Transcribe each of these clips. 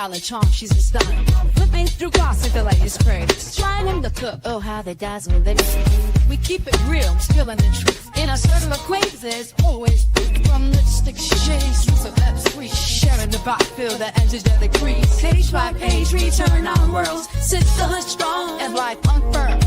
$1 charm, she's a star. Flipping through glass like the latest craze. Trying them to cook, oh how they dazzle. We keep it real, spilling the truth. In a circle of queens, there's always food. From lipstick shades, to lips sweet. Sharing the backfield, the angelic crease. Page by page, we turn our worlds. Sisterhood strong and life unfurled.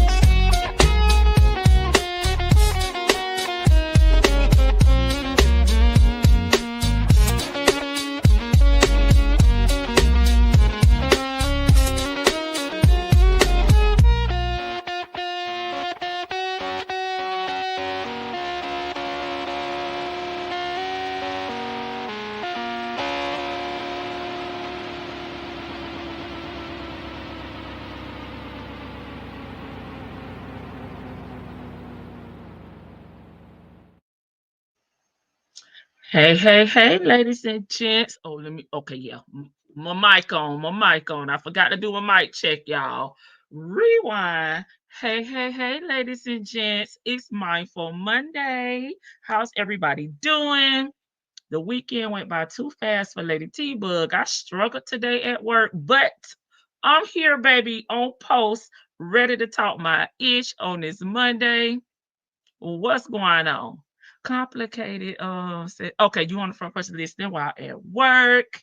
Hey, hey, hey, ladies and gents. Oh, okay, yeah. My mic on. I forgot to do a mic check, y'all. Rewind. Hey, hey, hey, ladies and gents. It's Mindful Monday. How's everybody doing? The weekend went by too fast for Lady T-Bug. I struggled today at work, but I'm here, baby, on post, ready to talk my ish on this Monday. What's going on? Complicated. Okay, you on the front person listening while at work.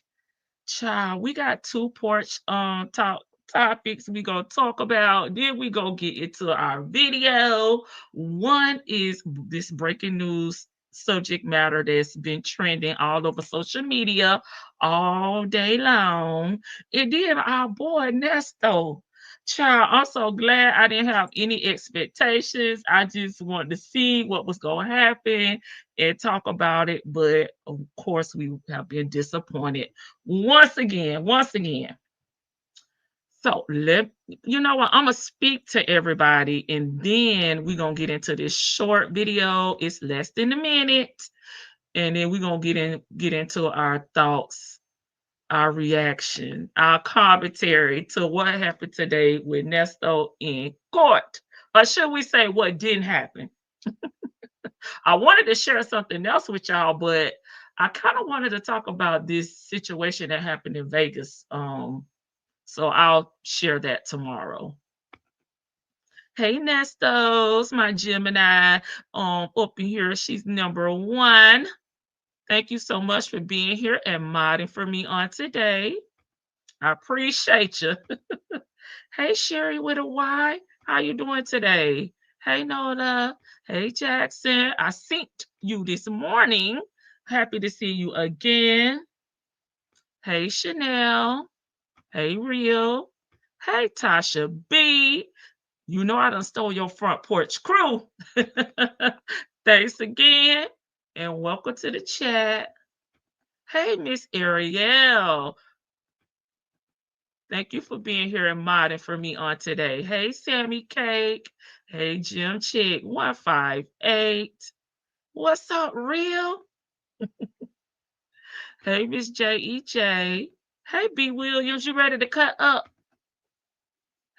Child, we got two porch topics we gonna talk about. Then we gonna get into our video. One is this breaking news subject matter that's been trending all over social media all day long. And then our boy Neesto. Child, I'm so glad I didn't have any expectations. I just wanted to see what was going to happen and talk about it. But of course, we have been disappointed once again. So you know what? I'm gonna speak to everybody, and then we're gonna get into this short video. It's less than a minute, and then we're gonna get into our thoughts, our reaction, our commentary to what happened today with Neesto in court. Or should we say what didn't happen? I wanted to share something else with y'all, but I kind of wanted to talk about this situation that happened in Vegas. So I'll share that tomorrow. Hey Nestos, my Gemini up in here. She's number one. Thank you so much for being here and modding for me on today. I appreciate you. Hey, Sherry with a Y. How you doing today? Hey, Nola. Hey, Jackson. I synced you this morning. Happy to see you again. Hey, Chanel. Hey, Real. Hey, Tasha B. You know I done stole your front porch crew. Thanks again. And welcome to the chat. Hey, Miss Ariel. Thank you for being here and modding for me on today. Hey, Sammy Cake. Hey, Jim Chick 158. What's up, Real? Hey, Miss J.E.J. Hey, B. Williams, you ready to cut up?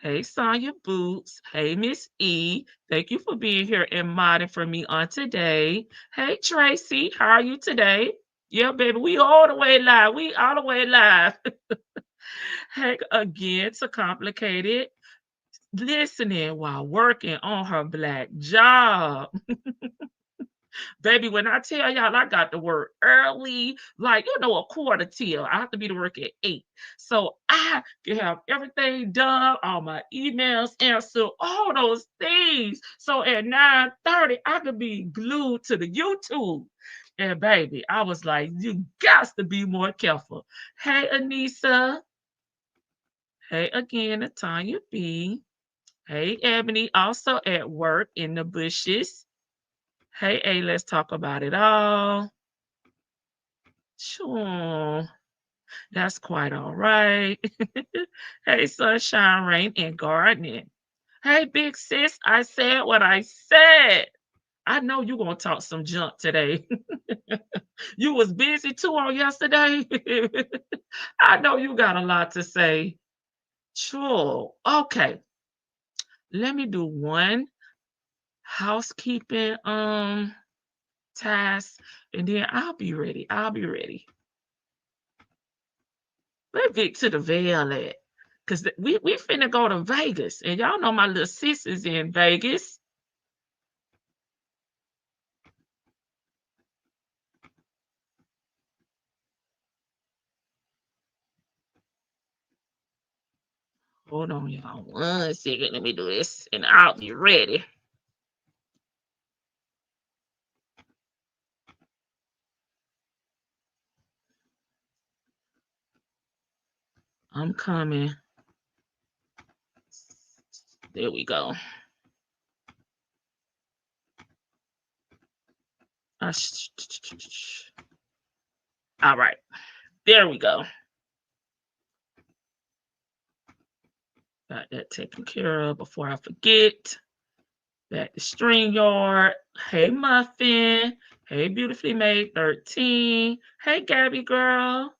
Hey, Sonya Boots. Hey, Miss E. Thank you for being here and modding for me on today. Hey, Tracy. How are you today? Yeah, baby, we all the way live. We all the way live. Heck, again, to complicated listening while working on her black job. Baby, when I tell y'all I got to work early, like, a quarter till. I have to be to work at 8. So I can have everything done, all my emails answered, all those things. So at 9:30, I could be glued to the YouTube. And baby, I was like, you got to be more careful. Hey, Anissa. Hey, again, Tanya B. Hey, Ebony, also at work in the bushes. Hey, A, let's talk about it all. Sure. That's quite all right. Hey, Sunshine, Rain, and Gardening. Hey, big sis, I said what I said. I know you're going to talk some junk today. You was busy too on yesterday. I know you got a lot to say. Sure. Okay. Let me do one housekeeping task, and then I'll be ready. Where Vic to the Veil at? Cause we finna go to Vegas, and y'all know my little sis is in Vegas. Hold on, y'all. 1 second. Let me do this, and I'll be ready. I'm coming. There we go. All right. There we go. Got that taken care of before I forget. Back to StreamYard. Hey, Muffin. Hey, Beautifully Made 13. Hey, Gabby girl.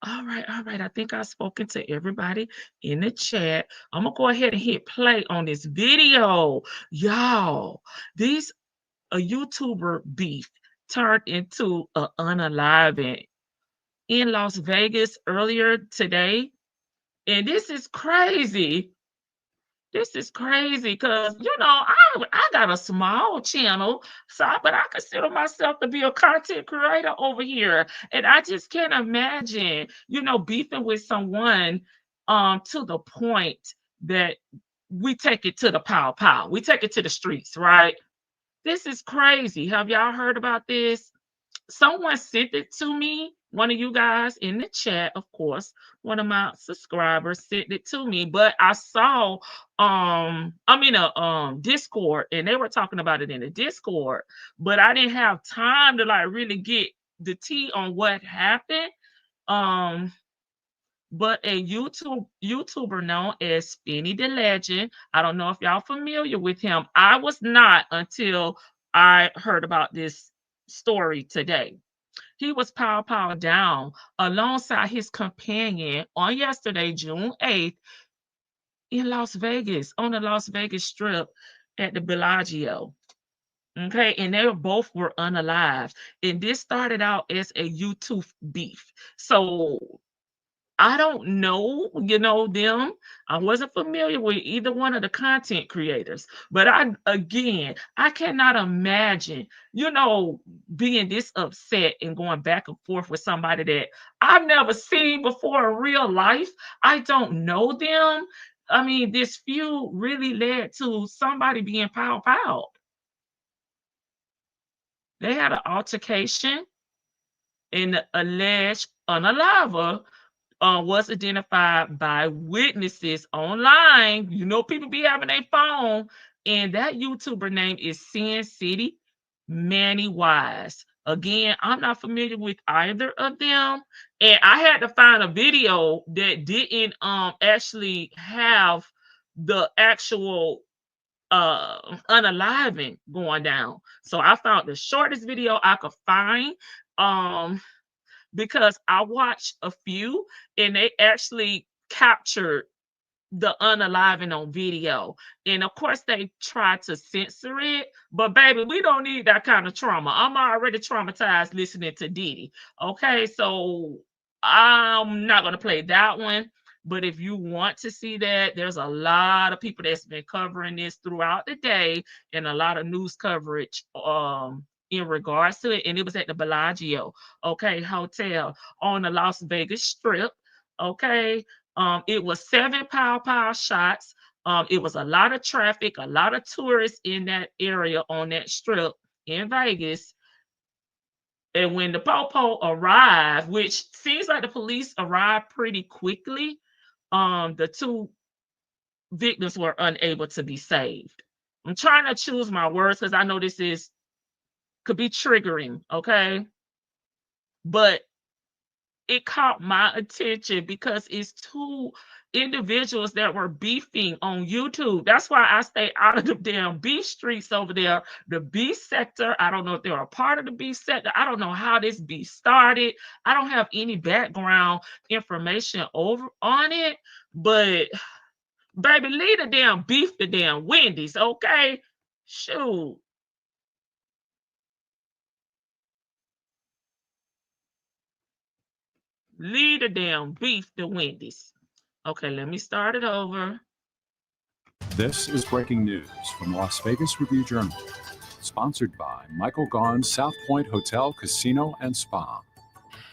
All right, all right. I think I've spoken to everybody in the chat. I'm going to go ahead and hit play on this video. Y'all, these a YouTuber beef turned into an unaliving in Las Vegas earlier today. And this is crazy. This is crazy because I got a small channel, but I consider myself to be a content creator over here, and I just can't imagine beefing with someone to the point that we take it to the pow, we take it to the streets, right? This is crazy. Have y'all heard about this? Someone sent it to me. One of you guys in the chat, of course, one of my subscribers sent it to me. But I saw I'm in a Discord, and they were talking about it in the Discord, but I didn't have time to like really get the tea on what happened. But a YouTuber known as Finny Da Legend. I don't know if y'all familiar with him. I was not until I heard about this story today. He was pow down alongside his companion on yesterday, June 8th, in Las Vegas, on the Las Vegas Strip at the Bellagio. Okay, and they both were unalived. And this started out as a YouTube beef. So I don't know, them. I wasn't familiar with either one of the content creators. But I cannot imagine, being this upset and going back and forth with somebody that I've never seen before in real life. I don't know them. I mean, this feud really led to somebody being pow. They had an altercation, and the alleged unaliver was identified by witnesses online. People be having their phone, and that YouTuber name is SinCity Mannywise. Again, I'm not familiar with either of them, and I had to find a video that didn't actually have the actual unaliving going down. So I found the shortest video I could find. Because I watched a few, and they actually captured the unaliving on video. And of course, they tried to censor it, but baby, we don't need that kind of trauma. I'm already traumatized listening to Diddy. Okay, so I'm not going to play that one. But if you want to see that, there's a lot of people that's been covering this throughout the day, and a lot of news coverage in regards to it. And it was at the Bellagio, okay, hotel on the Las Vegas Strip. Okay. It was 7 pow shots. It was a lot of traffic, a lot of tourists in that area on that strip in Vegas. And when the popo arrived, which seems like the police arrived pretty quickly, the 2 victims were unable to be saved. I'm trying to choose my words because I know this could be triggering, okay? But it caught my attention because it's 2 individuals that were beefing on YouTube. That's why I stay out of the damn beef streets over there. The beef sector, I don't know if they're a part of the beef sector. I don't know how this beef started. I don't have any background information over on it. But baby, leave the damn beef the damn Wendy's, okay? Shoot. Leave the damn beef to Wendy's. Okay, let me start it over. This is breaking news from Las Vegas Review-Journal, sponsored by Michael Gaughan's South Point Hotel, Casino, and Spa.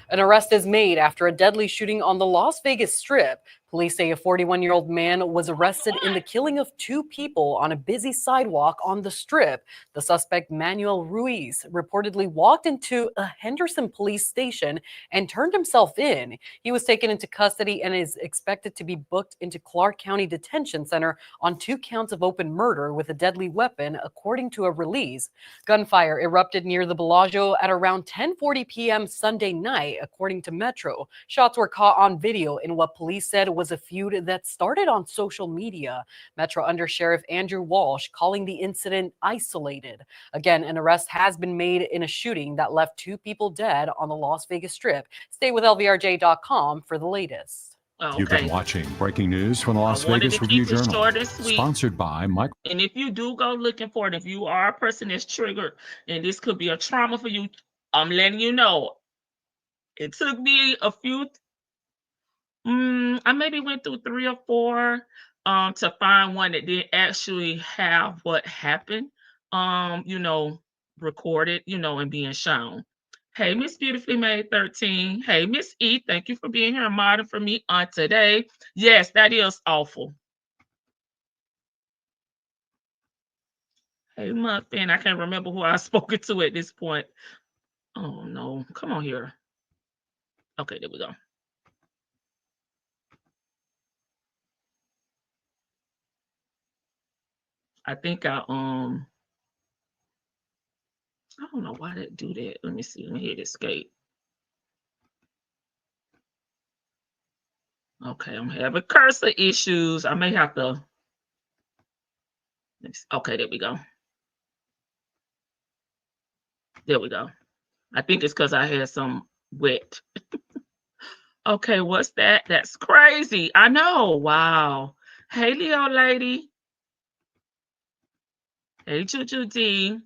An arrest is made after a deadly shooting on the Las Vegas Strip. Police say a 41-year-old man was arrested in the killing of 2 people on a busy sidewalk on the Strip. The suspect, Manuel Ruiz, reportedly walked into a Henderson police station and turned himself in. He was taken into custody and is expected to be booked into Clark County Detention Center on 2 counts of open murder with a deadly weapon, according to a release. Gunfire erupted near the Bellagio at around 10:40 p.m. Sunday night, according to Metro. Shots were caught on video in what police said was a feud that started on social media. Metro Under Sheriff Andrew Walsh calling the incident isolated. Again, an arrest has been made in a shooting that left 2 people dead on the Las Vegas Strip. Stay with LVRJ.com for the latest. Okay. You've been watching breaking news from the Las Vegas Review-Journal, sponsored by Michael. And if you do go looking for it, if you are a person that's triggered and this could be a trauma for you, I'm letting you know. It took me a few, I maybe went through 3 or 4 to find one that did actually have what happened, recorded, and being shown. Hey, Miss Beautifully Made 13. Hey, Miss E, thank you for being here and modding for me on today. Yes, that is awful. Hey, Muffin, I can't remember who I spoken to at this point. Oh, no. Come on here. Okay, there we go. I think I don't know why that do that. Let me see. Let me hit escape. Okay, I'm having cursor issues. I may have to. Okay, there we go. There we go. I think it's because I had some wet. Okay, what's that? That's crazy. I know. Wow. Hey, Leo lady. Hey, Juju D.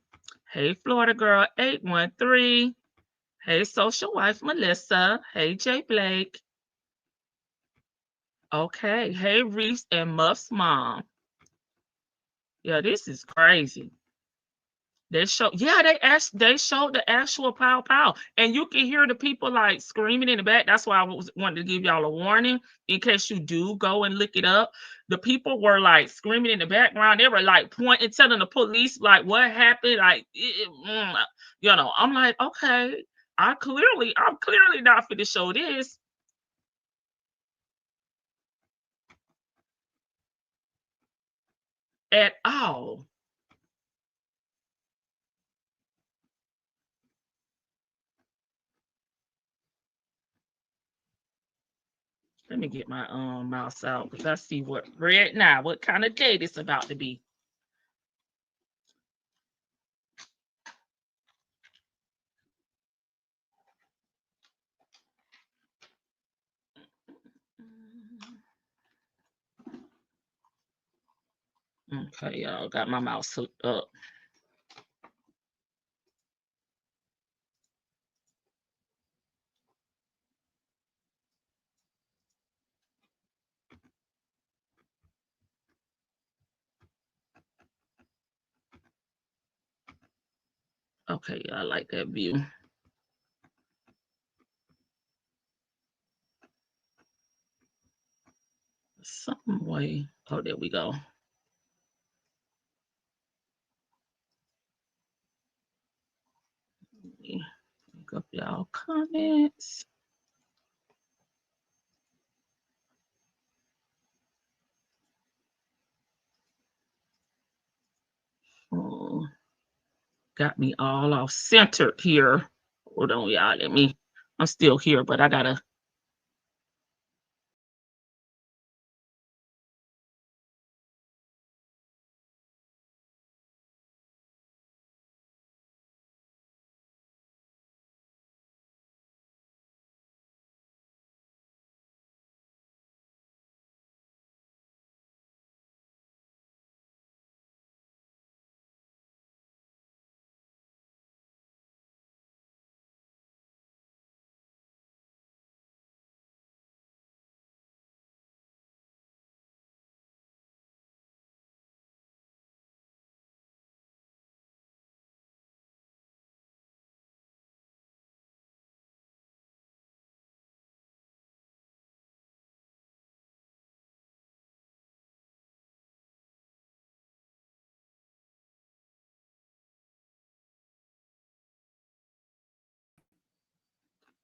Hey, Florida girl 813. Hey, social wife Melissa. Hey, Jay Blake. Okay. Hey, Reese and Muff's mom. Yeah, this is crazy. They showed the actual pow pow, and you can hear the people like screaming in the back. That's why I wanted to give y'all a warning in case you do go and look it up. The people were like screaming in the background. They were like pointing, telling the police like what happened. Like, I'm like, okay, I'm clearly not for to show this at all. Let me get my mouse out because I see what kind of day this about to be. Okay, y'all, got my mouse hooked up. Okay, I like that view. Some way. Oh, there we go. Pick up y'all comments. Oh, got me all off centered here. Hold on, y'all. I'm still here, but I gotta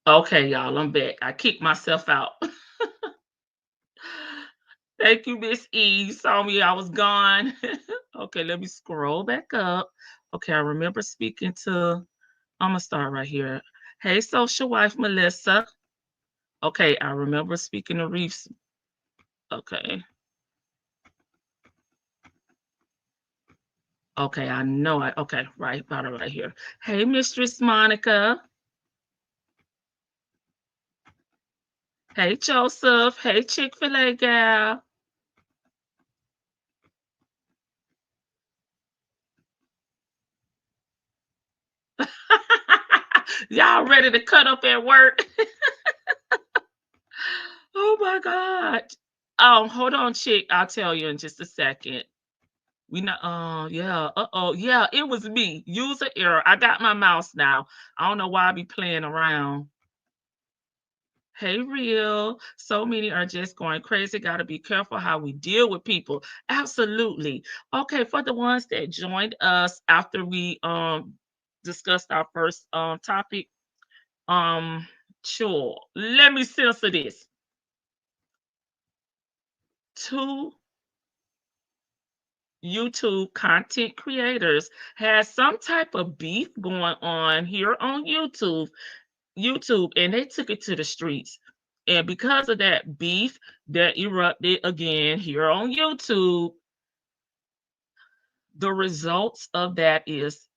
Okay, y'all, I'm back. I kicked myself out. Thank you, Miss E. You saw me, I was gone. Okay, let me scroll back up. Okay, I remember speaking to, I'm gonna start right here. Hey, social wife Melissa. Okay, I remember speaking to Reeves. Okay. Okay, I know I, okay, right, about it right here. Hey, Mistress Monica. Hey, Joseph. Hey, Chick-fil-A gal. Y'all ready to cut up at work? Oh my God. Hold on, Chick. I'll tell you in just a second. We not yeah, yeah, it was me. User error. I got my mouse now. I don't know why I be playing around. Hey, real. So many are just going crazy. Got to be careful how we deal with people. Absolutely. Okay, for the ones that joined us after we discussed our first topic, sure. Let me censor this. Two YouTube content creators had some type of beef going on here on YouTube, and they took it to the streets. And because of that beef that erupted again here on YouTube, the results of that is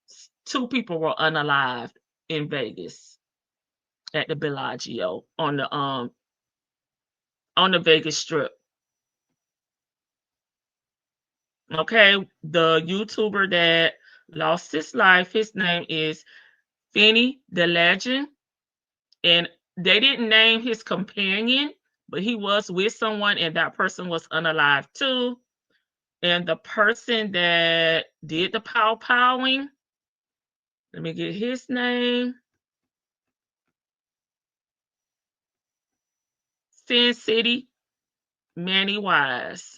two people were unalived in Vegas at the Bellagio on the Vegas Strip. Okay, the YouTuber that lost his life, his name is Finny Da Legend, and they didn't name his companion, but he was with someone, and that person was unalive too. And the person that did the powing, let me get his name. SinCity Mannywise.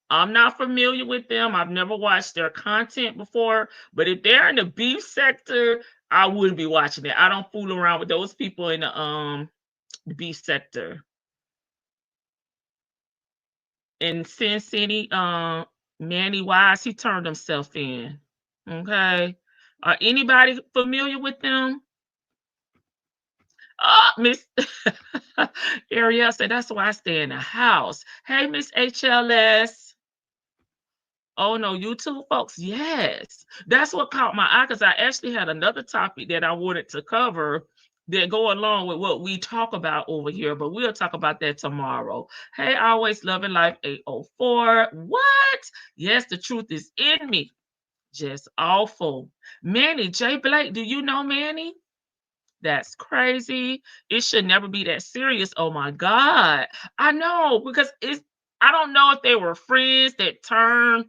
I'm not familiar with them. I've never watched their content before, but if they're in the beef sector, I wouldn't be watching it. I don't fool around with those people in the beef sector. And SinCity Mannywise, he turned himself in. Okay. Anybody familiar with them? Miss Ariel said, that's why I stay in the house. Hey, Miss HLS. Oh, no, YouTube folks. Yes. That's what caught my eye because I actually had another topic that I wanted to cover that go along with what we talk about over here, but we'll talk about that tomorrow. Hey, always loving life 804. What? Yes, the truth is in me. Just awful. Manny, J. Blake, do you know Manny? That's crazy. It should never be that serious. Oh my God. I know because I don't know if they were friends that turned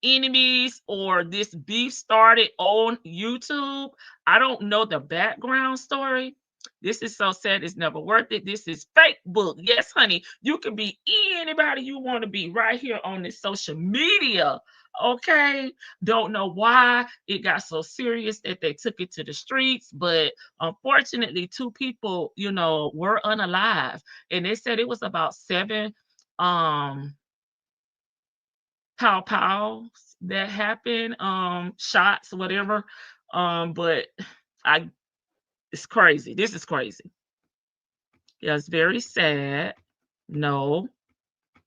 enemies or this beef started on YouTube. I don't know the background story. This is so sad. It's never worth it. This is fake book. Yes, honey. You can be anybody you want to be right here on this social media. Okay. Don't know why it got so serious that they took it to the streets, but unfortunately, two people, were unalive. And they said it was about 7 pows that happened, shots, whatever. But it's crazy. This is crazy. Yeah, it's very sad. No.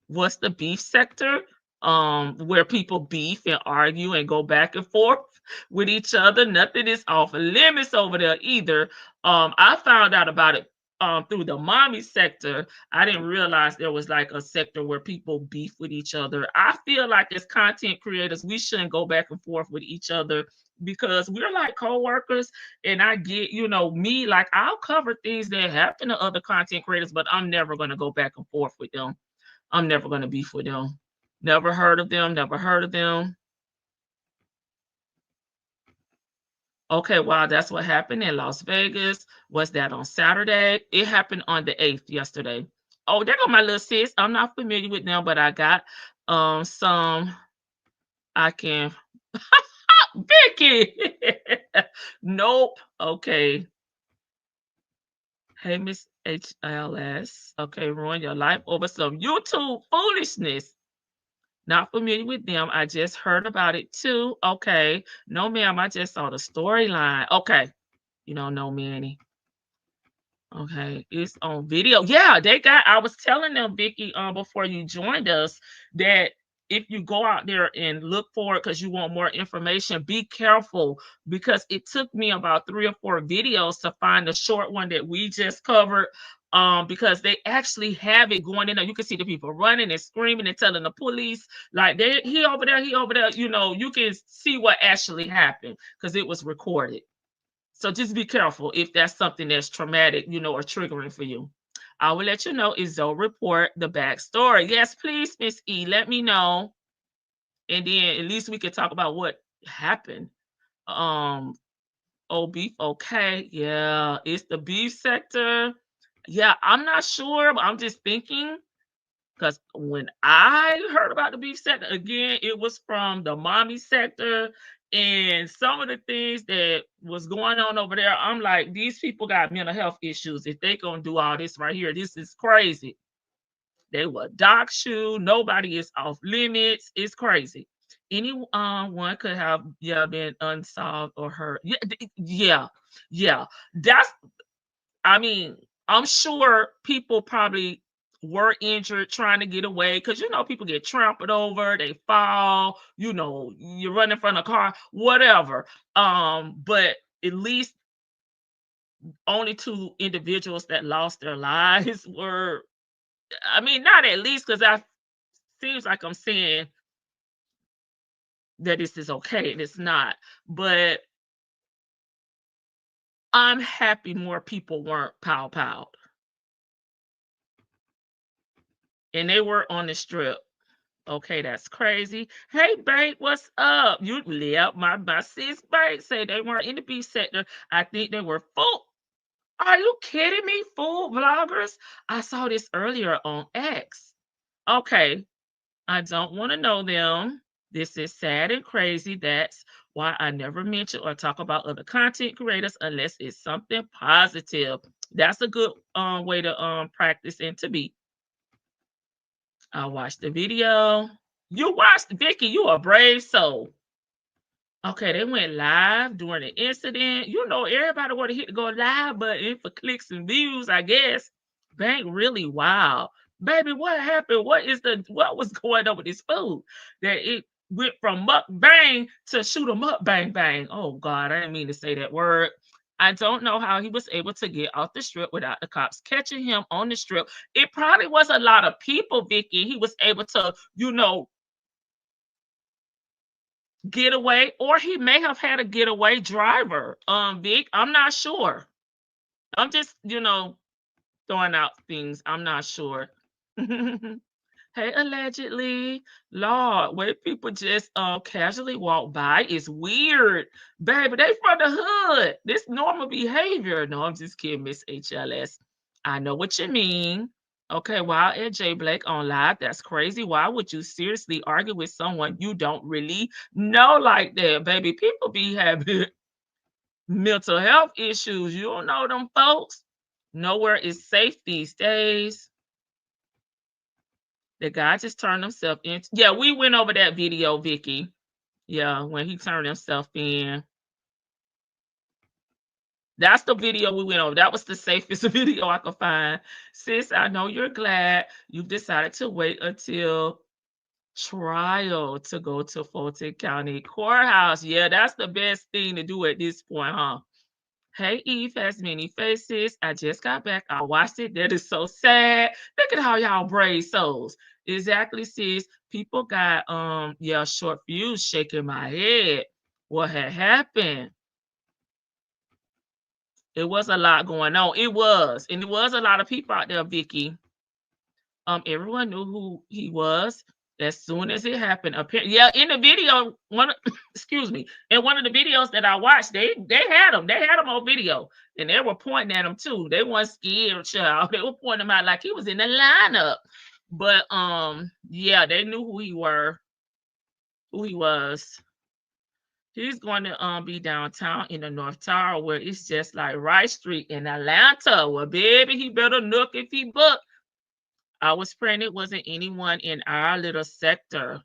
What's the beef sector? Where people beef and argue and go back and forth with each other. Nothing is off limits over there either. I found out about it through the mommy sector. I didn't realize there was like a sector where people beef with each other. I feel like as content creators, we shouldn't go back and forth with each other because we're like co-workers. And I get, me, like I'll cover things that happen to other content creators, but I'm never going to go back and forth with them. I'm never going to beef with them. Never heard of them. Never heard of them. Okay, wow, that's what happened in Las Vegas. Was that on Saturday? It happened on the 8th yesterday. Oh, there go my little sis. I'm not familiar with them, but I got some I can Vicky. Nope. Okay. Hey, Miss HLS. Okay, ruin your life over some YouTube foolishness. Not familiar with them. I just heard about it too. Okay. No, ma'am. I just saw the storyline. Okay. You don't know Manny. Okay. It's on video. Yeah, I was telling them, Vicky, before you joined us, that if you go out there and look for it because you want more information, be careful because it took me about 3 or 4 videos to find the short one that we just covered. Because they actually have it going in there. You can see the people running and screaming and telling the police, like he over there, you know, you can see what actually happened because it was recorded. So just be careful if that's something that's traumatic, you know, or triggering for you. I will let you know. Izzo report the backstory. Yes, please, Miss E, let me know. And then at least we can talk about what happened. Oh, beef, okay. Yeah, it's the beef sector. Yeah, I'm not sure, but I'm just thinking because when I heard about the beef sector, again, it was from the mommy sector. And some of the things that was going on over there, I'm like, these people got mental health issues. If they gonna do all this right here, this is crazy. They were dox you. Nobody is off limits. It's crazy. One could have been unsolved or hurt. Yeah. That's I mean, I'm sure people probably were injured trying to get away because you know people get trampled over, they fall, you know, you run in front of a car, whatever. But at least only 2 individuals that lost their lives were, I mean, not at least because I seems like I'm saying that this is okay and it's not, but I'm happy more people weren't pow. And they were on the strip. Okay, that's crazy. Hey, Bank, what's up? You yeah, my sis Bank say they weren't in the beef sector. I think they were full. Are you kidding me? Full vloggers? I saw this earlier on X. Okay, I don't want to know them. This is sad and crazy. That's why I never mention or talk about other content creators unless it's something positive. That's a good way to practice and to be. I watched the video. You watched Vicky, you a brave soul. Okay, they went live during the incident. You know, everybody would have hit the go live button for clicks and views, I guess. Bank really wild. Baby, what happened? What was going on with this food? That it went from mukbang to shoot 'em up, bang, bang. Oh God, I didn't mean to say that word. I don't know how he was able to get off the strip without the cops catching him on the strip. It probably was a lot of people, Vicky. He was able to, you know, getaway, or he may have had a getaway driver. Vic, I'm not sure. I'm just, you know, throwing out things. I'm not sure. Hey, allegedly, Lord, where people just casually walk by is weird, baby. They from the hood. This normal behavior. No, I'm just kidding, Miss HLS. I know what you mean. Okay, while at J Blake on live, that's crazy. Why would you seriously argue with someone you don't really know like that, baby? People be having mental health issues. You don't know them folks. Nowhere is safe these days. The guy just turned himself in. Yeah, we went over that video, Vicky. Yeah, when he turned himself in. That's the video we went over. That was the safest video I could find. Sis, I know you're glad you've decided to wait until trial to go to Fulton County Courthouse. Yeah, that's the best thing to do at this point, huh? Hey, Eve has many faces. I just got back. I watched it. That is so sad. Look at how y'all brave souls. Exactly, sis. People got short fuse shaking my head. What had happened? It was a lot going on. It was, and it was a lot of people out there, Vicky. Everyone knew who he was as soon as it happened. Yeah, in the video, excuse me, in one of the videos that I watched, they had him on video, and they were pointing at him too. They weren't scared, child. They were pointing him out like he was in the lineup. But yeah, they knew who he was. He's going to be downtown in the North Tower, where it's just like Rice Street in Atlanta. Well, baby, he better look if he book. I was praying it wasn't anyone in our little sector.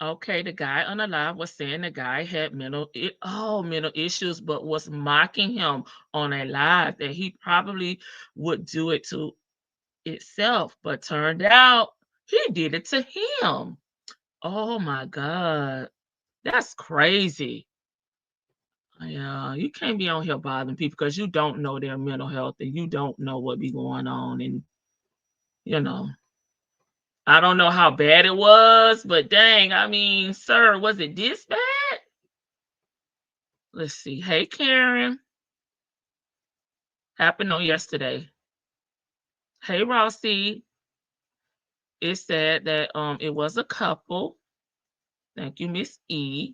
Okay, the guy on the live was saying the guy had mental issues, but was mocking him on a live that he probably would do it to itself, but turned out he did it to him. Oh my God, that's crazy. Yeah, you can't be on here bothering people because you don't know their mental health and you don't know what be going on, and you know. I don't know how bad it was, but dang, I mean, sir, was it this bad? Let's see. Hey, Karen. Happened on yesterday. Hey, Rossi. It said that it was a couple. Thank you, Miss E.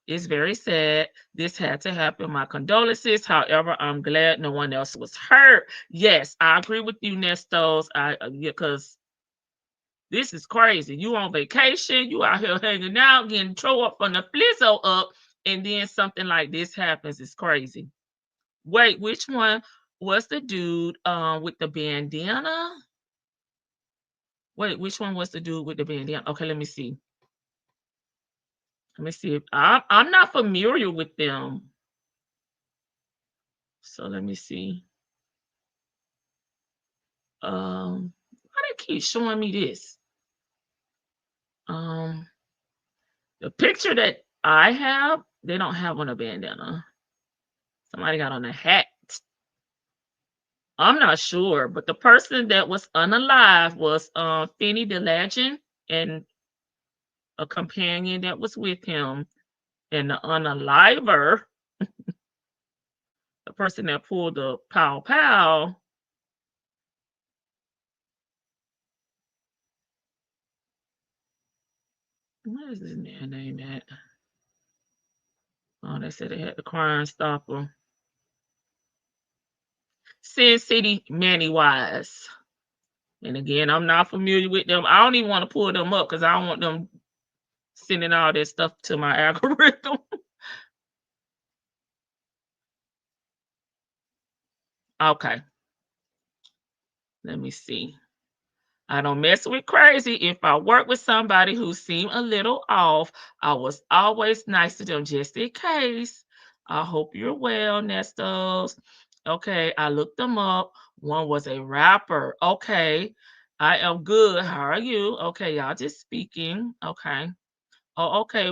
It's very sad. This had to happen. My condolences. However, I'm glad no one else was hurt. Yes, I agree with you, Nestos. Because this is crazy. You on vacation, you out here hanging out, getting thrown up from the flizzo up, and then something like this happens. It's crazy. Wait, which one was the dude with the bandana? Wait, which one was the dude with the bandana? Okay, let me see. Let me see if I'm not familiar with them. So let me see. Why they keep showing me this? The picture that I have, they don't have on a bandana. Somebody got on a hat. I'm not sure, but the person that was unalive was Finny Da Legend and a companion that was with him. And the unaliver, the person that pulled the pow pow, what is this man name at? Oh, they said they had the Crime Stopper. SinCity Mannywise. And again, I'm not familiar with them. I don't even want to pull them up because I don't want them sending all this stuff to my algorithm. Okay. Let me see. I don't mess with crazy. If I work with somebody who seemed a little off, I was always nice to them just in case. I hope you're well, Nestos. Okay, I looked them up. One was a rapper. Okay, I am good. How are you? Okay, y'all just speaking. Okay. Oh, okay.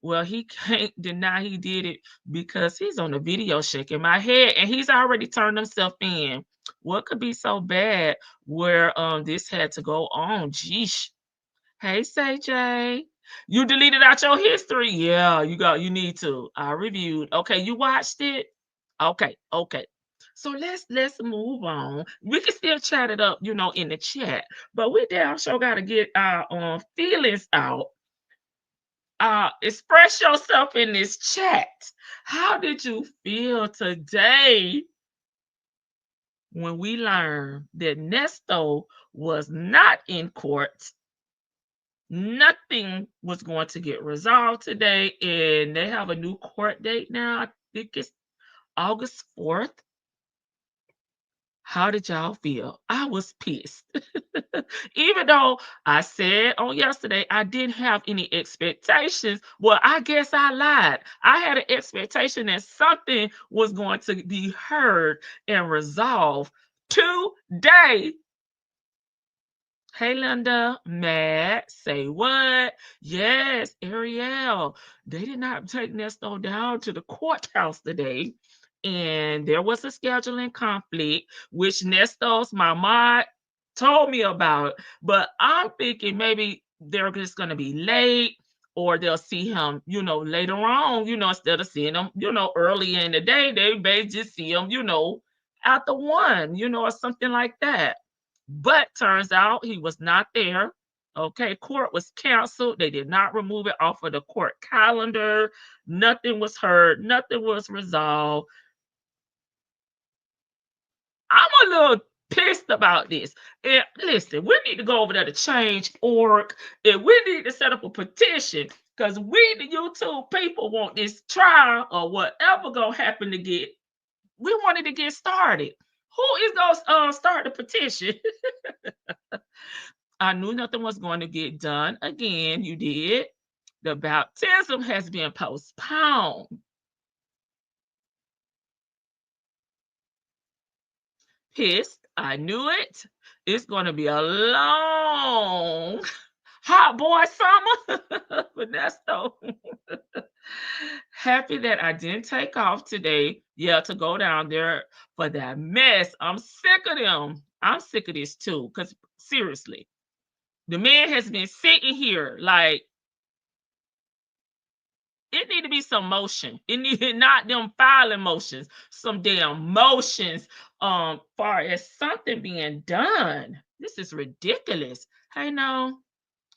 Well, he can't deny he did it because he's on the video shaking my head and he's already turned himself in. What could be so bad where this had to go on? Geesh. Hey, Say J. You deleted out your history. Yeah, you need to. I reviewed. Okay, you watched it? Okay. So let's move on. We can still chat it up, in the chat, but we damn sure gotta get our feelings out. Express yourself in this chat. How did you feel today when we learned that Neesto was not in court? Nothing was going to get resolved today, and they have a new court date now. I think it's August 4th. How did y'all feel? I was pissed. Even though I said on yesterday I didn't have any expectations. Well, I guess I lied. I had an expectation that something was going to be heard and resolved today. Hey, Linda, Matt, say what? Yes, Ariel. They did not take Neesto down to the courthouse today. And there was a scheduling conflict, which Nestos, my mod, told me about. But I'm thinking maybe they're just going to be late or they'll see him, later on, instead of seeing him, early in the day, they may just see him, after 1, or something like that. But turns out he was not there. Okay, court was canceled. They did not remove it off of the court calendar. Nothing was heard. Nothing was resolved. I'm a little pissed about this. And listen, we need to go over there to change.org, and we need to set up a petition because we, the YouTube people, want this trial or whatever gonna happen to get. We wanted to get started. Who is gonna start the petition? I knew nothing was going to get done. Again, you did. The baptism has been postponed. Pissed. I knew it. It's going to be a long, hot boy summer. Neesto. Happy that I didn't take off today. Yeah, to go down there for that mess. I'm sick of them. I'm sick of this too. Because seriously, the man has been sitting here like it need to be some motion. It need not them filing motions, some damn motions. Far as something being done. This is ridiculous. Hey, no,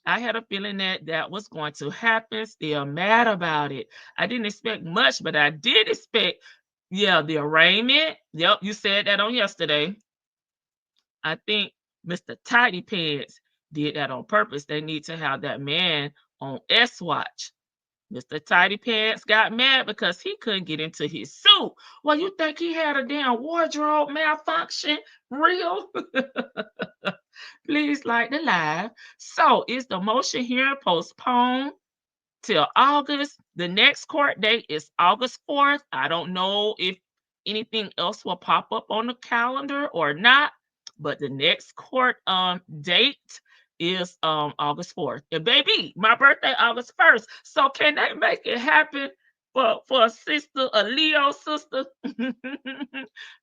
I had a feeling that that was going to happen. Still mad about it. I didn't expect much, but I did expect, yeah, the arraignment. Yep, you said that on yesterday. I think Mr. Tidy Pants did that on purpose. They need to have that man on S watch. Mr. Tidy Pants got mad because he couldn't get into his suit. Well, you think he had a damn wardrobe malfunction? Real? Please like the live. So is the motion here postponed till August? The next court date is August 4th. I don't know if anything else will pop up on the calendar or not, but the next court date is August 4th. And baby, my birthday August 1st. So can they make it happen for a sister, a Leo sister?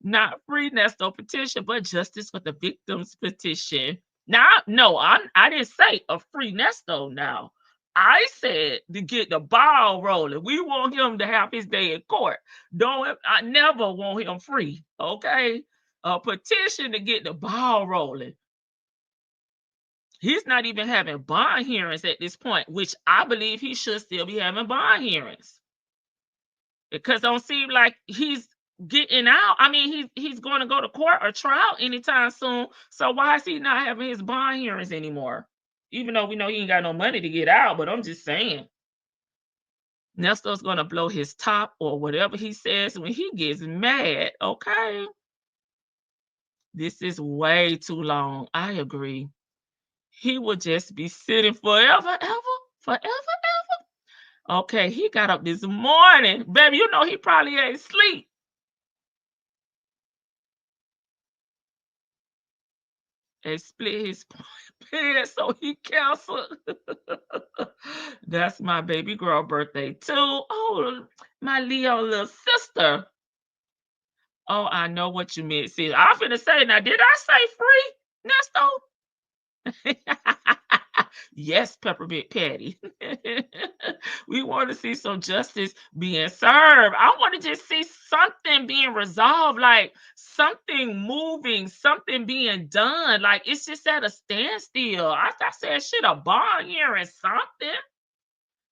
Not free Neesto petition, but justice for the victims petition. Now, no, I didn't say a free Neesto now. I said to get the ball rolling. We want him to have his day in court. I never want him free. Okay? A petition to get the ball rolling. He's not even having bond hearings at this point, which I believe he should still be having bond hearings. Because it don't seem like he's getting out. I mean, he's going to go to court or trial anytime soon. So why is he not having his bond hearings anymore? Even though we know he ain't got no money to get out, but I'm just saying. Nesto's going to blow his top or whatever he says when he gets mad, okay? This is way too long. I agree. He would just be sitting forever. Okay, he got up this morning. Baby, you know he probably ain't sleep. And split his pants so he canceled. That's my baby girl birthday too. Oh, my Leo little sister. Oh, I know what you meant. See, I'm finna say now, did I say free, Neesto? Yes, Peppermint Patty. We want to see some justice being served. I want to just see something being resolved, like something moving, something being done. Like it's just at a standstill. I said, shit, a bond here and something.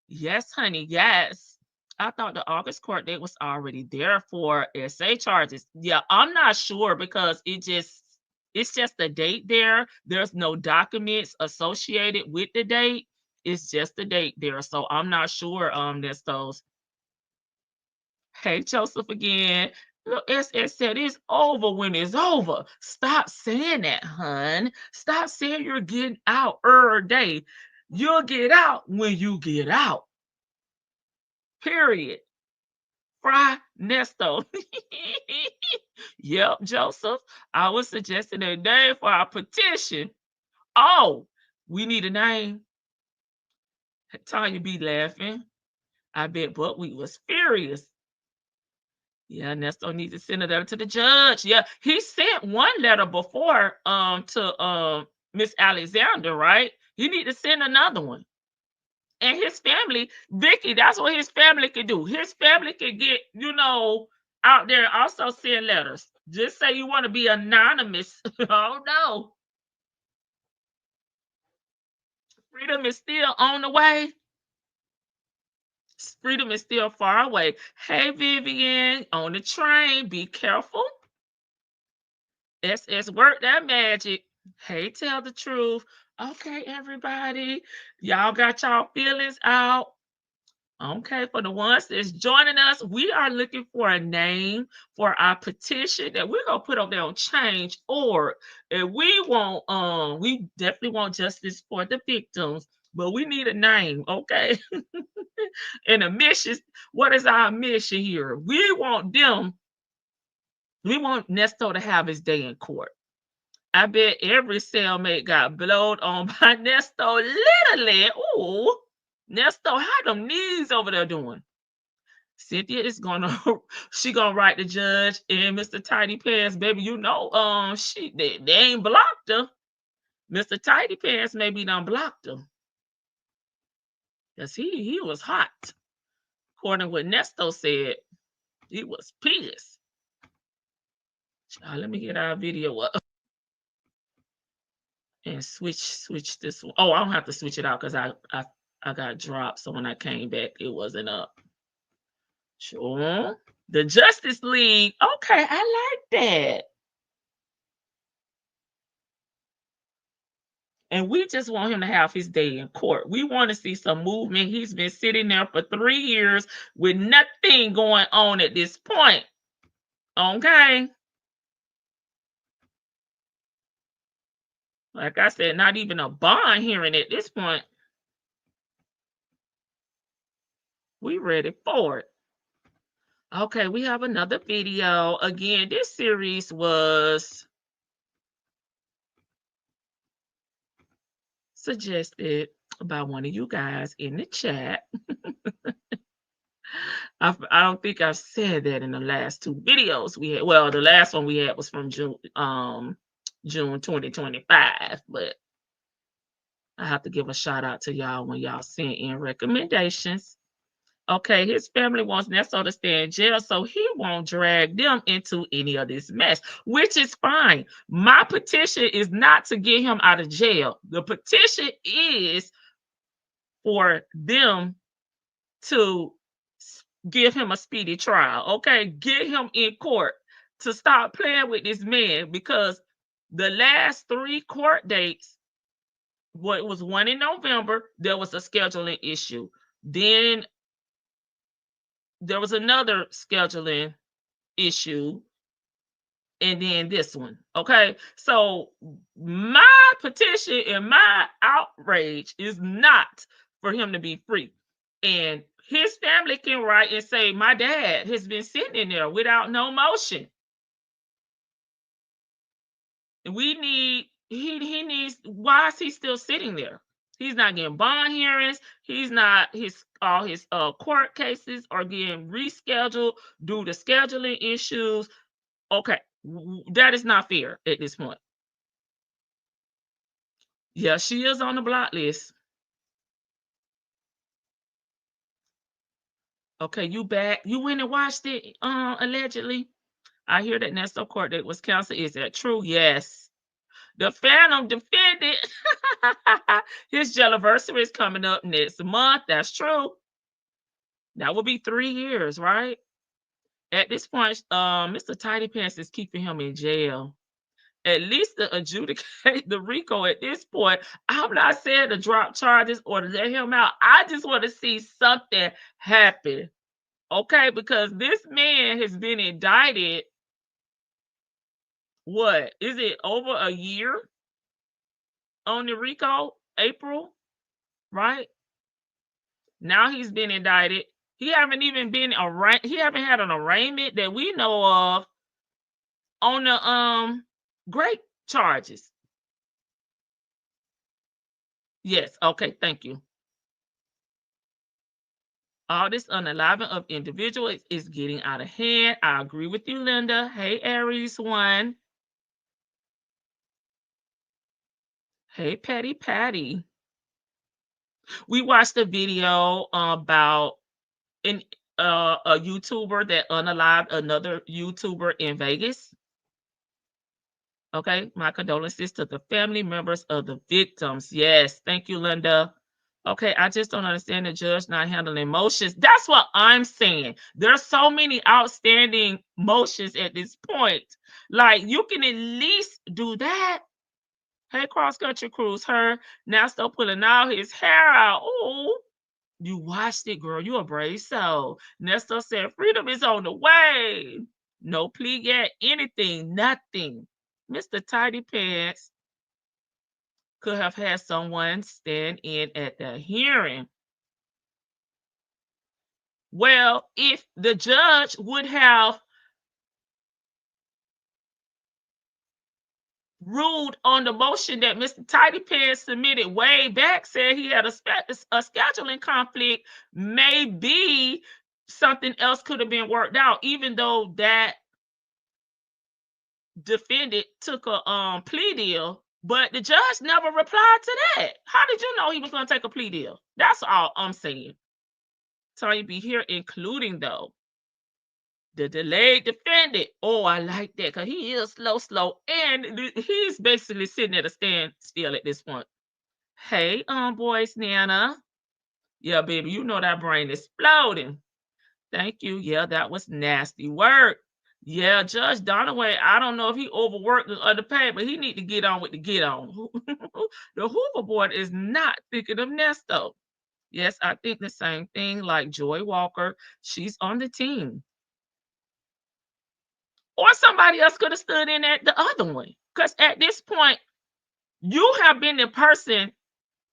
Yes, honey, yes. I thought the August court date was already there for SA charges. Yeah, I'm not sure because it's just the date there. There's no documents associated with the date. It's just the date there. So I'm not sure that's those. Hey, Joseph again. Look, SS said it's over when it's over. Stop saying that, hun. Stop saying you're getting out every day. You'll get out when you get out. Period. Fry Neesto. Yep, Joseph. I was suggesting a name for our petition. Oh, we need a name. Tanya be laughing. I bet Buckwheat was furious. Yeah, Neesto needs to send a letter to the judge. Yeah, he sent one letter before to Miss Alexander, right? He need to send another one. And his family, Vicky, that's what his family can do. His family can get, out there and also send letters. Just say you want to be anonymous. Oh, no. Freedom is still on the way. Freedom is still far away. Hey, Vivian, on the train, be careful. SS, work that magic. Hey, tell the truth. Okay, everybody, y'all got y'all feelings out. Okay, for the ones that's joining us, we are looking for a name for our petition that we're gonna put up there on change.org. And we definitely want justice for the victims, but we need a name, okay? And a mission. What is our mission here? We want Neesto to have his day in court. I bet every cellmate got blowed on by Neesto. Literally. Ooh. Neesto, how them knees over there doing? Cynthia is she gonna write the judge and Mr. Tidy Pants, baby. You know, they ain't blocked her. Mr. Tidy Pants maybe done blocked her. Because he was hot. According to what Neesto said, he was pissed. Let me get our video up and switch this one. Oh, I don't have to switch it out because I got dropped. So when I came back, it wasn't up. Sure. The Justice League. Okay, I like that. And we just want him to have his day in court. We want to see some movement. He's been sitting there for 3 years with nothing going on at this point. Okay. Like I said, not even a bond hearing at this point. We ready for it. Okay, we have another video. Again, this series was suggested by one of you guys in the chat. I don't think I've said that in the last 2 videos we had. Well, the last one we had was from June 2025, but I have to give a shout out to y'all when y'all send in recommendations. Okay, his family wants Neesto to stay in jail, so he won't drag them into any of this mess, which is fine. My petition is not to get him out of jail. The petition is for them to give him a speedy trial. Okay, get him in court to stop playing with this man, because the last 3 court dates, well, it was one in November, there was a scheduling issue. Then there was another scheduling issue, and then this one. Okay, so my petition and my outrage is not for him to be free. And his family can write and say, my dad has been sitting in there without no motion. And he needs, why is he still sitting there? He's not getting bond hearings. He's not, all his court cases are getting rescheduled due to scheduling issues. Okay, that is not fair at this point. Yeah, she is on the block list. Okay, you back. You went and watched it, allegedly. I hear that Neesto court date was canceled. Is that true? Yes. The Phantom defended. His jailversary is coming up next month. That's true. That will be 3 years, right? At this point, Mr. Tidy Pants is keeping him in jail. At least to adjudicate the RICO at this point. I'm not saying to drop charges or to let him out. I just want to see something happen. Okay, because this man has been indicted. What is it, over a year on the RICO? April, right? Now he's been indicted. He haven't even been he haven't had an arraignment that we know of on the great charges. Yes, okay, thank you. All this unaliving of individuals is getting out of hand. I agree with you, Linda. Hey, Aries one. Hey, Patty. We watched a video about a YouTuber that unalived another YouTuber in Vegas. Okay, my condolences to the family members of the victims. Yes, thank you, Linda. Okay, I just don't understand the judge not handling motions. That's what I'm saying. There's so many outstanding motions at this point. Like, you can at least do that. Hey, cross country cruise, her now still pulling all his hair out. Oh, you watched it, girl. You a brave soul. Nesto said, freedom is on the way. No plea yet, anything, nothing. Mr. Tidy Pants could have had someone stand in at the hearing. Well, if the judge would have ruled on the motion that Mr. Tidy Pants submitted way back, said he had a scheduling conflict, maybe something else could have been worked out, even though that defendant took a plea deal. But the judge never replied to that. How did you know he was going to take a plea deal? That's all I'm saying. So you be here, including though the delayed defendant. Oh, I like that because he is slow, and he's basically sitting at a standstill at this point. Hey, boys, Nana. Yeah, baby, you know that brain is exploding. Thank you. Yeah, that was nasty work. Yeah, Judge Donaway, I don't know if he overworked or underpaid, but he need to get on with the get on. The Hoover board is not thinking of Nesto. Yes, I think the same thing like Joy Walker. She's on the team. Or somebody else could have stood in at the other one. Because at this point, you have been the person,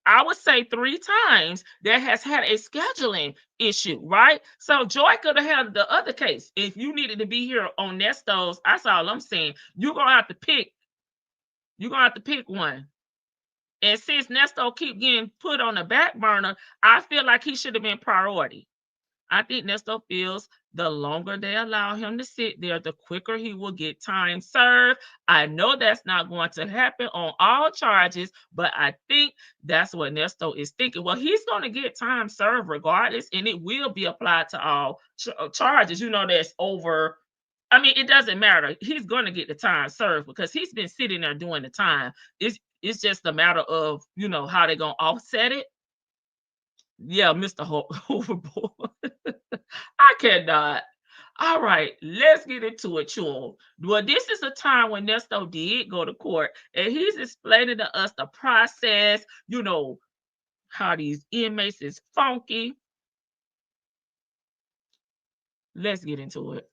I would say 3 times, that has had a scheduling issue, right? So Joy could have had the other case. If you needed to be here on Nesto's, that's all I'm saying. You're going to have to pick. You're going to have to pick one. And since Nesto keep getting put on the back burner, I feel like he should have been priority. I think Nesto feels the longer they allow him to sit there, the quicker he will get time served. I know that's not going to happen on all charges, but I think that's what Nesto is thinking. Well, he's going to get time served regardless, and it will be applied to all charges. You know, that's over. I mean, it doesn't matter. He's going to get the time served because he's been sitting there doing the time. It's just a matter of, you know, how they're going to offset it. Yeah, Mr. Hoverboard. I cannot. All right, let's get into it, y'all. Well, this is a time when Nesto did go to court, and he's explaining to us the process, you know, how these inmates is funky. Let's get into it.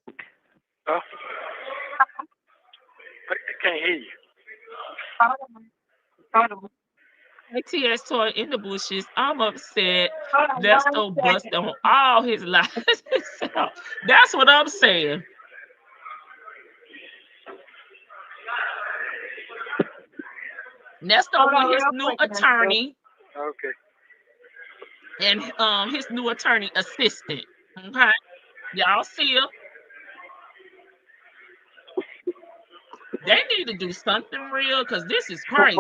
Oh, I can't hear you. ATS toy in the bushes. I'm upset. Nesto bust on all his lies. That's what I'm saying. Nesto with his new attorney. Okay. And his new attorney assistant. Okay. Y'all see him. They need to do something real because this is crazy.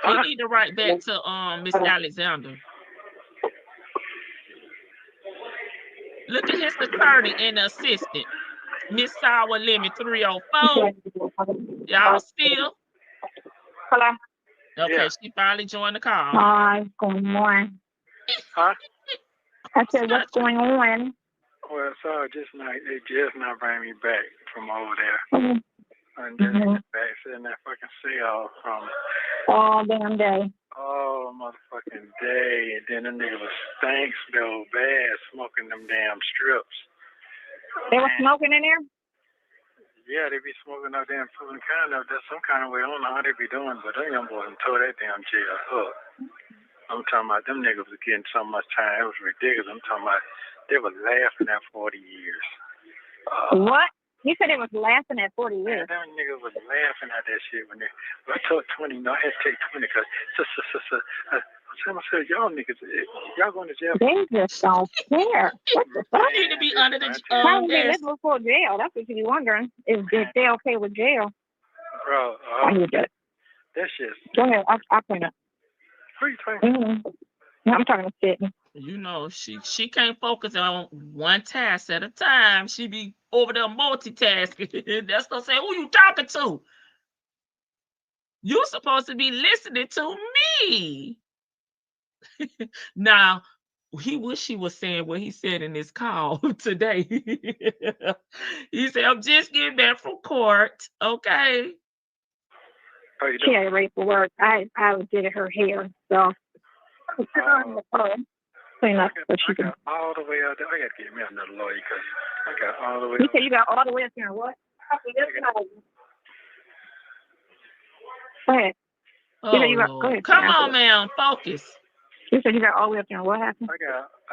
He need to write back to Miss Alexander. Look at his attorney and the assistant. Miss Sour Lemon 304. Y'all still? Hello. Okay, Yeah. she finally joined the call. Hi, going on? Huh? I said, what's going on? Well, so they just not bring me back from over there. Mhm. And just get back sitting that fucking cell from All damn day. all motherfucking day. And then them niggas was stank so bad smoking them damn strips. They were smoking in there? Yeah, they be smoking out there and pulling kind of that's some kind of way. I don't know how they be doing, but they boys tore that damn jail up. I'm talking about them niggas was getting so much time. It was ridiculous. I'm talking about they were laughing at 40 years. What? You said it was laughing at 40 years. Man, them niggas was laughing at that shit when I took 20. No, I had to take 20 because I said, y'all niggas, y'all going to jail. They just don't care. What the fuck? You need to be under the How would they desk. live before jail? That's what you be wondering. Is they okay with jail? Bro, I need that. that shit. Go ahead. I'll clean up. Who you talking about? Mm-hmm. I'm talking to Sydney. You know, she can't focus on one task at a time. She be over there multitasking. That's gonna say, who you talking to? You supposed to be listening to me. Now, he wish he was saying what he said in this call today. He said, I'm just getting back from court. Okay. How you She doing? had to ready for work. I did her hair, so clean up so she I can. got all the way out there. I got to get me another lawyer because I got all the way You out said you got all the way up there. What? Go ahead. Oh, you got, go Lord. ahead. Come Answer on, it. man. Focus. You said you got all the way up there. What happened? I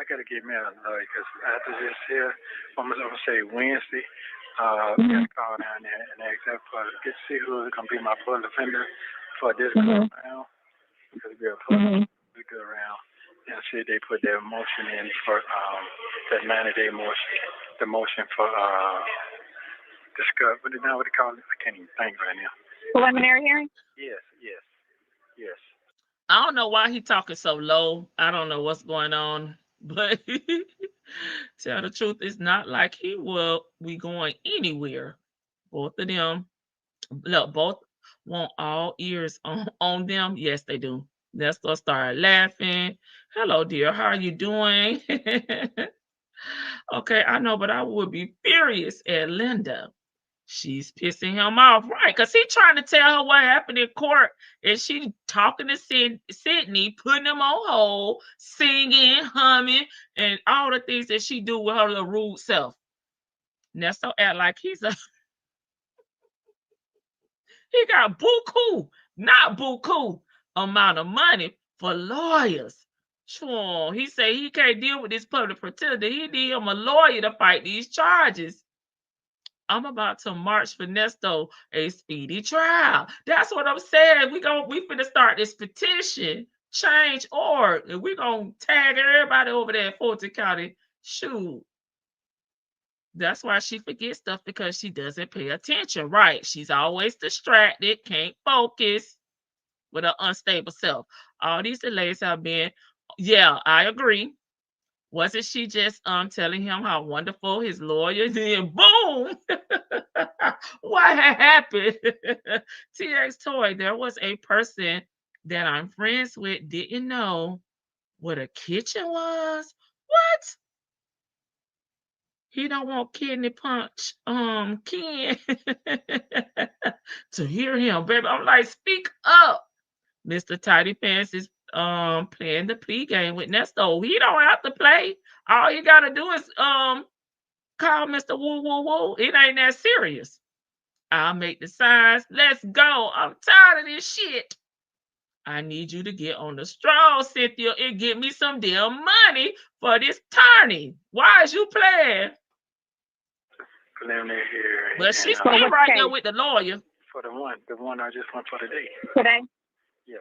got to get me another lawyer because after this here, I'm going to say Wednesday, I got to call down there and ask that for get to see who's going to be my public defender for this go around because we're we go around and see they put their motion in for that 90-day motion, the motion for discuss. What do they call it? I can't even think right now. Preliminary hearing? Yes. I don't know why he talking so low. I don't know what's going on. But tell the truth, it's not like he will be going anywhere. Both of them, look, both want all ears on them. Yes, they do. Neesto started laughing. Hello, dear. How are you doing? Okay, I know, but I would be furious at Linda. She's pissing him off, right? Because he's trying to tell her what happened in court, and she talking to Sydney, putting him on hold, singing, humming, and all the things that she do with her little rude self. Nesto act like he got buku, not buku amount of money for lawyers. Sure, he say he can't deal with this public pretender. He need him a lawyer to fight these charges. I'm about to march for Neesto a speedy trial. That's what I'm saying. We finna start this petition, change org, and we gonna tag everybody over there in Fulton County. Shoot. That's why she forgets stuff because she doesn't pay attention. Right. She's always distracted, can't focus with her unstable self. All these delays have been, yeah, I agree. Wasn't she just telling him how wonderful his lawyer is? And boom! What had happened? TX Toy, there was a person that I'm friends with, didn't know what a kitchen was. What? He don't want kidney punch Ken to hear him, baby. I'm like, speak up. Mr. Tidy Pants is playing the plea game with Neesto. He don't have to play. All you gotta do is call Mr. Woo Woo Woo. It ain't that serious. I'll make the signs. Let's go. I'm tired of this shit. I need you to get on the straw, Cynthia, and get me some damn money for this attorney. Why is you playing? Preliminary hearing. But she's For still what right case? there with the lawyer. For the one I just went for today. Today? Yeah.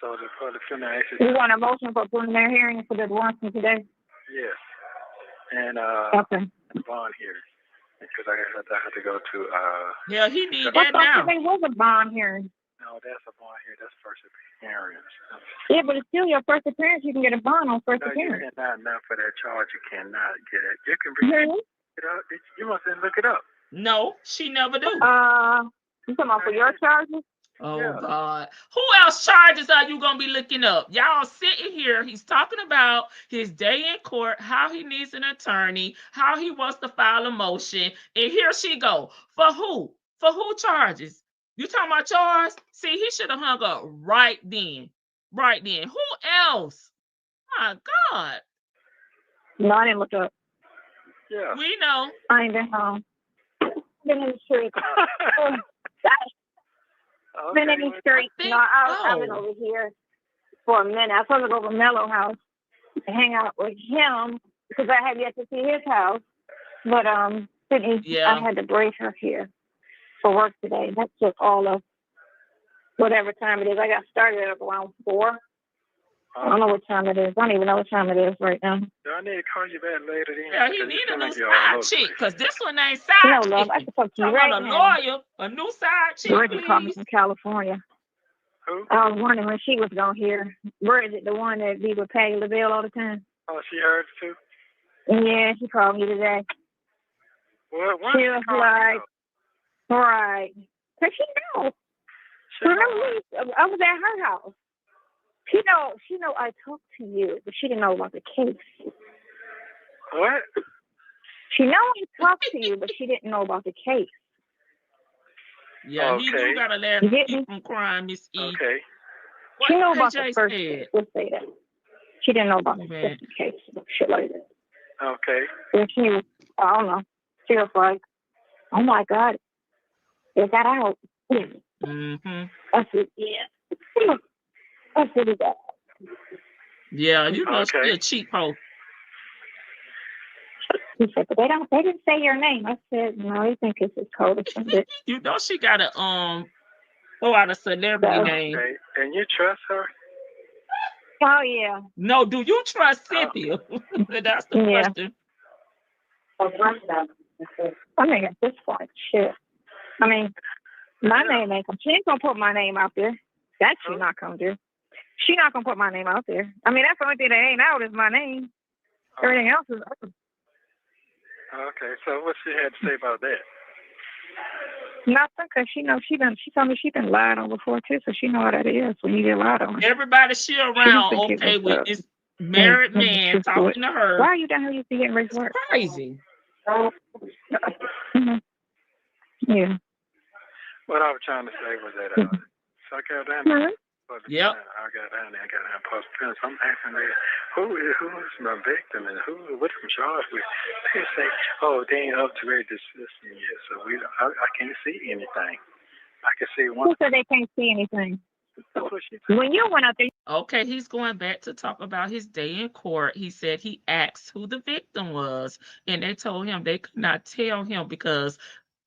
So for the film actually. You want a motion for preliminary hearing for the one from today? Yes. And Okay. bond here because I have to go to Yeah, he need What that the now. thing was a bond hearing? no, that's a bond here. That's first appearance. Yeah, but it's still your first appearance. You can get a bond on first No, you appearance. cannot not for that charge. You cannot get it. You can bring it up. You must look it up. No, she never do. You talking about for your charges? Oh, Yeah. God. Who else charges are you going to be looking up? Y'all sitting here. He's talking about his day in court, how he needs an attorney, how he wants to file a motion. And here she go. For who? For who charges? You talking about yours? See, he should have hung up right then. Right then. Who else? My God. No, I didn't look up. Yeah. We know. I ain't been home. Been in the street. Been in the street. think No, I've been so. over here for a minute. I was supposed to go to Mellow House and hang out with him because I had yet to see his house. But Sydney, Yeah. I had to bring her here for work today. That took all of whatever time it is. I got started at around 4. I don't know what time it is. I don't even know what time it is right now. Do I need to call you back later then? Yeah, he Because need it a seem new like you're all side over the chick, place. because this one ain't No, side love, I chick. can talk to you Talking right about a now. lawyer, a new side chick, Bridget called me please. from California. Who? I was wondering when she was going to hear. Bridget, the one that be with Patty LaBelle all the time. Oh, she heard too? Yeah, she called me today. Well, why She did was call like, you? right. Because she knows. She Remember, I was at her house. She know I talked to you, but she didn't know about the case. What? She know I talked to you, but she didn't know about the case. Yeah, he Okay. do gotta let You get keep me? from crying, Miss E. Okay. What She know about AJ the first said? case. Let's say that. She didn't know about the Man. second case. Shit like that. Okay. And she was, I don't know. She was like, oh my God, it got out. Mm-hmm. I said, yeah. I said, it got out. Yeah, you know Okay. she a cheap hoe. He said, but they didn't say your name. I said, no, they think it's his code or something. You know she gotta throw out a celebrity So- name. Okay. And you trust her? Oh, yeah. No, do you trust Cynthia? That's the Yeah. question. I mean, at this point, shit. I mean, my name ain't she ain't gonna put my name out there. That she not gonna do. She not gonna put my name out there. I mean, that's the only thing that ain't out is my name. Everything else is up. Okay. So what she had to say about that? Nothing, because she told me she been lied on before too, so she know how that is when you get lied on. Everybody she around think it okay was, with this married the man truth to talking to her. Why are you down here? You see getting ready It's to work? crazy. Mhm. Yeah. What I was trying to say was that so I got down there. Yep. I got down there. I got down post fence. I'm asking them, who's my victim and what's them charged with? They say, oh, they ain't up to ready to dismiss yet, so I can't see anything. I can see one. Who said they can't see anything? That's what she said. When you went up there, Okay, he's going back to talk about his day in court. He said he asked who the victim was, and they told him they could not tell him because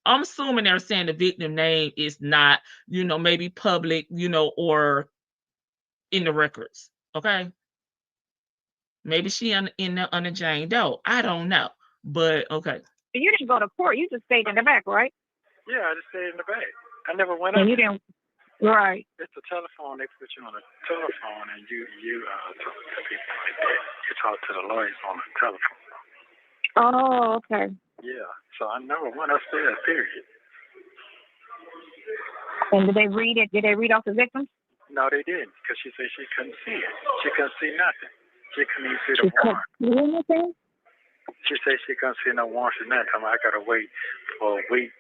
I'm assuming they're saying the victim name is not, maybe public, or in the records. Okay. Maybe she under Jane Doe. I don't know. But okay. you didn't go to court. You just stayed in the back, right? Yeah, I just stayed in the back. I never went up. And you didn't. Right. It's a telephone. They put you on a telephone, and you talk to people like that. You talk to the lawyers on the telephone. Oh, okay. Yeah. So I never went upstairs. Period. And did they read it? Did they read off the victim? No, they didn't, because she said she couldn't see it. She couldn't see nothing. She couldn't even see She the warrant. couldn't see anything? She said she couldn't see no warrants and nothing. I gotta wait for a week,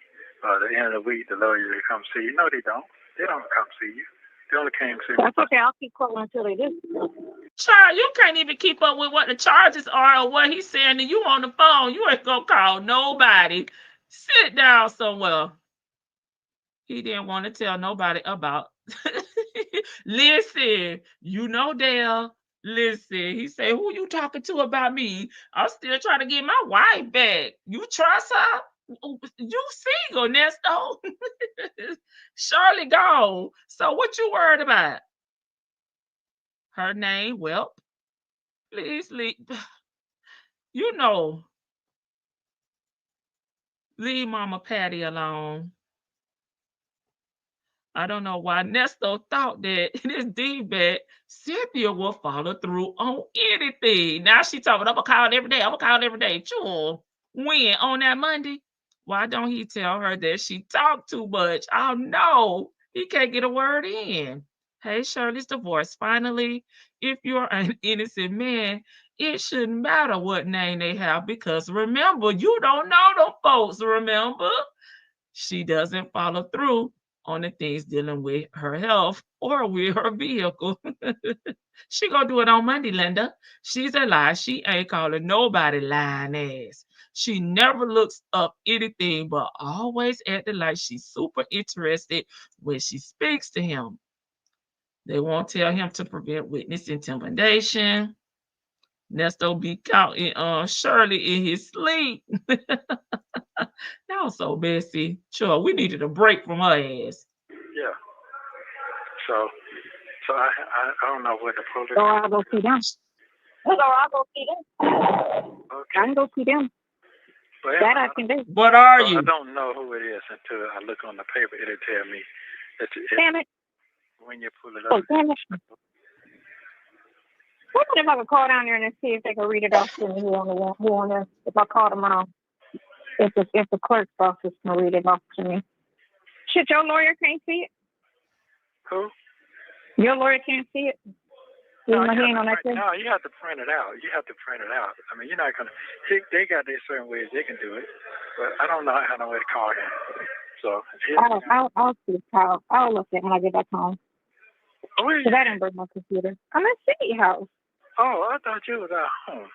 the end of the week, the lawyer to come see you. No, they don't. They don't come see you. They only came to see me. That's okay. I'll keep calling until they do. Child, you can't even keep up with what the charges are or what he's saying to you on the phone. You ain't gonna call nobody. Sit down somewhere. He didn't want to tell nobody about. Listen, Dale. Listen, he said, who you talking to about me? I'm still trying to get my wife back. You trust her? You single, Neesto. Shirley gone. So what you worried about? Her name, well, please leave. Leave Mama Patty alone. I don't know why Neesto thought that this D-bet Cynthia will follow through on anything. Now she talking, I'm gonna call every day. I'm gonna call every day. Sure. When? On that Monday? Why don't he tell her that she talked too much? Oh no, he can't get a word in. Hey, Shirley's divorce. Finally, if you're an innocent man, it shouldn't matter what name they have because remember, you don't know them folks, remember? She doesn't follow through on the things dealing with her health or with her vehicle. She gonna do it on Monday, Linda. She's a lie. She ain't calling nobody lying ass. She never looks up anything, but always acting like she's super interested when she speaks to him. They won't tell him to prevent witness intimidation. Neesto be counting Shirley in his sleep. Y'all so messy. Sure, we needed a break from her ass. Yeah. So I don't know what the police. So I'll go see them. I'll go see them. Okay. I can go see them. But That I can do. What are you? I don't know who it is until I look on the paper. It'll tell me. Damn it. When you pull it Oh, up. damn it. What if I could call down there and see if they can read it off to me who on there? If I call tomorrow, if the clerk's office can read it off to me. Shit, your lawyer can't see it? Who? Your lawyer can't see it? See my hand on that too? No, you have to print it out. You have to print it out. I mean, you're not gonna. They got their certain ways they can do it, but I don't know how to way to call him. So I'll see how I'll look at it when I get back home. Because I didn't bring my computer. I'm at City House. Oh, I thought you was at home.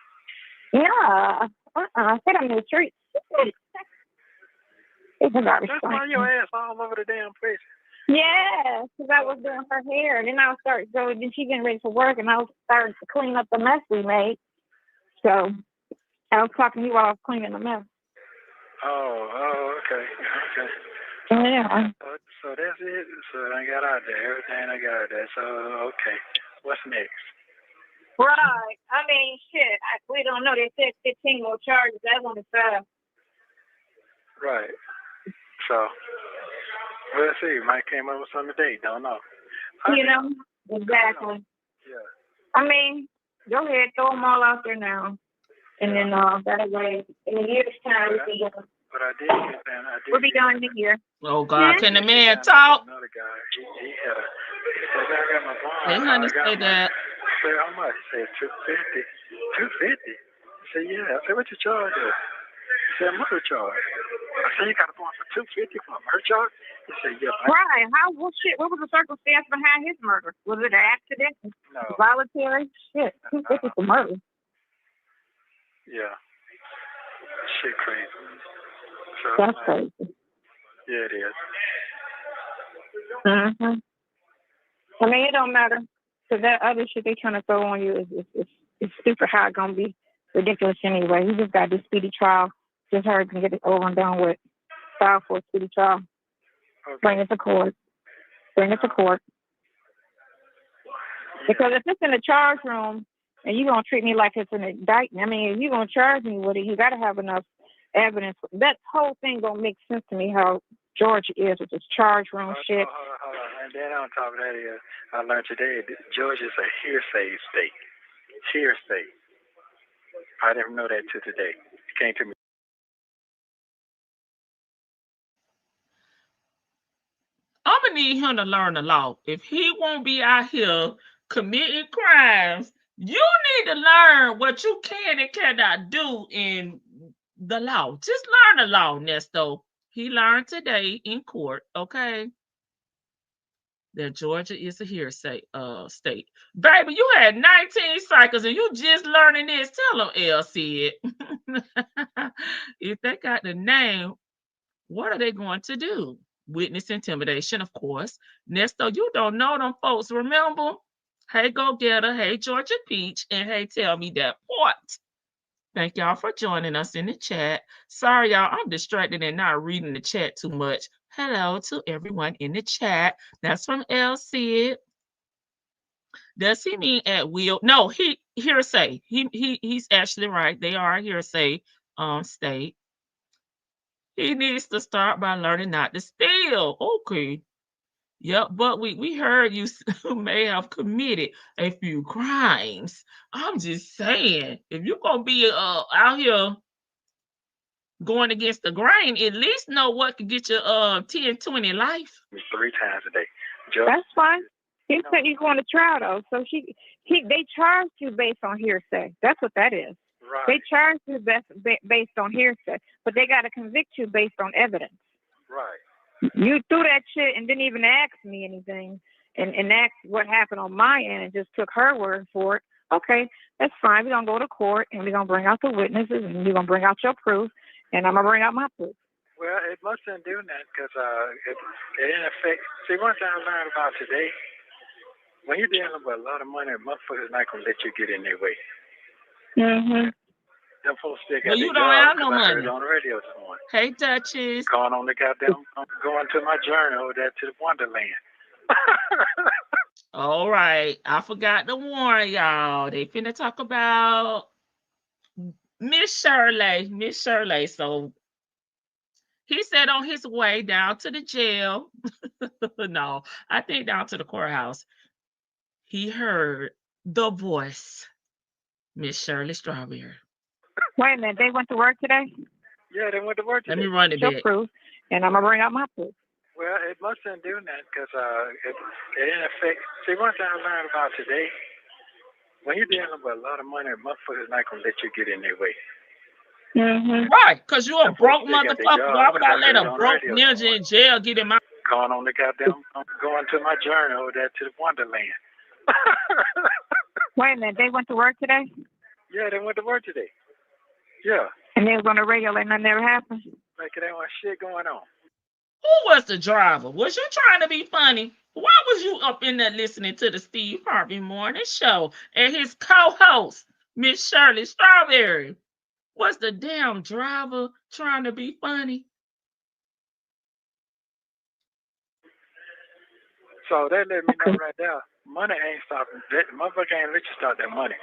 Yeah. I said I'm in the street. It's a garbage. That's why your ass all over the damn place. Yeah, because I was doing her hair, and then I was starting to go. Then she getting ready for work, and I was starting to clean up the mess we made. So I was talking to you while I was cleaning the mess. Oh, okay. Yeah. So that's it. So I got out there. Everything I got out there. So okay, what's next? Right. I mean, shit. We don't know. They said 15 more charges. That one is 5. Right. So we'll see. Mike came up with something today. Don't know. Exactly. Yeah. I mean, go ahead, throw them all out there now, and then that way, in a year's time, we'll be done. But I did get that. We'll be done in a year. Oh God, can the man talk? Another guy. He had a. He said, I got my bond. Hey, honey, say that. I said, how much? He said, $250. $250? I said, yeah. I said, what you charge us? He said, murder charge. I said, you got a bond for $250 for a murder charge? He said, yeah. Right. What was the circumstance behind his murder? Was it an accident? No. Voluntary? Shit, $250 for murder. Yeah. Shit crazy. So, that's crazy. Yeah, it is. Mm-hmm. I mean, it don't matter. Because that other shit they trying to throw on you is super high. Going to be ridiculous anyway. You just got this speedy trial. Just hurry and get it over and done with. File for a speedy trial. Okay. Bring it to court. Because if it's in the charge room and you're going to treat me like it's an indictment, I mean, if you're going to charge me with it, you got to have enough evidence. That whole thing don't make sense to me how Georgia is with this charge room shit. Hold on. And then on top of that, I learned today that Georgia is a hearsay state. Hearsay. I didn't know that till today. It came to me. I'm gonna need him to learn the law. If he won't be out here committing crimes, you need to learn what you can and cannot do in the law. Just learn the law, Neesto. He learned today in court, okay, that Georgia is a hearsay state. Baby, you had 19 cycles and you just learning this. Tell them, LC it. If they got the name, what are they going to do? Witness intimidation, of course. Neesto, you don't know them folks, remember? Hey, go get her. Hey, Georgia Peach. And hey, tell me that part. Thank y'all for joining us in the chat. Sorry, y'all, I'm distracted and not reading the chat too much. Hello to everyone in the chat. That's from LC. Does he mean at will? No, he hearsay. He's actually right. They are a hearsay state. He needs to start by learning not to steal. Okay. Yep, but we heard you may have committed a few crimes. I'm just saying, if you're gonna be out here going against the grain, at least know what could get you 10, 20 life. 3 times a day. That's fine. He said you're going to trial though, so they charged you based on hearsay. That's what that is. Right. They charged you based on hearsay, but they got to convict you based on evidence. Right. You threw that shit and didn't even ask me anything and ask what happened on my end and just took her word for it. Okay, that's fine. We're going to go to court and we're going to bring out the witnesses and you're going to bring out your proof and I'm going to bring out my proof. Well, it must have been doing that because it didn't affect. See, one thing I learned about today, when you're dealing with a lot of money, motherfuckers not going to let you get in their way. Mm-hmm. Them folks still got Well, you don't have no money. I heard it on the radio this morning. Hey, Duchess. Going on the goddamn, I'm going to my journey over there to the Wonderland. All right. I forgot to warn y'all. They finna talk about Miss Shirley. So he said on his way down to the jail, no, I think down to the courthouse, he heard the voice, Miss Shirley Strawberry. Wait a minute, they went to work today? Yeah, they went to work today. Let me run it Your back. proof, and I'm going to bring out my proof. Well, it must have been doing that because it didn't affect. See, one thing I learned about today, when you're dealing with a lot of money, motherfuckers not gonna let you get in their way. Mm-hmm. Right, because you're a That's why broke they got their motherfucker. job, Why would I 'cause I let heard a on the broke radio ninja somewhere. in jail get in my... Going on the goddamn, going to my journey over there to the Wonderland. Wait a minute, they went to work today? Yeah, they went to work today. Yeah, And they was on the radio like nothing ever happened? like there ain't shit going on. Who was the driver? Was you trying to be funny? Why was you up in there listening to the Steve Harvey Morning Show and his co-host, Miss Shirley Strawberry? Was the damn driver trying to be funny? So that let me know right there, money ain't stopping. That motherfucker ain't let you stop that money.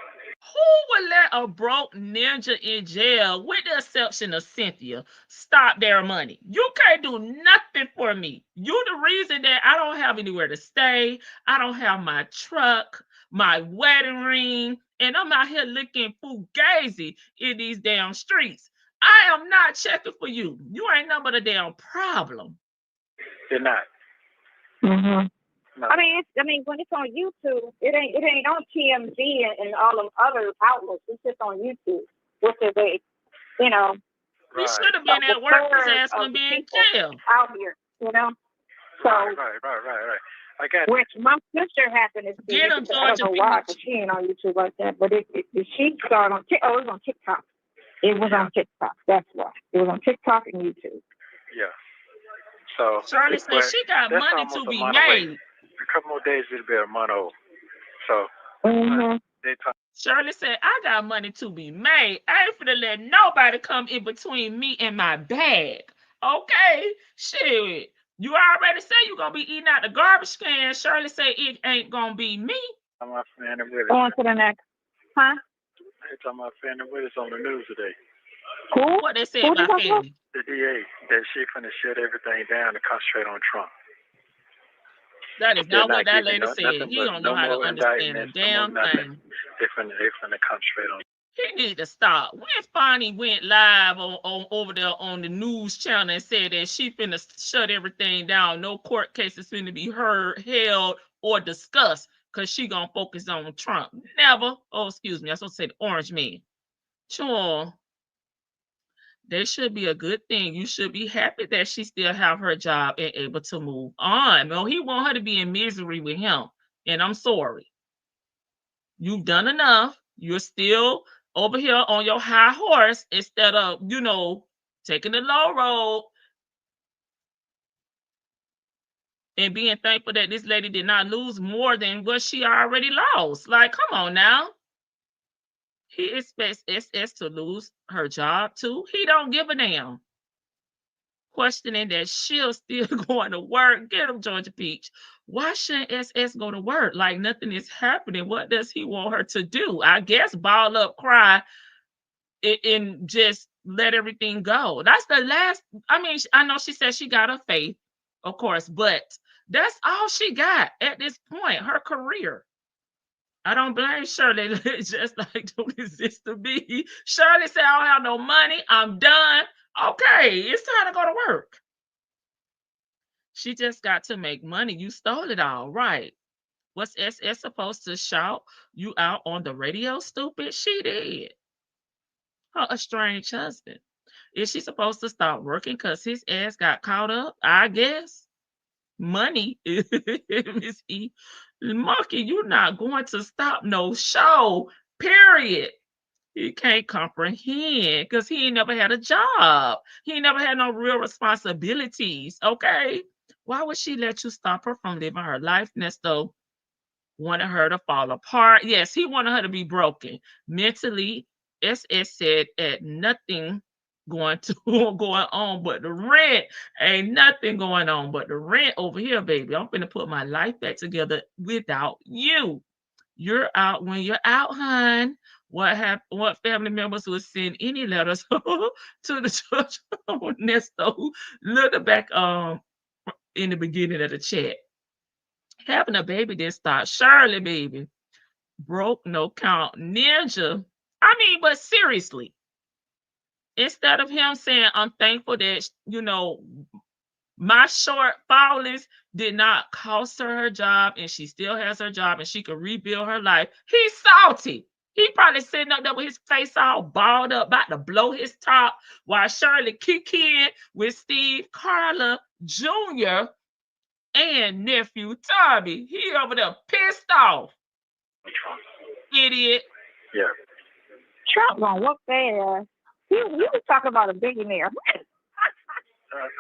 Who would let a broke ninja in jail, with the exception of Cynthia, stop their money? You can't do nothing for me. You the reason that I don't have anywhere to stay. I don't have my truck, my wedding ring, and I'm out here looking fugazi in these damn streets. I am not checking for you. You ain't nothing but a damn problem. They're not. Mm-hmm. No. I mean, when it's on YouTube, it ain't on TMZ and all them other outlets. It's just on YouTube, which is He Right. should have been at work. His ass would be in jail. out here, So, Right. I got which my sister happened to see. Get him, I don't know Georgia why, Peach. because she ain't on YouTube like that. But she saw it on it was on TikTok. It was on TikTok. That's why. It was on TikTok and YouTube. Yeah. So Shirley said but she got that's money almost to a be month away. made. A couple more days it'll be a month old. So Mm-hmm. they talk. Shirley said, I got money to be made. I ain't finna let nobody come in between me and my bag. Okay? Shit. You already said you gonna be eating out the garbage can. Shirley said it ain't gonna be me. I'm my friend Willis. On to the next. Huh? They talking about Finny Willis on the news today. Who? What they said Who about did I Fanny? The DA that she finna shut everything down to concentrate on Trump. That is They're not what not that giving lady said. nothing He but don't know no how to more understand a indictments, no more damn nothing. thing. They finna concentrate on. He need to stop. When Fonnie went live on over there on the news channel and said that she finna shut everything down, no court cases finna be held or discussed, because she gonna focus on Trump. Never. Oh, excuse me. I was supposed to say the orange man. Sure. That should be a good thing. You should be happy that she still have her job and able to move on. No, he want her to be in misery with him. And I'm sorry. You've done enough. You're still over here on your high horse instead of, taking the low road and being thankful that this lady did not lose more than what she already lost. Like, come on now. He expects SS to lose her job too. He don't give a damn. Questioning that she'll still going to work. Get him, Georgia Peach. Why shouldn't SS go to work? Like nothing is happening. What does he want her to do? I guess ball up, cry, and just let everything go. That's the last. I mean, I know she said she got her faith, of course, but that's all she got at this point, her career. I don't blame Shirley. Just like don't exist to me. Shirley said, I don't have no money. I'm done. Okay, it's time to go to work. She just got to make money. You stole it all, right? What's SS supposed to shout you out on the radio, stupid? She did. Her estranged husband. Is she supposed to stop working because his ass got caught up? I guess. Money, Miss E. Monkey, you're not going to stop no show, period. He can't comprehend because he ain't never had a job. He ain't never had no real responsibilities, okay? Why would she let you stop her from living her life? Neesto wanted her to fall apart. Yes, he wanted her to be broken. Mentally, SS said at nothing going on but the rent. Ain't nothing going on but the rent over here, baby. I'm finna put my life back together without you. You're out when you're out, hon. What family members would send any letters to the church? Neesto, look back in the beginning of the chat. Having a baby didn't start Shirley, baby. Broke, no count. Ninja. I mean, but seriously, instead of him saying, I'm thankful that, My shortfallings did not cost her job, and she still has her job, and she can rebuild her life. He's salty. He probably sitting up there with his face all balled up, about to blow his top, while Shirley kick in with Steve, Carla Jr., and nephew Tommy. He over there pissed off. Trump. Idiot. Yeah. Trump gonna whoop their ass. You was talking about a billionaire.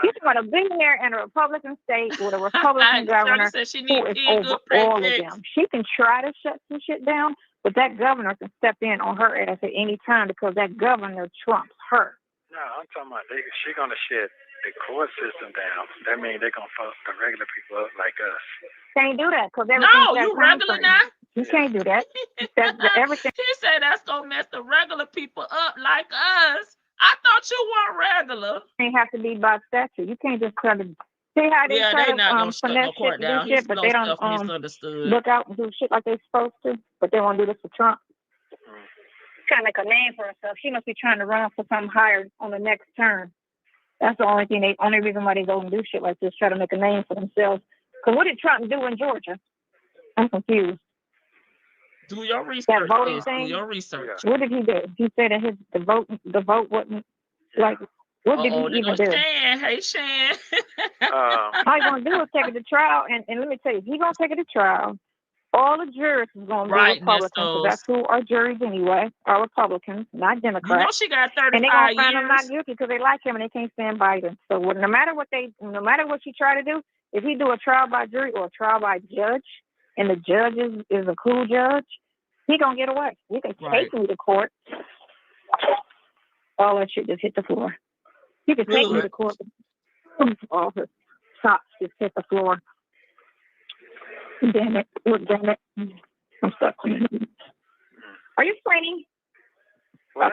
You're talking about a billionaire in a Republican state with a Republican governor said she who needs is 10 over good all of presidents. them. She can try to shut some shit down, but that governor can step in on her ass at any time because that governor trumps her. No, I'm talking about she gonna shut the court system down. That means they're gonna fuck the regular people up like us. Can't do that because No, you regular now? You can't do that. Everything. He said that's gonna mess the regular people up like us. I thought you weren't regular. Have to be by statute. You can't just try to see how they try they to not gonna shut no finesse court shit down. and do shit, but they don't misunderstood. look out and do shit like they're supposed to. But they won't do this for Trump. Trying to make a name for herself. She must be trying to run for something higher on the next term. That's the only reason why they go and do shit like this, try to make a name for themselves. Because what did Trump do in Georgia? I'm confused. Do your research. That voting thing? Do your research. What did he do? He said that the vote wasn't like. What did he even do? Shan. Hey, Shan. All he's gonna do is take it to trial, and let me tell you, he's gonna take it to trial. All the jurors is gonna be Republicans, because that's who our juries anyway are Republicans, not Democrats. You know she got 35 and they're gonna find years. him not guilty because they like him and they can't stand Biden. So no matter what she try to do, if he do a trial by jury or a trial by judge, and the judge is a cool judge, he gonna get away. You can take me to court. All that shit just hit the floor. You can take me to court. All her socks just hit the floor. Damn it. Look, damn it. I'm stuck. Are you playing? What?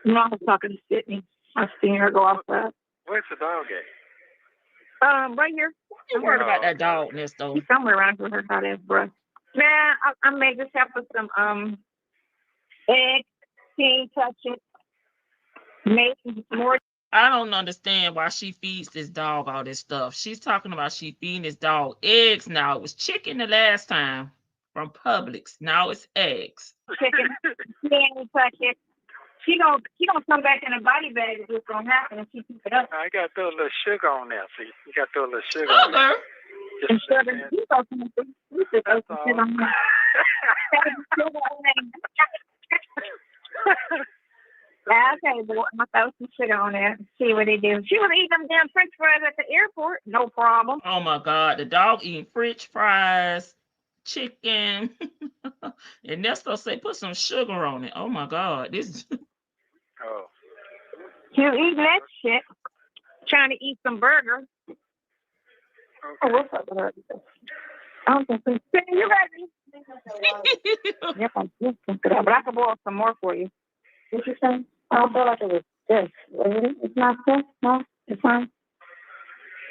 No, I was talking to Sydney. I've seen her go outside. Where's the dog at? Right here. You worried about that dog, Neesto? She's somewhere around with her hot ass breath. Man, I made this have with some eggs. She ain't touch it. Make more. I don't understand why she feeds this dog all this stuff. She's talking about she feeding this dog eggs now. It was chicken the last time from Publix. Now it's eggs. Chicken. She ain't touch it. She gonna come back in a body bag if it's gonna happen and she keep it up. I got to throw a little sugar on there. See, you got to throw a little sugar on there. And sugar. You throw some shit on there. Okay, boy, I'm gonna throw some sugar on there and see what they do. She was eating them damn French fries at the airport, no problem. Oh my God, the dog eating French fries, chicken, and Neesto say put some sugar on it. Oh my God, this. Oh. She was eating that shit, trying to eat some burger. Okay. Oh, what's up with her? I don't think so. You ready? Yep, I'm just but I can boil some more for you. What you saying? I don't feel like it was this. It's not this? No? It's fine?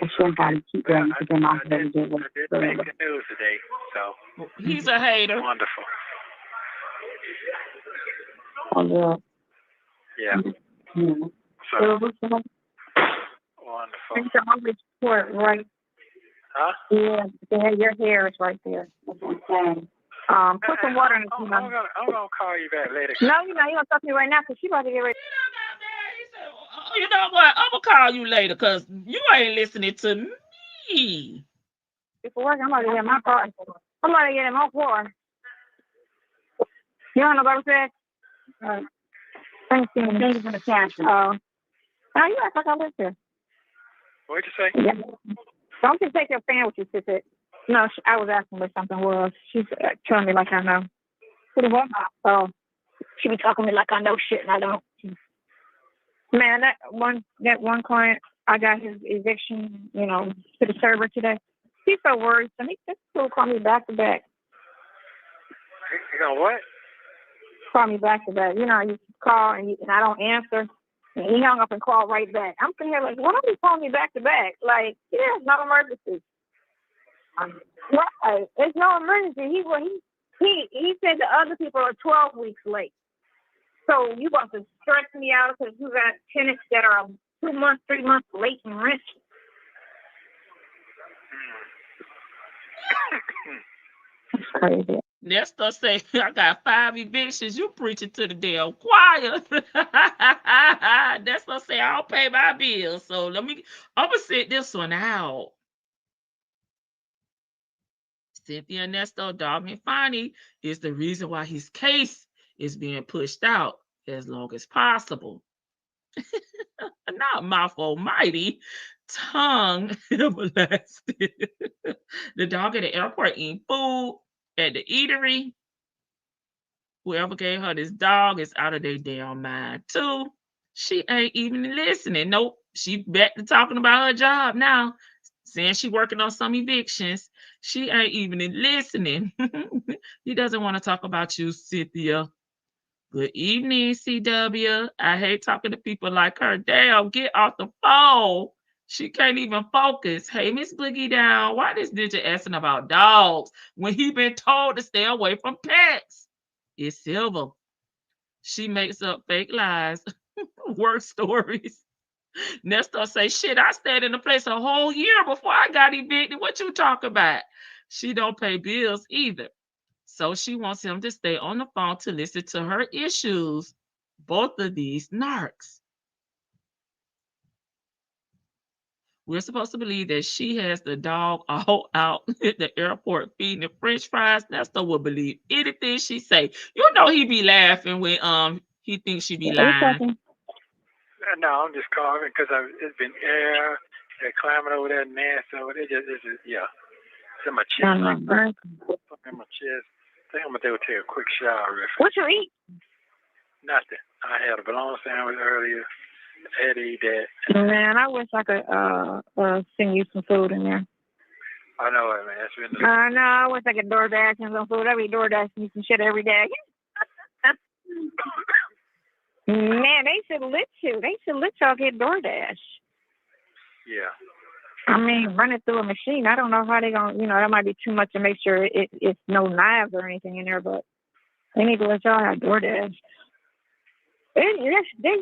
I shouldn't have to keep going to them off every day. I did make the news today, so. He's a hater. Wonderful. Oh, yeah. Yeah. So, Wonderful. wonderful. It's always short, right? Huh? Yeah, your hair is right there. That's what I'm saying. Put some water in the tea. I'm gonna call you back later. No, you're not. You're gonna talk to me right now because she about to get ready. You know what? I'm gonna call you later because you ain't listening to me. Before work, I'm about to get in my car. I'm about to get in my car. You want to go upstairs? Thank you. Thank you for the cash. Oh, you act like I live here. What'd you say? Yeah. Don't just take your fan with you, sis. No, I was asking what something was. She's telling me like I know. What? Oh, she be talking to me like I know shit and I don't. Man, that one client, I got his eviction, to the server today. He's so worried. So he just call me back to back. You know what? Call me back to back. You call and I don't answer. And he hung up and called right back. I'm sitting here like, why don't you call me back to back? Like, yeah, it's no emergency. Right. It's no emergency. He said the other people are 12 weeks late. So you about to stress me out because you got tenants that are 2 months, 3 months late in rent. That's crazy. Neesto say, I got 5 evictions. You preaching to the damn choir. Neesto say, I don't pay my bills. So I'm gonna sit this one out. Cynthia and Neesto, dog and Finny is the reason why his case is being pushed out as long as possible. Not mouth almighty, tongue everlasting. The dog at the airport eating food at the eatery. Whoever gave her this dog is out of their damn mind too. She ain't even listening. Nope. She back to talking about her job now, saying she working on some evictions. She ain't even listening. He doesn't want to talk about you, Cynthia. Good evening, CW. I hate talking to people like her. Damn, get off the phone. She can't even focus. Hey, Miss Boogie Down, why this ninja asking about dogs when he been told to stay away from pets? It's Silver. She makes up fake lies, work stories. Neesto say, shit, I stayed in the place a whole year before I got evicted. What you talking about? She don't pay bills either. So she wants him to stay on the phone to listen to her issues. Both of these narcs. We're supposed to believe that she has the dog all out at the airport feeding the French fries. Neesto will believe anything she say. You know he be laughing when he thinks she be lying. No, I'm just calling because it's been air. They're climbing over there, nasty over there. It's just yeah. It's in my chest. In my chest. I think I'm gonna go take a quick shower. What you eat? Nothing. I had a bologna sandwich earlier. I had to eat that. Man, I wish I could send you some food in there. I know it, man. It's been I know. I wish I could DoorDash and some food. I be DoorDashing you some shit every day. Man, they should let you. They should let y'all get DoorDash. Yeah. I mean, run it through a machine. I don't know how they gonna, that might be too much to make sure it's no knives or anything in there, but they need to let y'all have DoorDash. They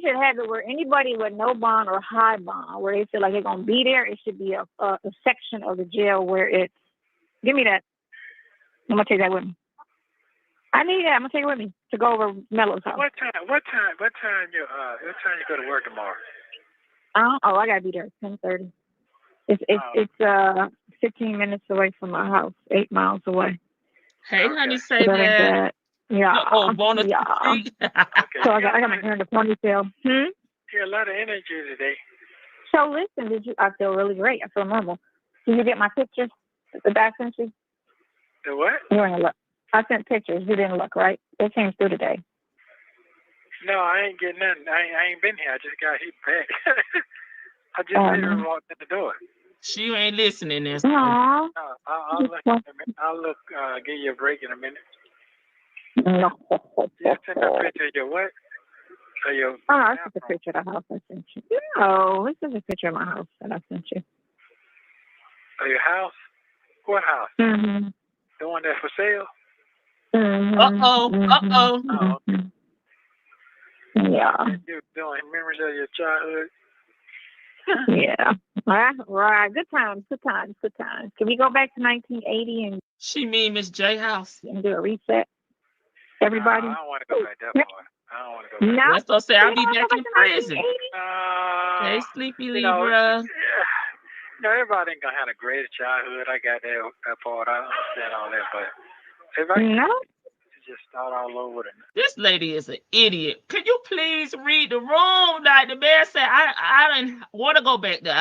should have it where anybody with no bond or high bond, where they feel like they're gonna be there, it should be a section of the jail where it's. Give me that. I'm gonna take that with me. I need that. I'm gonna take it with me to go over Mello's house. What time you go to work tomorrow? I gotta be there at 10:30. It's 15 minutes away from my house, 8 miles away. Hey, honey, say that. Yeah. Bonus. Yeah. So I got my hair in the ponytail. Yeah, a lot of energy today. So listen, I feel really great. I feel normal. Did you get my pictures that I sent you? The what? You didn't look. I sent pictures. You didn't look, right? They came through today. No, I ain't getting nothing. I ain't been here. I just got hit back. I just literally walked in the door. She ain't listening. Aww. No, I'll look in a minute. I'll look. Give you a break in a minute. No. You sent a picture of your what? This is a picture of the house I sent you. No, this is a picture of my house that I sent you. Of your house? What house? Mm-hmm. The one that's for sale? Mm-hmm. Uh-oh. Mm-hmm. Yeah. You're doing memories of your childhood? Yeah. Right. Good times. Can we go back to 1980 and She mean Miss Jailhouse. and do a reset? Everybody? I don't want to go back that far. I don't want to go back. No. Let's go say I'll be back in prison. Hey, Hey, Sleepy Libra. Everybody ain't gonna have a great childhood. I got that part. I understand all that, but if I just start all over it. This lady is an idiot. Could you please read the room? Like the man said, I didn't want to go back there.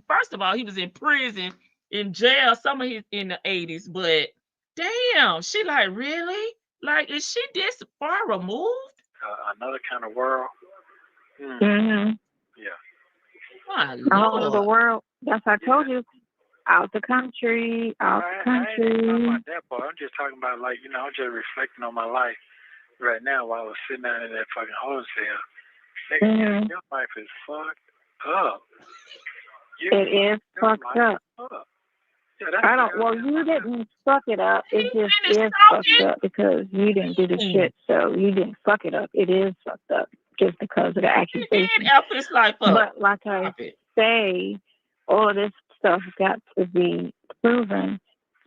First of all, he was in prison, in jail, some of his in the 80s, but damn, she like, really? Like, is she this far removed? Another kind of world. Mm-hmm. Yeah. All over the world. That's what I told you. Out the country. I ain't talking about that part. I'm just talking about, like, I'm just reflecting on my life right now while I was sitting down in that fucking hotel. Nigga, your life is fucked up. It is fucked up. Yeah, you didn't fuck it up. It just is fucked up because you didn't do the shit, so you didn't fuck it up. It is fucked up just because of the accusation. But like I say, all of this stuff got to be proven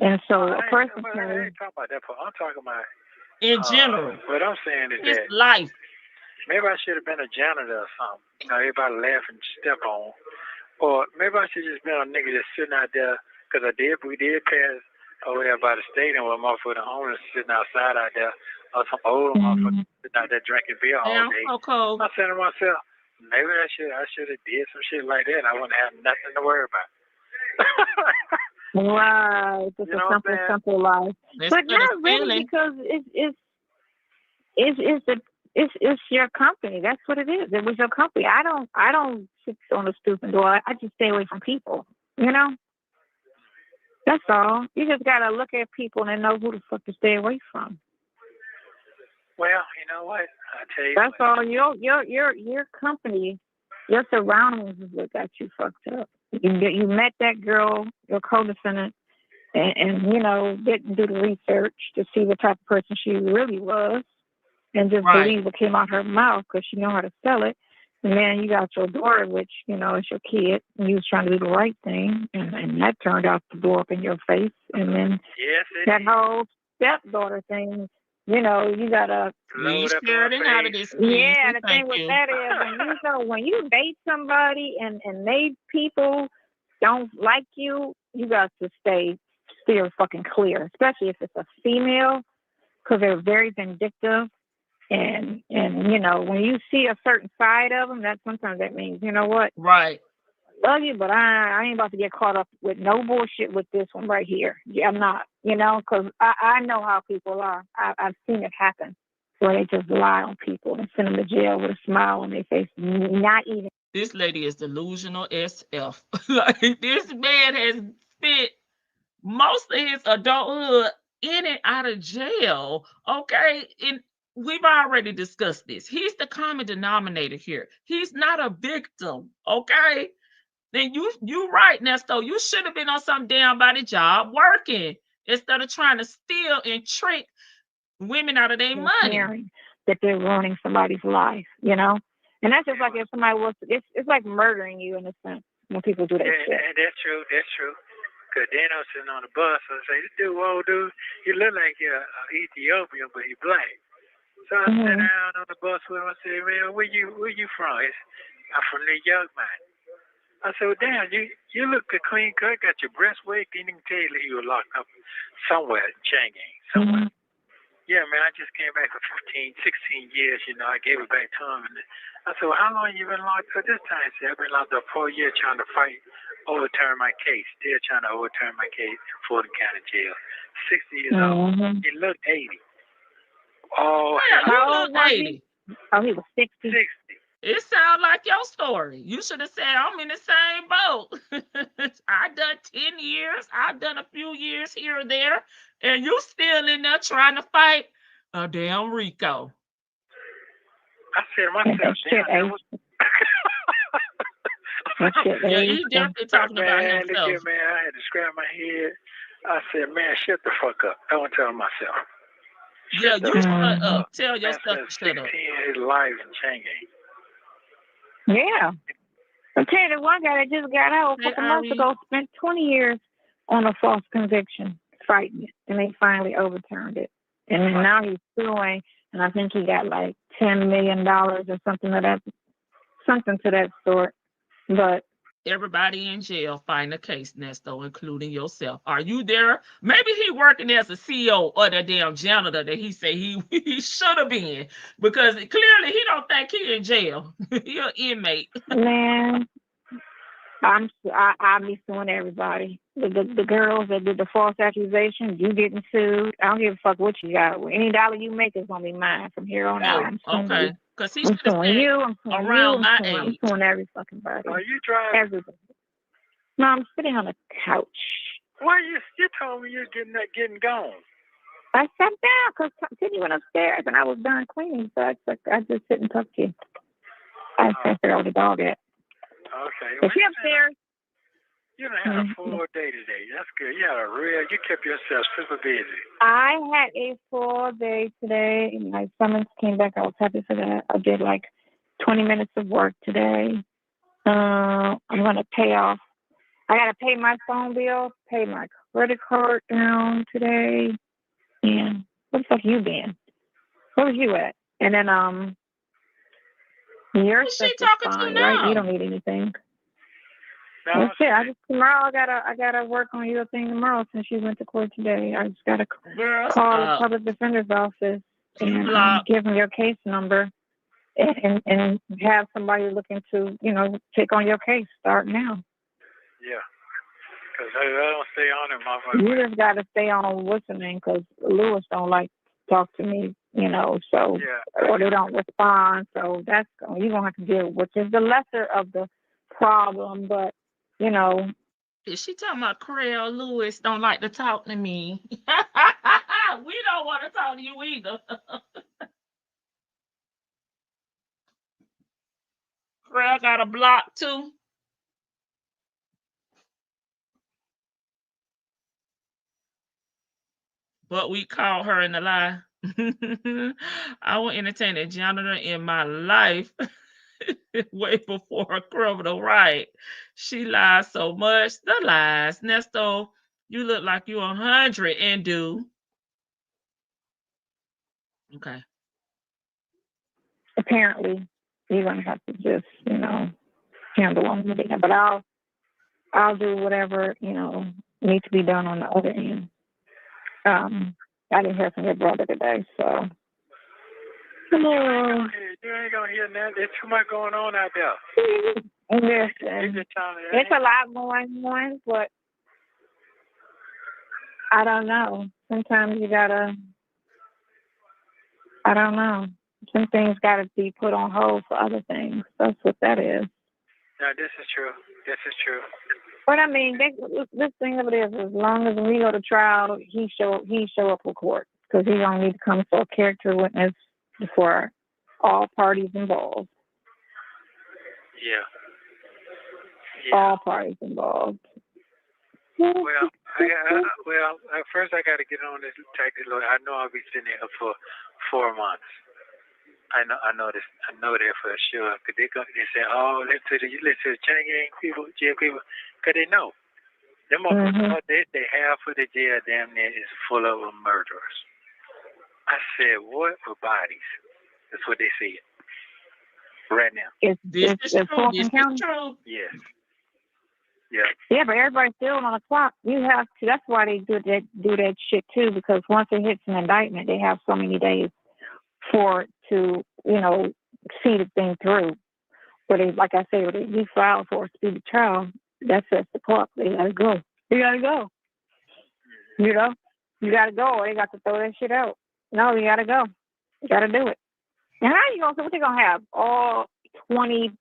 And so I a person ain't can, talking about that part. I'm talking about In general, what I'm saying is his that life. maybe I should have been a janitor or something. You know, everybody laugh and step on. Or maybe I should just been a nigga just sitting out there, because we did pass over there by the stadium where motherfucking homeless sitting outside out there, or some old motherfuckers sitting out there drinking beer all Damn, day. so cold. I said to myself, maybe I should have did some shit like that. I wouldn't have nothing to worry about. right, just You know a what I'm saying? simple life. Instead But not of really, stealing, because it's your company. That's what it is. It was your company. I don't sit on the stoop and do I just stay away from people. You know? That's all. You just gotta look at people and know who the fuck to stay away from. Well, you know what? I tell you That's what. all. Your company, your surroundings is what got you fucked up. You met that girl, your co-defendant, and you know, didn't do the research to see what type of person she really was, and just Right. believe what came out her mouth because she know how to sell it. And then you got your daughter, which, you know, is your kid, and you was trying to do the right thing, and that turned out to blow up in your face. And then Yes, it that is. whole stepdaughter thing, you know, you gotta. we Load up shared in it my out of face. this, please. Yeah, the thing Thank with you. that is when you date somebody and they people don't like you, you got to stay still fucking clear, especially if it's a female, because they're very vindictive. And you know, when you see a certain side of them, that sometimes that means, you know what, Right. love you, but I ain't about to get caught up with no bullshit with this one right here. Yeah, I'm not, you know, because I know how people are. I've seen it happen where they just lie on people and send them to jail with a smile on their face, not even. This lady is delusional SF. Like, this man has spent most of his adulthood in and out of jail. Okay. And we've already discussed this. He's the common denominator here. He's not a victim. Okay. Then you right, Neesto. You should have been on some damn body job working instead of trying to steal and trick women out of their money. Hearing that they're ruining somebody's life, you know? And that's just like if somebody was, it's like murdering you in a sense when people do that shit. And that's true. That's true. Because then I was sitting on the bus and I say, this dude, old dude, he look like Ethiopian, but he black. So I sat down on the bus with him. I said, man, where you from? I'm from New York, man. I said, well, damn, you look clean cut, got your breast wig. Didn't even tell you that you were locked up somewhere in chain gang, somewhere. Yeah, man, I just came back for 15, 16 years, you know. I gave it back to him. And I said, well, how long you been locked up this time? He said, I've been locked up 4 years trying to overturn my case. Still trying to overturn my case in Fulton County Jail. 60 years old. He looked 80. Oh, How old was 80? Oh, he was 60. 60. It sounds like your story. You should have said, I'm in the same boat. I done 10 years. I've done a few years here or there. And you still in there trying to fight a damn Rico. I said to myself, damn, yeah, he's definitely talking about himself. Look at, man, I had to scratch my head. I said, man, shut the fuck up. I want to tell myself. Yeah, you shut up. Tell yourself to shut up. 16 his life in changing. Yeah. I'm telling you, one guy that just got out a couple months ago spent 20 years on a false conviction fighting it, and they finally overturned it. And then now he's suing, and I think he got like $10 million or something to that sort. But everybody in jail fighting a case, Neesto, including yourself. Are you there? Maybe he working as a CEO or the damn janitor that he say he should have been, because clearly he don't think he in jail. He an inmate. Man, I'll be suing everybody. The girls that did the false accusation, you getting sued. I don't give a fuck what you got. Any dollar you make is gonna be mine from here on out. I'm suing you. Because he I'm suing you. I'm suing around you. my I'm age. suing every fucking body. Are you driving? Everybody. No, I'm sitting on a couch. Why you told me you're getting gone? I sat down because Cindy went upstairs and I was done cleaning, so I just sit and talk to you. I can't figure out where the dog at. Okay. Is she upstairs? You done had a full day today. That's good. You kept yourself super busy. I had a full day today. My summons came back. I was happy for that. I did like 20 minutes of work today. I'm going to pay off. I got to pay my phone bill, pay my credit card down today. And where the fuck you been? Where was you at? And then your Who's stuff she is talking to fine, right? You now? don't need anything. No, That's it. Tomorrow I gotta work on your thing tomorrow since you went to court today. I just gotta Girl, call the stop. public defender's office You and blocked. give them your case number and have somebody looking to, take on your case. Start now. yeah. Because I don't stay on it, motherfucker. You just gotta stay on what's the name, because Lewis don't like to talk to me, so Yeah. or they don't respond. So you're gonna have to deal with, which is the lesser of the problem, but Is she talking about Craig Lewis don't like to talk to me? We don't want to talk to you either. Craig got a block too. But we caught her in the lie. I will entertain a janitor in my life way before a criminal, right? She lies so much. The lies. Neesto, you look like you 100 and do. Okay. apparently you're gonna have to just, handle them. But I'll do whatever, needs to be done on the other end. I didn't hear from your brother today, so You ain't gonna hear nothing. There's too much going on out there. listen, it's a lot going on, but I don't know. Sometimes you gotta, I don't know. Some things gotta be put on hold for other things. That's what that is. No, this is true. This is true. But I mean, this thing of it is, as long as we go to trial, he show up for court because he don't need to come for a character witness for all parties involved. Yeah. All parties involved. Well, first I got to get on this tactic lawyer. I know I'll be sitting here for 4 months. I know this. I know that for sure. Cause they say, oh, listen to the chain gang people, jail people, cause they know. Them motherfuckers, they half of the jail damn near is full of murderers. I said, what for bodies? That's what they see right now. This is true. This is true. Yes. Yeah. Yeah, but everybody's still on the clock. You have to. That's why they do that shit too. Because once it hits an indictment, they have so many days for it to, see the thing through. But they, like I say, when you file for a speedy trial, that sets the clock. They gotta go. You gotta go. You gotta go. Or they got to throw that shit out. No, you gotta go. You gotta do it. And how you gonna? So what they gonna have? All 20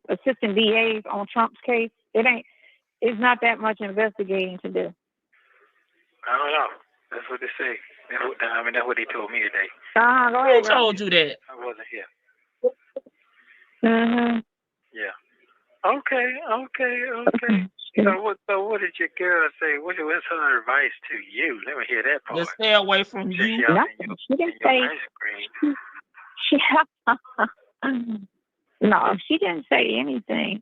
assistant DAs on Trump's case? It's not that much investigating to do. I don't know. That's what they say. That's what they told me today. Go ahead. Who told you that? I wasn't here. Mm-hmm. Yeah. Okay. So what did your girl say? What's her advice to you? Let me hear that part. Just stay away from you. Nothing. She didn't say. No, she didn't say anything.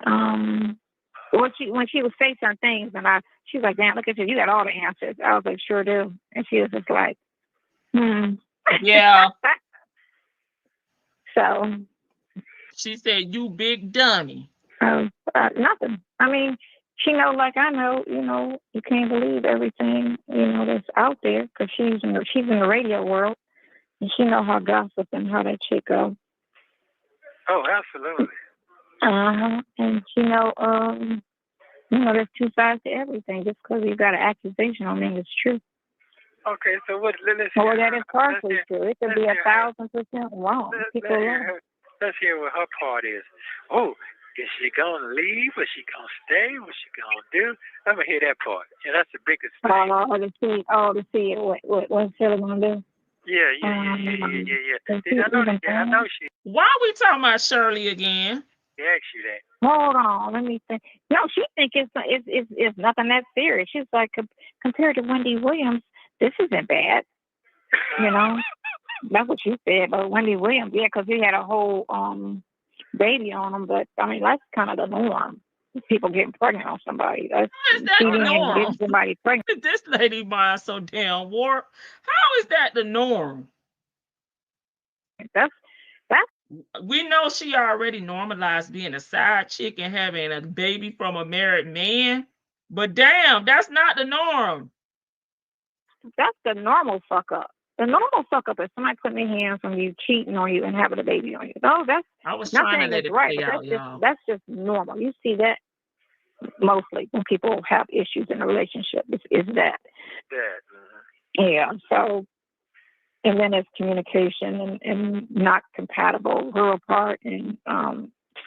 When she would say some things, and she was like, "Damn, look at you! You got all the answers." I was like, "Sure do," and she was just like, Yeah. So she said, "You big dummy." Nothing. I mean, she know, like I know. You can't believe everything that's out there because she's in the radio world, and she know how gossip and how that shit go. Oh, absolutely. And there's two sides to everything. Just because you got an accusation don't mean it's true. Okay, so what? Well, that is partially true. It could be 1,000% wrong. Let's hear what her part is. Oh, is she gonna leave? Is she gonna stay? What's she gonna do? Let me hear that part. Yeah, that's the biggest thing. To see what's Shirley gonna do. Yeah. I know she. Why are we talking about Shirley again? He asked you that. Hold on, let me think. No, she think it's nothing that serious. She's like, compared to Wendy Williams, this isn't bad. That's what she said. But Wendy Williams, yeah, because he had a whole baby on him. But I mean, that's kind of the norm. people getting pregnant on somebody. That's How is that the cheating and norm? getting somebody pregnant. This lady mind so damn warped. How is that the norm? That's We know she already normalized being a side chick and having a baby from a married man, but damn, that's not the norm. the normal fuck up. The normal fuck up is somebody putting their hands on you, cheating on you, and having a baby on you. No, that's I was not trying to saying let it's it right, play but out, y'all. that's just normal. You see that mostly when people have issues in a relationship. Is that? Yeah. So, and then it's communication and not compatible, grow apart, and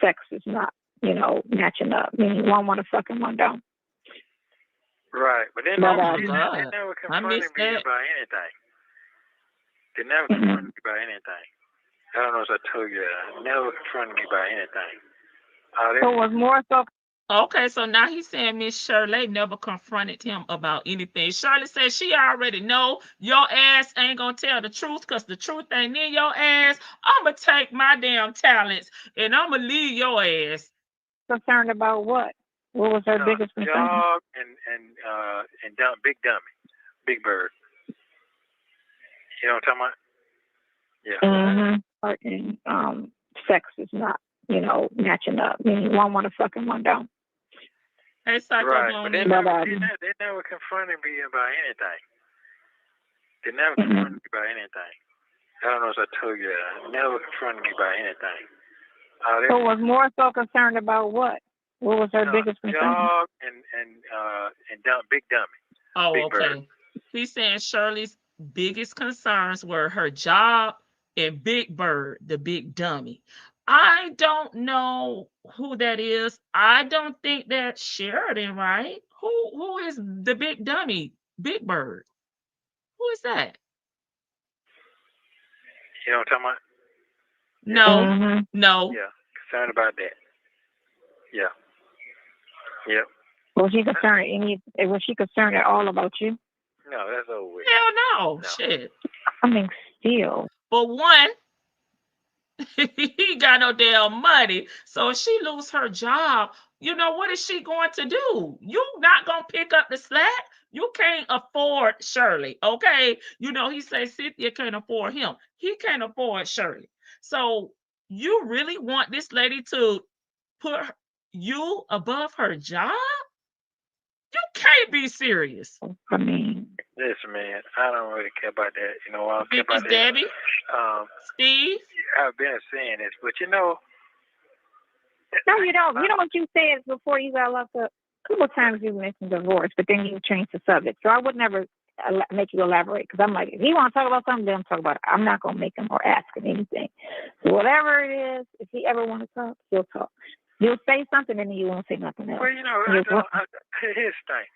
sex is not, matching up. Meaning one want to fuck and one don't. Right, but they Oh my never God. I confronted missed me that. about anything. They never confronted me about anything. I don't know if I told you that. Never confronted me about anything. So it was more so. Okay, so now he's saying Miss Shirley never confronted him about anything. Shirley says she already know your ass ain't gonna tell the truth because the truth ain't in your ass. I'ma take my damn talents and I'ma leave your ass. Concerned about what? What was her biggest concern? Job and Big Dummy, Big Bird. You know what I'm talking about? Yeah. And sex is not, matching up. Meaning one want to fuck and one don't. Hey, Psycho Right, but they Bonnie. never confronted me about anything. They never confronted me about anything. I don't know if I told you that. Never confronted me about anything. So was more so concerned about what? What was her biggest concern? Job and Big Dummy. Oh, Big okay. Bird. He's saying Shirley's biggest concerns were her job and Big Bird, the big dummy. I don't know who that is. I don't think that's Sheridan, right? Who is the big dummy? Big Bird. Who is that? You know what I'm talking about? No, no. Yeah, concerned about that. Yeah. Yep. Was she concerned at all about you? No, that's over with. Hell no. Shit. I mean, still. For one, he got no damn money. So if she lose her job, what is she going to do? You not gonna pick up the slack. You can't afford Shirley, okay? He says Cynthia can't afford him. He can't afford Shirley. So you really want this lady to put you above her job? You can't be serious. I mean, listen, man, I don't really care about that. I don't care about that. Debbie, Steve. I've been saying this, but no, you don't. You know what you said before you got locked up? A couple of times you mentioned divorce, but then you changed the subject. So I would never make you elaborate because I'm like, if he want to talk about something, then talk about it. I'm not going to make him or ask him anything. So whatever it is, if he ever want to talk, he'll talk. You'll say something and then you won't say nothing else. Well, here's the thing.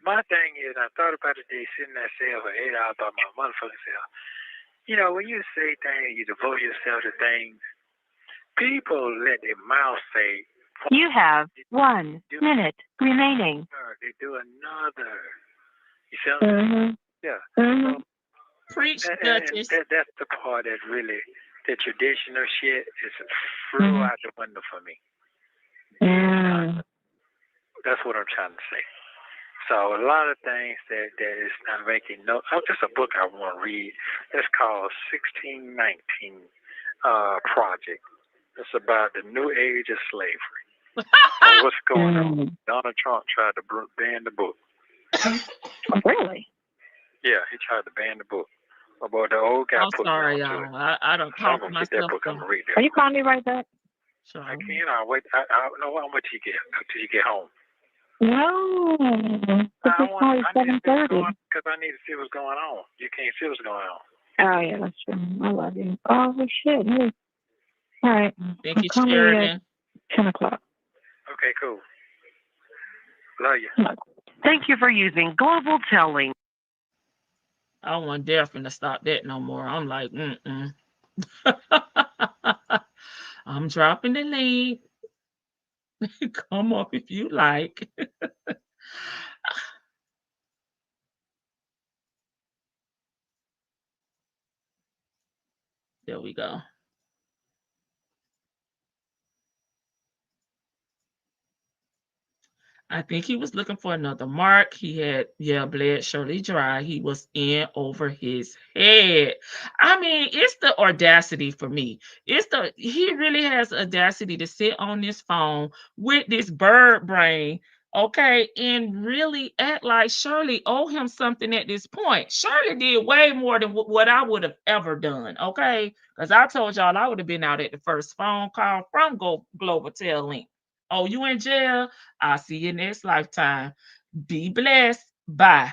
My thing is, I thought about it today sitting in that cell for 8 hours by my motherfucking self. When you say things, you devote yourself to things, people let their mouth say. You have 1 minute remaining. They do another. You see what I'm saying? Yeah. So, Preach, Duchess. That's the part that really, the traditional shit is flew out the window for me. That's what I'm trying to say. So a lot of things that is not making no. Just a book I want to read. It's called 1619 Project. It's about the new age of slavery. And what's going on? Donald Trump tried to ban the book. Really? Yeah, he tried to ban the book. About the old guy. I'm sorry, y'all. I don't talk to myself. Get that book. I'm gonna read that. Are you calling me right back? Sure. I can't. I wait. I know how much you get until you get home. No, it's only 7:30. Because I need to see what's going on. You can't see what's going on. Oh yeah, that's true. I love you. Oh well, shit. Hey. All right. Thank you, Sheridan. 10:00. Okay, cool. Love you. Thank you for using Global Telling. I don't want Daphne to stop that no more. I'm like, I'm dropping the link. Come up if you like. There we go. I think he was looking for another mark. He had, bled Shirley dry. He was in over his head. I mean, it's the audacity for me. He really has audacity to sit on this phone with this bird brain, okay, and really act like Shirley owe him something at this point. Shirley did way more than what I would have ever done, okay? Because I told y'all I would have been out at the first phone call from Global Tel Link. Oh, you in jail? I'll see you next lifetime. Be blessed. Bye.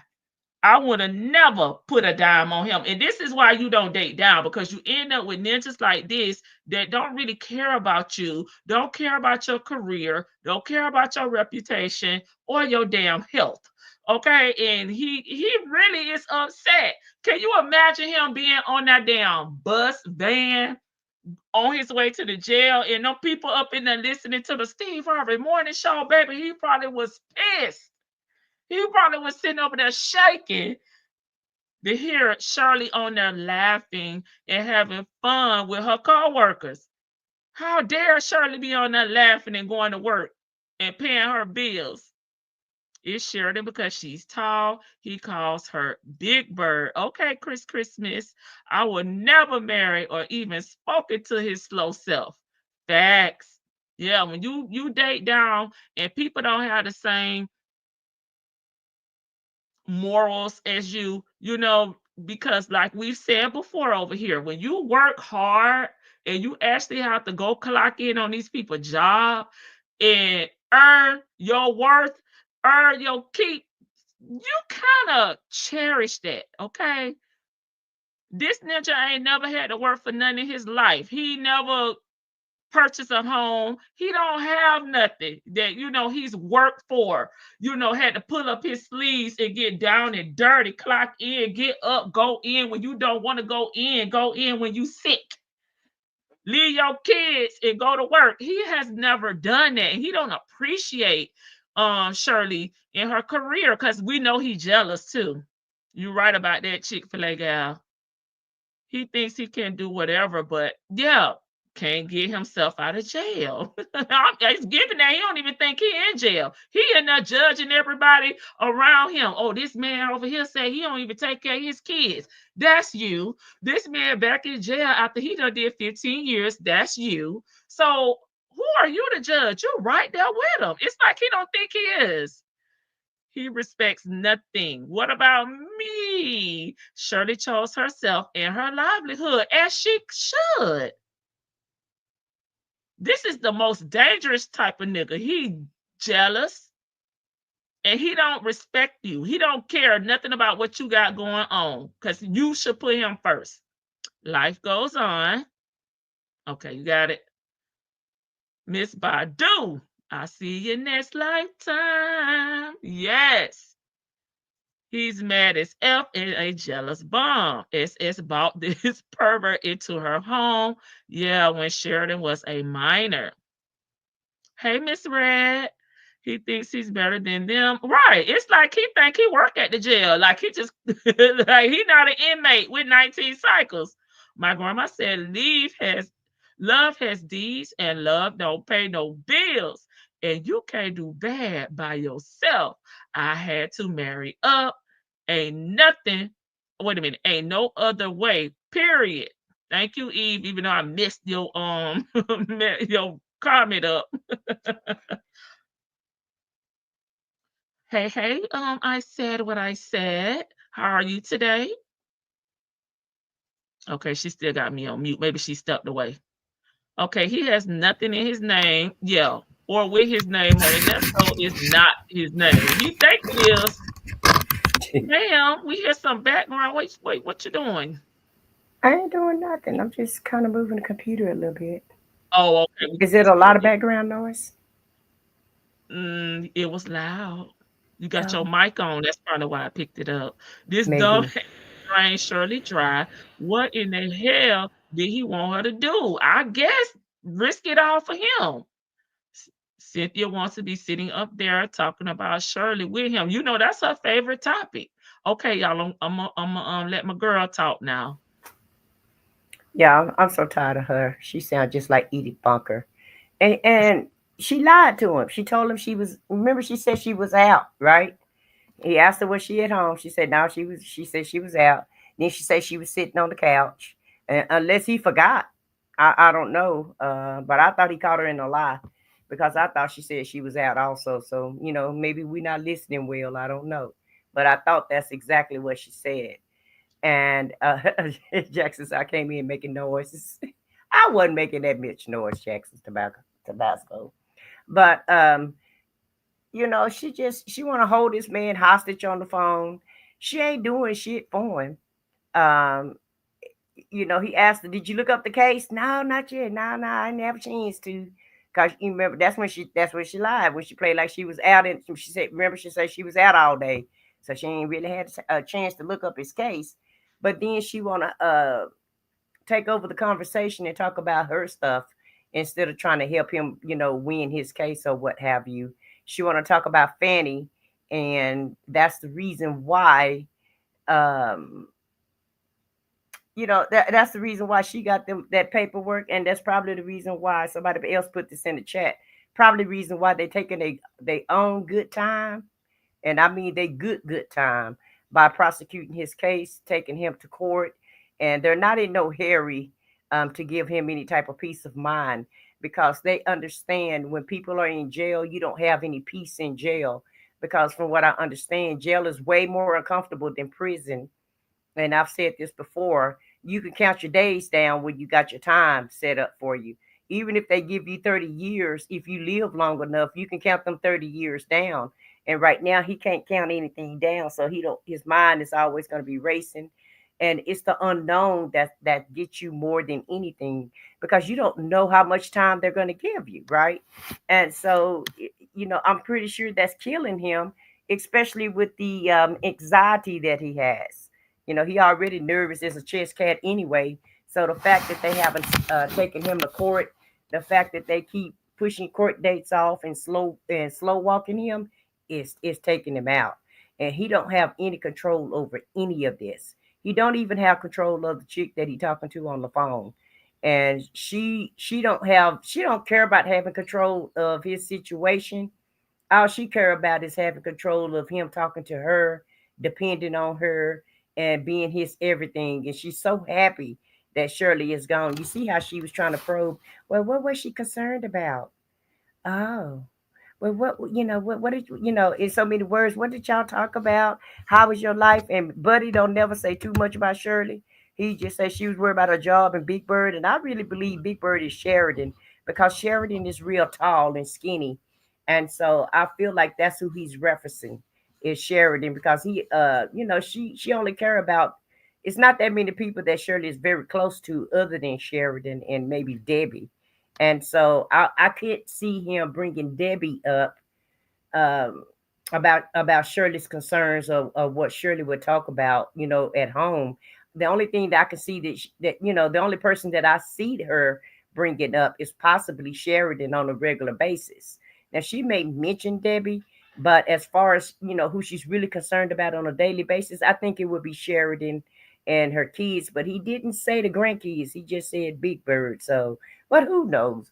I would have never put a dime on him. And this is why you don't date down, because you end up with ninjas like this that don't really care about you, don't care about your career, don't care about your reputation or your damn health. Okay. And he really is upset. Can you imagine him being on that damn bus van on his way to the jail, and no people up in there listening to the Steve Harvey morning show, baby? He probably was pissed. He probably was sitting over there shaking to hear Shirley on there laughing and having fun with her coworkers. How dare Shirley be on there laughing and going to work and paying her bills? It's Sheridan because she's tall. He calls her Big Bird. Okay, Christmas. I would never marry or even spoken to his slow self. Facts. Yeah, when you date down and people don't have the same morals as you know, because like we've said before over here, when you work hard and you actually have to go clock in on these people's job and earn your worth, earn your keep, you kind of cherish that, okay? This ninja ain't never had to work for nothing in his life. He never purchased a home. He don't have nothing that, he's worked for. Had to pull up his sleeves and get down and dirty, clock in, get up, go in when you don't want to go in when you sick. Leave your kids and go to work. He has never done that. He don't appreciate Shirley in her career because we know he's jealous too. You're right about that, Chick-fil-A gal. He thinks he can do whatever, but yeah, can't get himself out of jail. It's given that he don't even think he in jail. He in there judging everybody around him. Oh, this man over here say he don't even take care of his kids. That's you. This man back in jail after he done did 15 years. That's you. So who are you to judge? You're right there with him. It's like he don't think he is. He respects nothing. What about me? Shirley chose herself and her livelihood, as she should. This is the most dangerous type of nigga. He jealous and he don't respect you. He don't care nothing about what you got going on because you should put him first. Life goes on. Okay, you got it. Miss Badu, I see you next lifetime. Yes. He's mad as F and a jealous bomb. SS brought this pervert into her home. Yeah, when Sheridan was a minor. Hey, Miss Red. He thinks he's better than them. Right. It's like he think he work at the jail. Like he just like he not an inmate with 19 cycles. My grandma said love has deeds and love don't pay no bills. And you can't do bad by yourself. I had to marry up. Ain't nothing. Wait a minute. Ain't no other way. Period. Thank you, Eve. Even though I missed your your comment up. Hey. I said what I said. How are you today? Okay, she still got me on mute. Maybe she stepped away. Okay, he has nothing in his name. Yeah, or with his name on it. Neesto is not his name. He think it is. Damn, we hear some background. Wait, what you doing? I ain't doing nothing. I'm just kind of moving the computer a little bit. Oh, okay. Is it a lot of background noise? It was loud. You got your mic on. That's probably why I picked it up. This Maybe. dumb drain Shirley dry. What in the hell did he want her to do? I guess risk it all for him. Cynthia wants to be sitting up there talking about Shirley with him. You know, that's her favorite topic. Okay, y'all, I'm gonna let my girl talk now. Yeah, I'm so tired of her. She sounds just like Edie Bunker. And she lied to him. She told him she was. Remember, she said she was out, right? He asked her was she at home. She said no. She was. She said she was out. Then she said she was sitting on the couch. And unless he forgot, I don't know. But I thought he caught her in a lie because I thought she said she was out also. So maybe we're not listening well. I don't know. But I thought that's exactly what she said. And Jackson said I came in making noises. I wasn't making that much noise, Jackson Tabasco. But she want to hold this man hostage on the phone. She ain't doing shit for him. Um, he asked her, "Did you look up the case?" No, not yet. No, I didn't have a chance to. Cause you remember that's when she lied when she played like she was out and she said she was out all day, so she ain't really had a chance to look up his case. But then she wanna take over the conversation and talk about her stuff instead of trying to help him, win his case or what have you. She want to talk about Fanny, and that's the reason why. Um, that's the reason why she got that paperwork, and that's probably the reason why somebody else put this in the chat. Probably the reason why they taking their own good time, and I mean they good time by prosecuting his case, taking him to court, and they're not in no hurry to give him any type of peace of mind because they understand when people are in jail, you don't have any peace in jail because from what I understand, jail is way more uncomfortable than prison. And I've said this before, you can count your days down when you got your time set up for you. Even if they give you 30 years, if you live long enough, you can count them 30 years down. And right now he can't count anything down. So his mind is always going to be racing. And it's the unknown that gets you more than anything because you don't know how much time they're going to give you, right? And so, I'm pretty sure that's killing him, especially with the anxiety that he has. He already nervous as a chess cat anyway. So the fact that they haven't taken him to court, the fact that they keep pushing court dates off and slow walking him is taking him out. And he don't have any control over any of this. He don't even have control of the chick that he talking to on the phone. And she don't care about having control of his situation. All she care about is having control of him talking to her, depending on her, and being his everything. And she's so happy that Shirley is gone. You see how she was trying to probe. Well, what was she concerned about? Oh, well, what did in so many words, what did y'all talk about? How was your life? And Buddy don't never say too much about Shirley. He just said she was worried about her job and Big Bird. And I really believe Big Bird is Sheridan because Sheridan is real tall and skinny. And so I feel like that's who he's referencing is Sheridan because he she only care about it's not that many people that Shirley is very close to other than Sheridan and maybe Debbie. And so I can't see him bringing Debbie up um, about Shirley's concerns of what Shirley would talk about, at home. The only thing that I can see the only person that I see her bringing up is possibly Sheridan on a regular basis. Now she may mention Debbie, but as far as who she's really concerned about on a daily basis, I think it would be Sheridan and her kids. But he didn't say the grandkids; he just said Big Bird. So, but who knows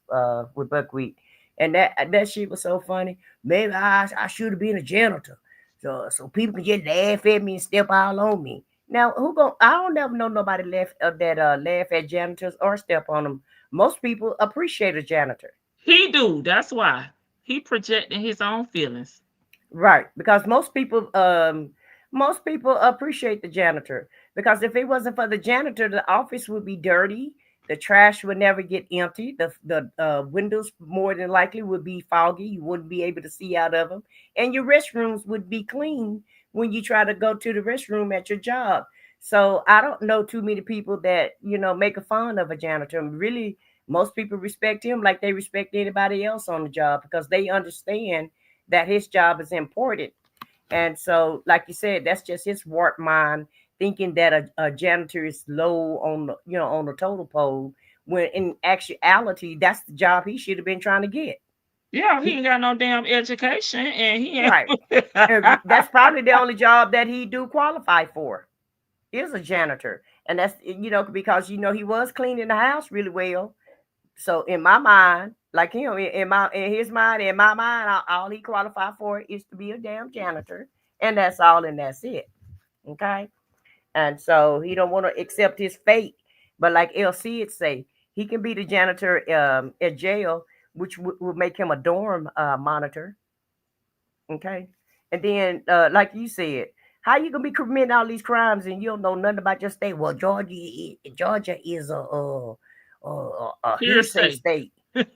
with Buckwheat? And that shit was so funny. Maybe I should have been a janitor, so people can just laugh at me and step all on me. Now I don't never know nobody laugh at janitors or step on them. Most people appreciate a janitor. He do. That's why he projecting his own feelings. Right, because most people appreciate the janitor because if it wasn't for the janitor, the office would be dirty. The trash would never get empty. The windows more than likely would be foggy. You wouldn't be able to see out of them, and your restrooms would be clean when you try to go to the restroom at your job. So I don't know too many people that make a fun of a janitor. Really, most people respect him like they respect anybody else on the job because they understand that his job is important. And so, like you said, that's just his warped mind thinking that a janitor is low on on the total pole when in actuality that's the job he should have been trying to get. Yeah, he ain't got no damn education, and he ain't Right. That's probably the only job that he do qualify for is a janitor, and that's because he was cleaning the house really well. So in my mind, Like him in his mind, in my mind, all he qualified for is to be a damn janitor, and that's all, and that's it. Okay, and so he don't want to accept his fate. But like LC would say, he can be the janitor at jail, which would make him a dorm monitor. Okay, and then like you said, how you gonna be committing all these crimes and you don't know nothing about your state? Well, Georgia is a hearsay Hearsay. state. Nigga,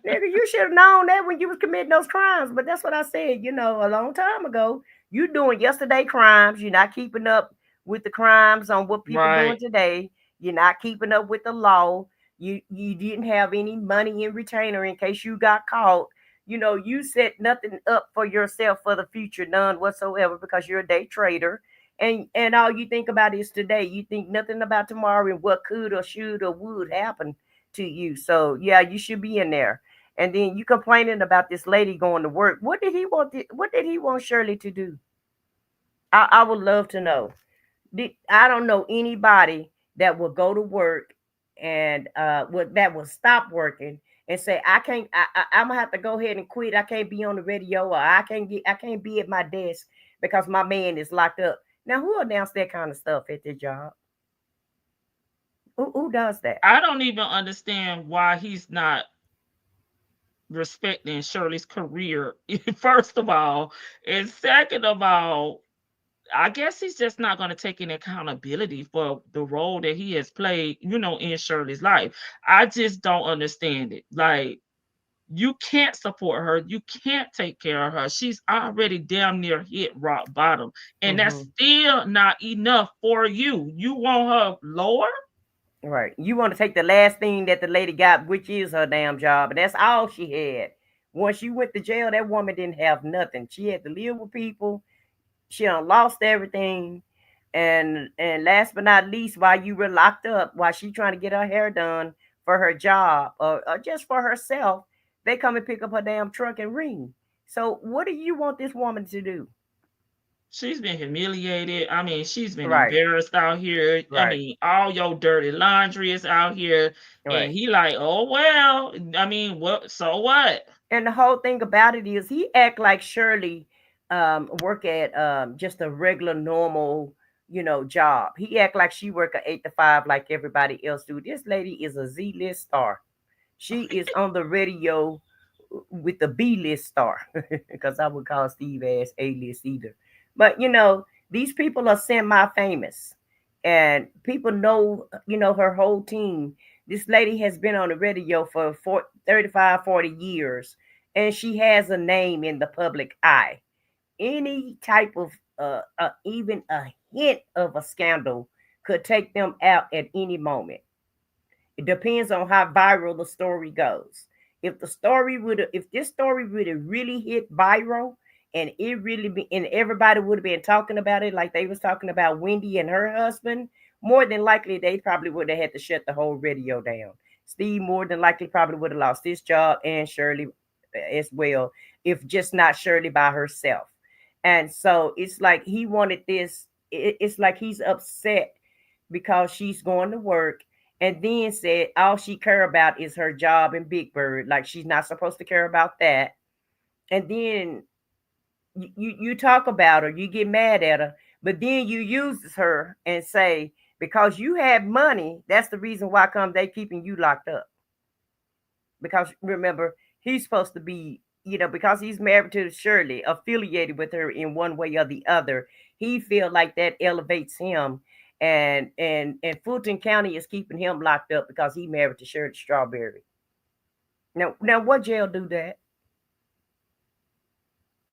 you should have known that when you was committing those crimes. But that's what I said, a long time ago. You doing yesterday crimes. You're not keeping up with the crimes on what people doing Right. today. You're not keeping up with the law. You didn't have any money in retainer in case you got caught. You set nothing up for yourself for the future, none whatsoever, because you're a day trader. And all you think about is today. You think nothing about tomorrow and what could or should or would happen to you. So yeah, you should be in there. And then you complaining about this lady going to work. What did he want Shirley to do? I would love to know. I don't know anybody that will go to work and that will stop working and say, I can't, I'm gonna have to go ahead and quit. I can't be on the radio, or I can't be at my desk because my man is locked up. Now, who announced that kind of stuff at their job? Who does that? I don't even understand why he's not respecting Shirley's career, first of all. And second of all, I guess he's just not going to take any accountability for the role that he has played, in Shirley's life. I just don't understand it. Like, you can't support her. You can't take care of her. She's already damn near hit rock bottom. And that's still not enough for you. You want her lower? Right. You want to take the last thing that the lady got, which is her damn job. And that's all she had. Once you went to jail, that woman didn't have nothing. She had to live with people. She done lost everything. And last but not least, while you were locked up, while she trying to get her hair done for her job or just for herself, they come and pick up her damn truck and ring. So what do you want this woman to do? She's been humiliated. I mean, she's been embarrassed out here. I mean, all your dirty laundry is out here. And he like, oh, well, I mean, what? So what? And the whole thing about it is he act like Shirley work at just a regular, normal, job. He act like she work an 8 to 5 like everybody else do. This lady is a Z-list star. She is on the radio with the B-list star, because I would call Steve ass A-list either. But, these people are semi-famous and people know, her whole team. This lady has been on the radio for 35, 40 years, and she has a name in the public eye. Any type of, even a hint of a scandal could take them out at any moment. It depends on how viral the story goes. If this story would have really hit viral, and everybody would have been talking about it like they was talking about Wendy and her husband, more than likely they probably would have had to shut the whole radio down. Steve more than likely probably would have lost his job, and Shirley as well, if just not Shirley by herself. And so it's like he wanted this. It's like he's upset because she's going to work, and then said all she care about is her job in Big Bird. Like she's not supposed to care about that. And then you talk about her, you get mad at her, but then you use her and say, because you have money, that's the reason why come they keeping you locked up. Because remember, he's supposed to be, because he's married to Shirley, affiliated with her in one way or the other. He feel like that elevates him. And Fulton County is keeping him locked up because he married to Shirley Strawberry. Now what jail do that?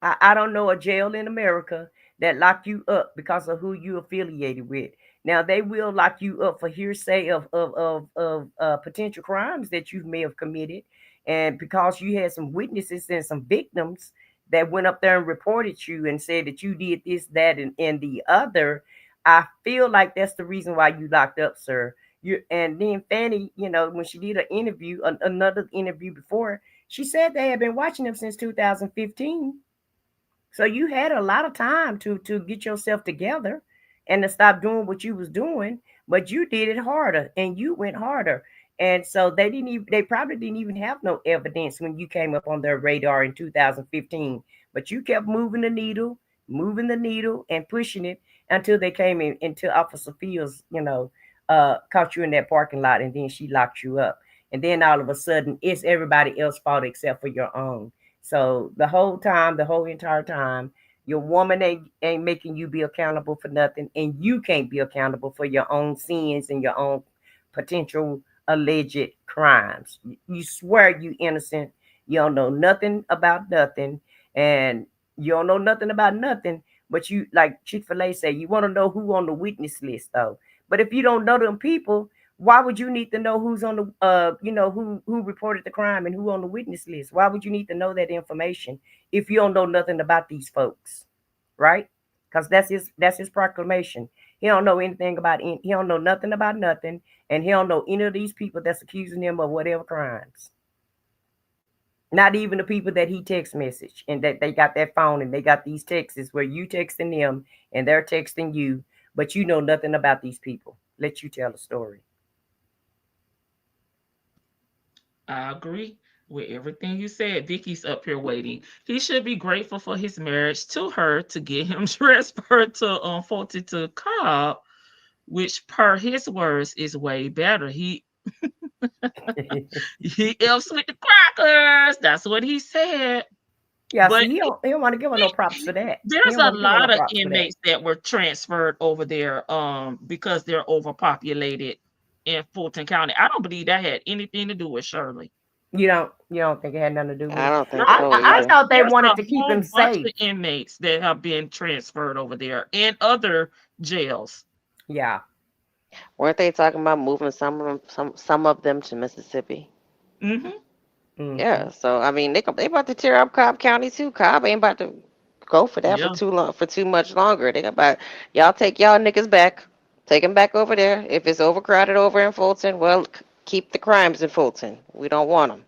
I don't know a jail in America that lock you up because of who you affiliated with. Now they will lock you up for hearsay of potential crimes that you may have committed, and because you had some witnesses and some victims that went up there and reported you and said that you did this, that, and the other. I feel like that's the reason why you locked up, sir. And then Fanny, when she did an interview, another interview before, she said they had been watching him since 2015. So you had a lot of time to get yourself together and to stop doing what you was doing, but you did it harder and you went harder. And so they probably didn't even have no evidence when you came up on their radar in 2015. But you kept moving the needle and pushing it until they came in, until Officer Fields, caught you in that parking lot, and then she locked you up. And then all of a sudden it's everybody else's fault except for your own. So the whole entire time, your woman ain't making you be accountable for nothing, and you can't be accountable for your own sins and your own potential alleged crimes. You swear you innocent. You don't know nothing about nothing, and you don't know nothing about nothing. But you, like Chick-fil-A say, you want to know who on the witness list though. But if you don't know them people, why would you need to know who's on the who reported the crime and who on the witness list? Why would you need to know that information if you don't know nothing about these folks, right? Because that's his proclamation. He don't know anything about he don't know nothing about nothing, and he don't know any of these people that's accusing him of whatever crimes. Not even the people that he text message, and that they got that phone and they got these texts where you texting them and they're texting you, but you know nothing about these people. Let you tell a story. I agree with everything you said. Vicky's up here waiting. He should be grateful for his marriage to her to get him transferred to Fulton to Cobb, which per his words is way better. He helps with the crackers. That's what he said. Yeah, But see, he don't want to give her no props for that. there's a lot of inmates that were transferred over there because they're overpopulated in Fulton County. I don't believe that had anything to do with Shirley. You don't think it had nothing to do with I it? don't think No, so I either. thought they there's wanted a to keep whole him bunch safe. of inmates that have been transferred over there and other jails. Yeah. Weren't they talking about moving some of them to Mississippi? hmm Yeah. So I mean, they about to tear up Cobb County too. Cobb ain't about to go for that for Yeah. too long, for too much longer. They about y'all take y'all niggas back, take them back over there. If it's overcrowded over in Fulton, well, keep the crimes in Fulton. We don't want them.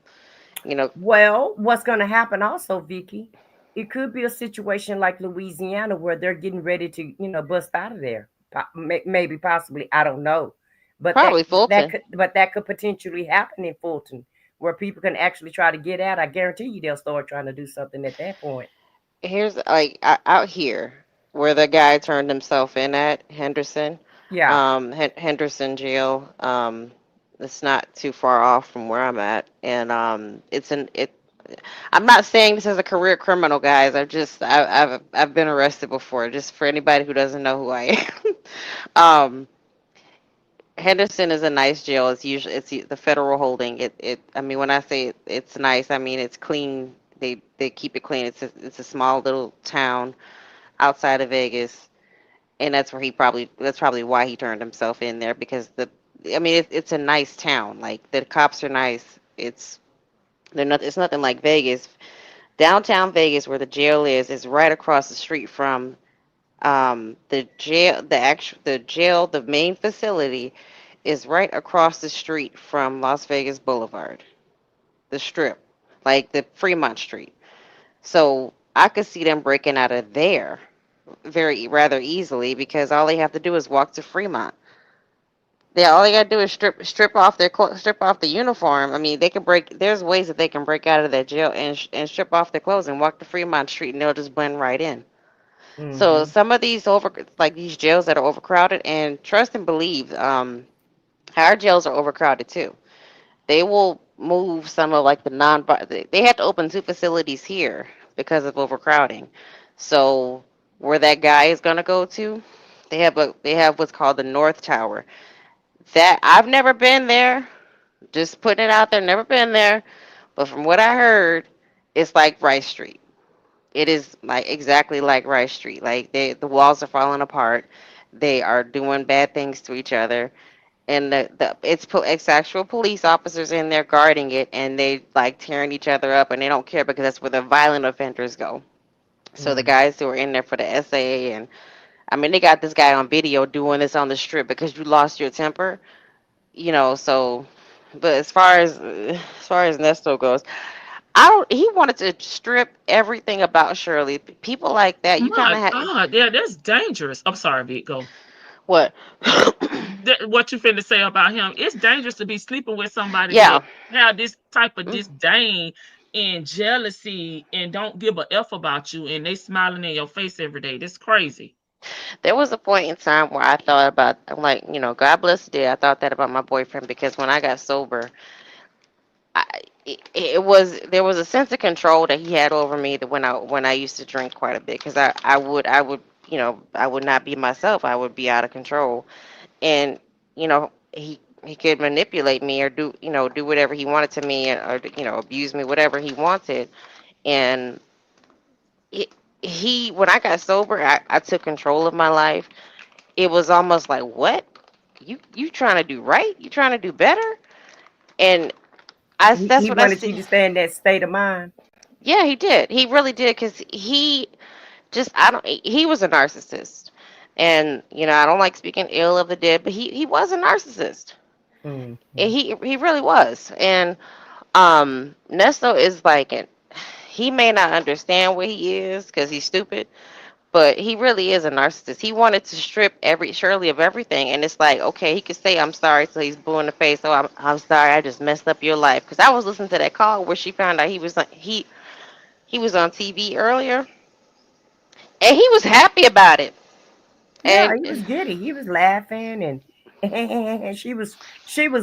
You know, Well, what's going to happen also, Vicky? It could be a situation like Louisiana where they're getting ready to, bust out of there. Maybe, possibly, I don't know, but probably Fulton. that could potentially happen in Fulton, where people can actually try to get out. I guarantee you, they'll start trying to do something at that point. Here's like out here where the guy turned himself in at Henderson, Yeah. Henderson jail. It's not too far off from where I'm at, and I'm not saying this as a career criminal, guys. I've been arrested before. Just for anybody who doesn't know who I am, Henderson is a nice jail. It's the federal holding. I mean, when I say it's nice, I mean it's clean. They keep it clean. It's a small little town outside of Vegas, and that's probably why he turned himself in there because I mean it's a nice town. Like the cops are nice. It's nothing like Vegas. Downtown Vegas, where the jail is right across the street from the jail. The main facility is right across the street from Las Vegas Boulevard, the Strip, like the Fremont Street. So I could see them breaking out of there rather easily because all they have to do is walk to Fremont. All they gotta do is strip off the uniform. I mean, they can break. There's ways that they can break out of that jail and strip off their clothes and walk to Fremont Street, and they'll just blend right in. So Hmm. some of these jails that are overcrowded, and trust and believe, our jails are overcrowded too. They will move some of like the non. They have to open two facilities here because of overcrowding. So where that guy is gonna go to, they have what's called the North Tower. That I've never been there. Just putting it out there, never been there. But from what I heard, it's like Rice Street. It is like exactly like Rice Street. Like the walls are falling apart. They are doing bad things to each other, and it's actual police officers in there guarding it, and they like tearing each other up, and they don't care because that's where the violent offenders go. So the Hmm. guys who are in there for the SAA, and I mean they got this guy on video doing this on the strip because you lost your temper, so. But as far as Nesto goes, I don't. He wanted to strip everything about Shirley. People like that, you kind My of had. God, yeah, that's dangerous. I'm sorry, Vic. Go. What? What you finna say about him? It's dangerous to be sleeping with somebody Yeah. that have this type of Mm. disdain and jealousy and don't give a f about you, and they smiling in your face every day. That's crazy. There was a point in time where I thought about, I'm like, God bless the day. I thought that about my boyfriend because when I got sober, I, there was a sense of control that he had over me that when I used to drink quite a bit because I would I would not be myself. I would be out of control, and he could manipulate me or do whatever he wanted to me or abuse me, whatever he wanted. And it, he when I got sober, I took control of my life. It was almost like, what, you trying to do right, you trying to do better. And that's He what I wanted you see. to stay in that state of mind. Yeah, he did, he really did, because he was a narcissist. And I don't like speaking ill of the dead, but he was a narcissist. Mm-hmm. And he really was. And Nesto is like he may not understand what he is because he's stupid, but he really is a narcissist. He wanted to strip Shirley of everything, and it's like, okay, he could say I'm sorry, so he's blue in the face. Oh, I'm sorry, I just messed up your life. Because I was listening to that call where she found out he was on TV earlier, and he was happy about it. Yeah, And he was giddy. He was laughing, and she was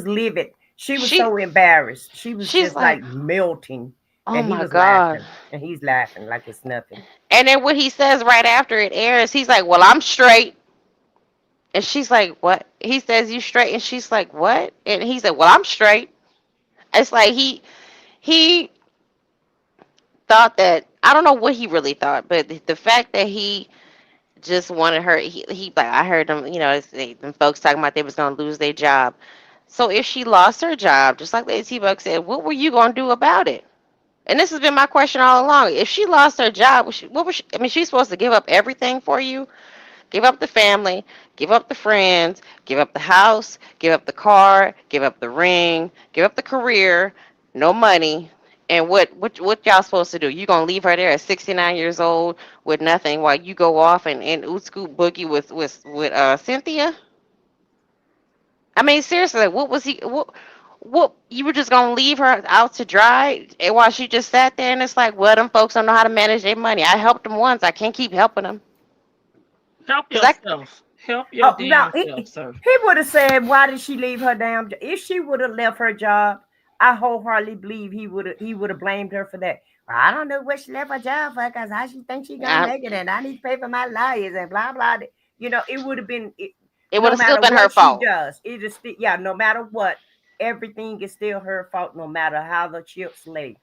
livid. She was she so embarrassed. She was she's just like, like melting, oh and he my was god. laughing, and he's laughing like it's nothing. And then what he says right after it airs, he's like, well, I'm straight. And she's like, what? He says, you straight? And she's like, what? And he said, well, I'm straight. It's like he thought that, I don't know what he really thought, but the fact that he just wanted her, he like, I heard them, them folks talking about they was gonna lose their job. So if she lost her job, just like Lady T-Buck said, what were you gonna do about it? And this has been my question all along. If she lost her job, what was she, I mean, she's supposed to give up everything for you? Give up the family, give up the friends, give up the house, give up the car, give up the ring, give up the career, no money. And what y'all supposed to do? You gonna leave her there at 69 years old with nothing while you go off and oot scoot boogie with Cynthia? I mean, seriously, like, what was he? What you were just gonna leave her out to dry and while she just sat there? And it's like, well, them folks don't know how to manage their money. I helped them once. I can't keep helping them. Help 'Cause I yourself. Help your Oh no, damn self, sir. he would have said, "Why did she leave her damn job?" If she would have left her job, I wholeheartedly believe he would have blamed her for that. Well, I don't know what she left her job for because how she thinks she gonna I, make it, and I need to pay for my lawyers and blah blah. It would have been it would no have still matter been her what she fault. does. It is still, yeah, no matter what, everything is still her fault, no matter how the chips lay.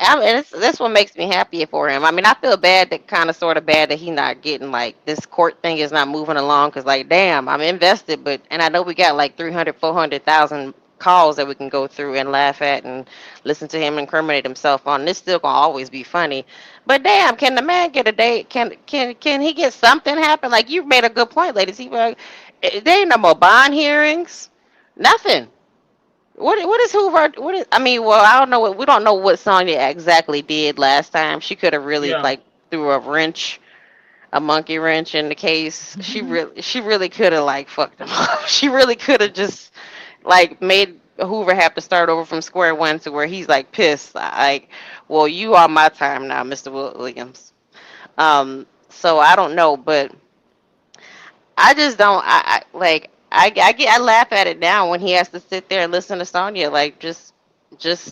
And that's what makes me happy for him. I mean, I feel bad, that kind of sort of bad that he's not getting, like, this court thing is not moving along because, like, damn, I'm invested, and I know we got like 300, 400,000 calls that we can go through and laugh at and listen to him incriminate himself on. This still gonna always be funny, but damn, can the man get a date? Can he get something happen? Like, you made a good point, ladies. He like, there ain't no more bond hearings, nothing. What is Hoover? What is? I mean, well, I don't know. We don't know what Sonya exactly did last time. She could have really, Yeah. like, threw a monkey wrench in the case. She really could have, like, fucked him up. She really could have just, like, made Hoover have to start over from square one to where he's like pissed. Like, well, you are my time now, Mr. Williams. So I don't know, but I just don't. I laugh at it now when he has to sit there and listen to Sonya, like, just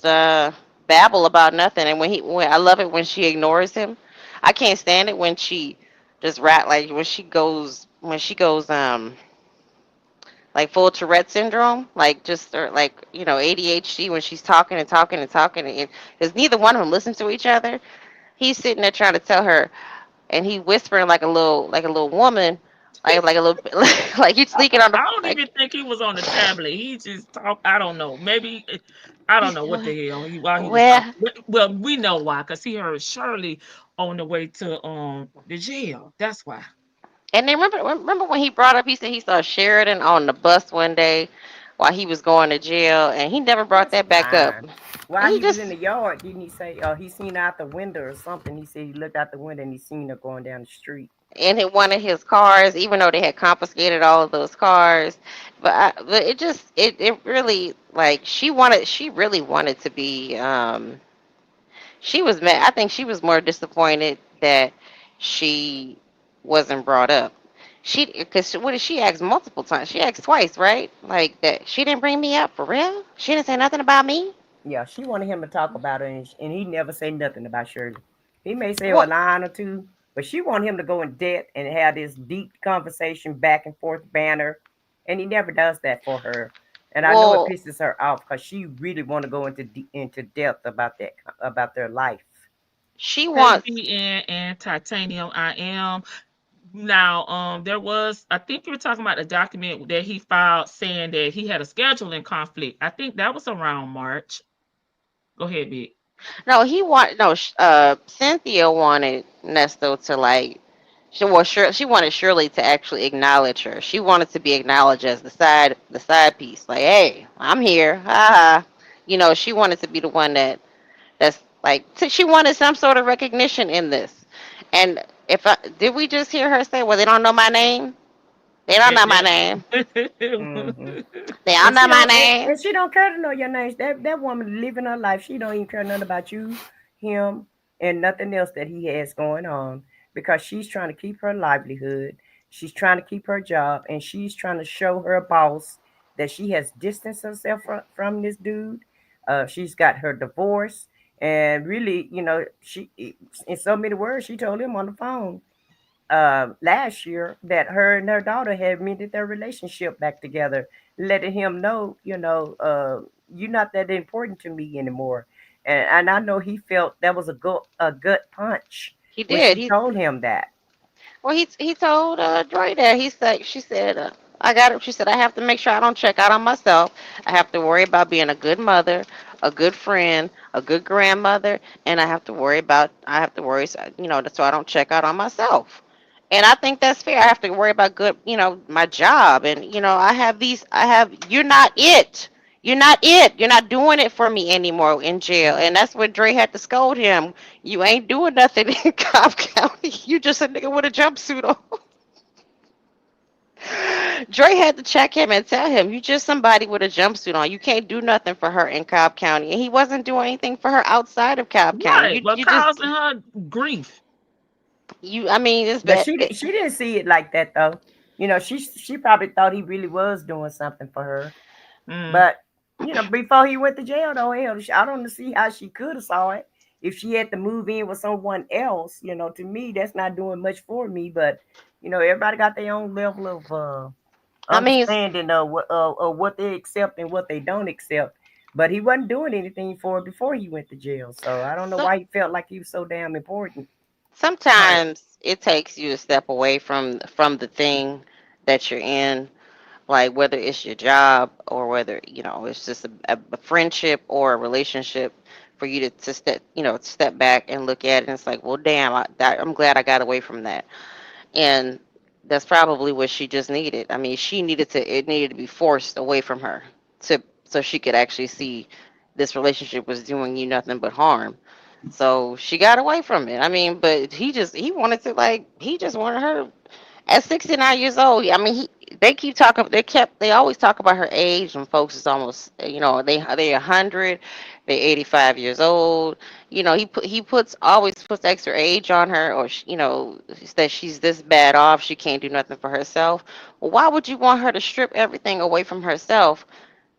babble about nothing. And when I love it when she ignores him. I can't stand it when she just like when she goes like full Tourette syndrome, like, just, or like, ADHD, when she's talking and talking and talking, and because neither one of them listen to each other. He's sitting there trying to tell her, and he whispering like a little woman, like a little like he's I, sneaking on the, I don't like. even think he was on the tablet. He just talk. I don't know. Maybe I don't know what the hell while he was talking. Well, Well, we know why, because he heard Shirley on the way to the jail. That's why. and then remember when he brought up, he said he saw Sheridan on the bus one day while he was going to jail, and he never brought That's that back up. fine. While He he was in just, the yard, didn't he say, he seen out the window or something? He said he looked out the window and he seen her going down the street. in one of his cars, even though they had confiscated all of those cars. But it really, like, she really wanted to be. She was mad. I think she was more disappointed that she wasn't brought up. Because what did she ask multiple times? She asked twice, right? Like that she didn't bring me up for real. She didn't say nothing about me. Yeah, she wanted him to talk about her, and he never say nothing about Shirley. He may say a Well, line or two, but she wanted him to go in depth and have this deep conversation back and forth banner, and he never does that for her. And I know it well, pisses her off because she really want to go into depth about their life. she wants. KB and Titanium, I am. Now, there was, I think you were talking about the document that he filed saying that he had a scheduling conflict. I think that was around March. Go ahead, Big. No, no. Cynthia wanted Nesto to like. She wanted Shirley to actually acknowledge her. She wanted to be acknowledged as the side piece. Like, hey, I'm here. Ha ha. She wanted to be the one that's like. She wanted some sort of recognition in this. And did we just hear her say, "Well, they don't know my name. They don't know my name. Hmm. They don't know my name." And she don't care to know your names. That woman living her life. She don't even care nothing about you, him, and nothing else that he has going on because she's trying to keep her livelihood. She's trying to keep her job, and she's trying to show her boss that she has distanced herself from this dude. She's got her divorce, and really, she, in so many words, she told him on the phone last year that her and her daughter had mended their relationship back together, letting him know, you're not that important to me anymore. And I know he felt that was a gut punch He when did. she told him that. Well, he told Dre that she said I got it. She said I have to make sure I don't check out on myself. I have to worry about being a good mother, a good friend, a good grandmother, and I have to worry so I don't check out on myself. And I think that's fair. I have to worry about my job, and you're not it. You're not it. You're not doing it for me anymore in jail. And that's what Dre had to scold him. You ain't doing nothing in Cobb County. You just a nigga with a jumpsuit on. Dre had to check him and tell him, you just somebody with a jumpsuit on. You can't do nothing for her in Cobb County. And he wasn't doing anything for her outside of Cobb County. Right. You Well, you just causing her grief. I mean, it's But bad. she didn't see it like that though. She probably thought he really was doing something for her. Mm. But before he went to jail, though, hell, I don't see how she could have saw it if she had to move in with someone else. To me, that's not doing much for me. But everybody got their own level of I mean, understanding of what they accept and what they don't accept. But he wasn't doing anything for her before he went to jail, so I don't know so, why he felt like he was so damn important. Right. sometimes it takes you to step away from the thing that you're in, like whether it's your job or whether it's just a friendship or a relationship, for you to step back and look at it, and it's like, well, damn, I'm glad I got away from that. And that's probably what she just needed. I mean, it needed to be forced away from her, so she could actually see this relationship was doing you nothing but harm. So she got away from it. I mean, but he just wanted her at 69 years old. I mean, they always talk about her age, and folks is almost, they 100, they 85 years old. Always puts extra age on her, or that she's this bad off, she can't do nothing for herself. Well, why would you want her to strip everything away from herself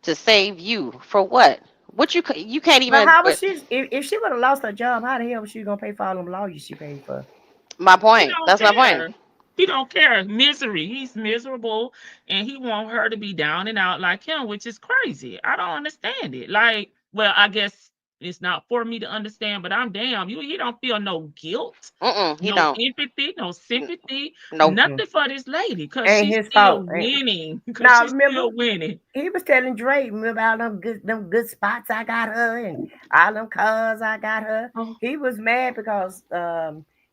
to save you for what? You can't But even. how was But she if she would have lost her job? How the hell was she gonna pay for all them lawyers she paid for? my He point. don't That's my point. care. He don't care. Misery. He's miserable, and he want her to be down and out like him, which is crazy. I don't understand it. Like, well, I guess it's not for me to understand, but I'm damn you. He don't feel no guilt, He no don't. empathy, no sympathy, Nope. Mm-mm. nothing for this lady because Ain't she's his still fault. winning. Because Now she's remember, still winning. he was telling Dre, remember all them good spots I got her and all them cars I got her. Oh, He was mad because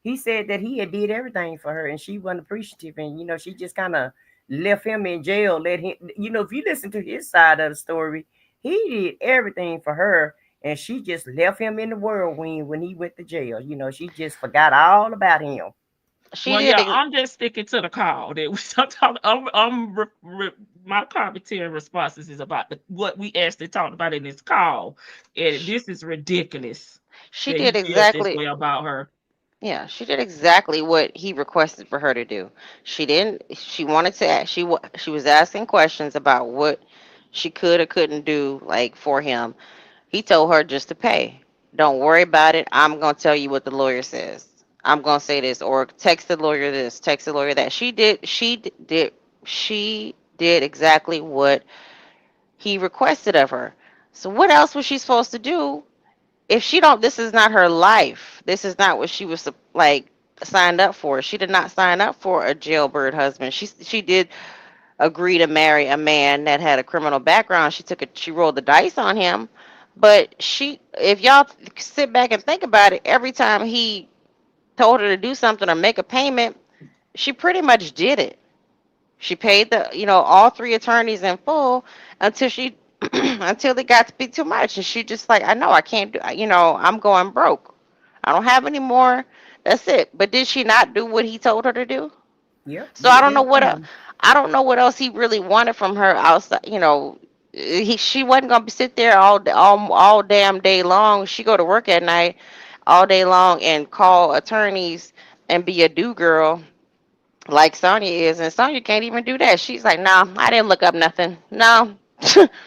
he said that he had did everything for her and she wasn't appreciative, and she just kind of left him in jail. Let him, if you listen to his side of the story, he did everything for her and she just left him in the whirlwind when he went to jail. She just forgot all about him. She Well, did. yeah, I'm just sticking to the call. That we I'm talking. My commentary responses is about what we actually talked about in this call, and this is ridiculous She that he did feels this exactly. way about her. Yeah, she did exactly what he requested for her to do. She didn't. She wanted to. She was asking questions about what she could or couldn't do, like for him. He told her just to pay. Don't worry about it. I'm gonna tell you what the lawyer says. I'm gonna say this, or text the lawyer this, text the lawyer that. She did. She did exactly what he requested of her. So what else was she supposed to do if she don't? This is not her life. This is not what she was like signed up for. She did not sign up for a jailbird husband. She did agree to marry a man that had a criminal background. She rolled the dice on him. But if y'all sit back and think about it, every time he told her to do something or make a payment, she pretty much did it. She paid all three attorneys in full until until it got to be too much, and she just like, I know I can't do. I'm going broke. I don't have any more. That's it. But did she not do what he told her to do? Yep, So I did don't know what everything. I don't know what else he really wanted from her outside. She wasn't gonna sit there all damn day long. She go to work at night all day long and call attorneys and be a do girl like Sonya is, and Sonya can't even do that. She's like, no, I didn't look up nothing. No,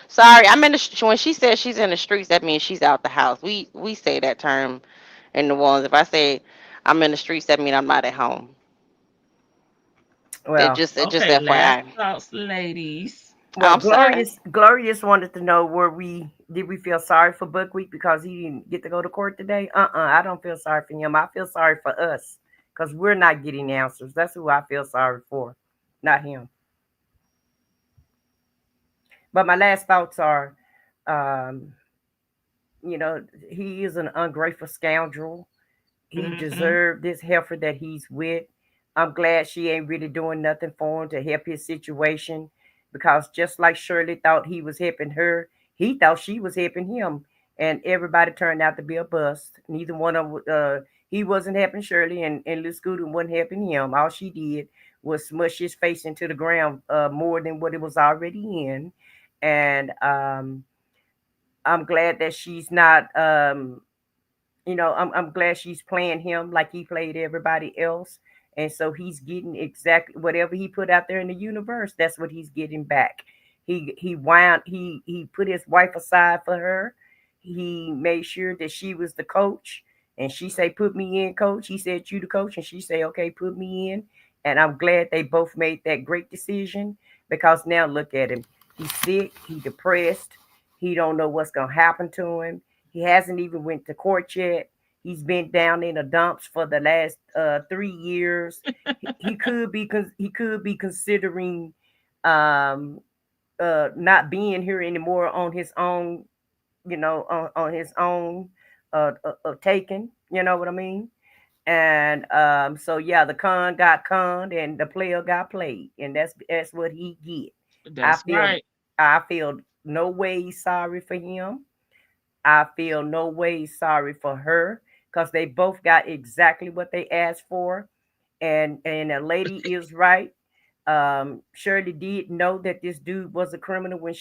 sorry, I'm in when she says she's in the streets, that means she's out the house. We say that term in New Orleans. If I say I'm in the streets, that means I'm not at home. Well, It just Okay, last FYI. thoughts, ladies. well, I'm sorry. Glorious wanted to know did we feel sorry for Buckwheat because he didn't get to go to court today? I don't feel sorry for him. I feel sorry for us because we're not getting answers. That's who I feel sorry for, not him. But my last thoughts are, um, he is an ungrateful scoundrel. He Hmm. deserved this heifer that he's with. I'm glad she ain't really doing nothing for him to help his situation because just like Shirley thought he was helping her, he thought she was helping him. And everybody turned out to be a bust. Neither one of he wasn't helping Shirley, and Liz Scooter wasn't helping him. All she did was smush his face into the ground more than what it was already in. And I'm glad that she's not I'm glad she's playing him like he played everybody else. And so he's getting exactly whatever he put out there in the universe, that's what he's getting back. He put his wife aside for her. He made sure that she was the coach. And she say, put me in, coach. He said, you the coach. And she say, okay, put me in. And I'm glad they both made that great decision because now look at him. He's sick, he's depressed, he don't know what's gonna happen to him. He hasn't even went to court yet. He's been down in the dumps for the last 3 years. He could be considering um, not being here anymore on his own. On his own taking. You know what I mean? And so yeah, the con got conned and the player got played, and that's what he get. I That's feel right. I feel no way sorry for him. I feel no way sorry for her because they both got exactly what they asked for. And the lady is right. Shirley did know that this dude was a criminal when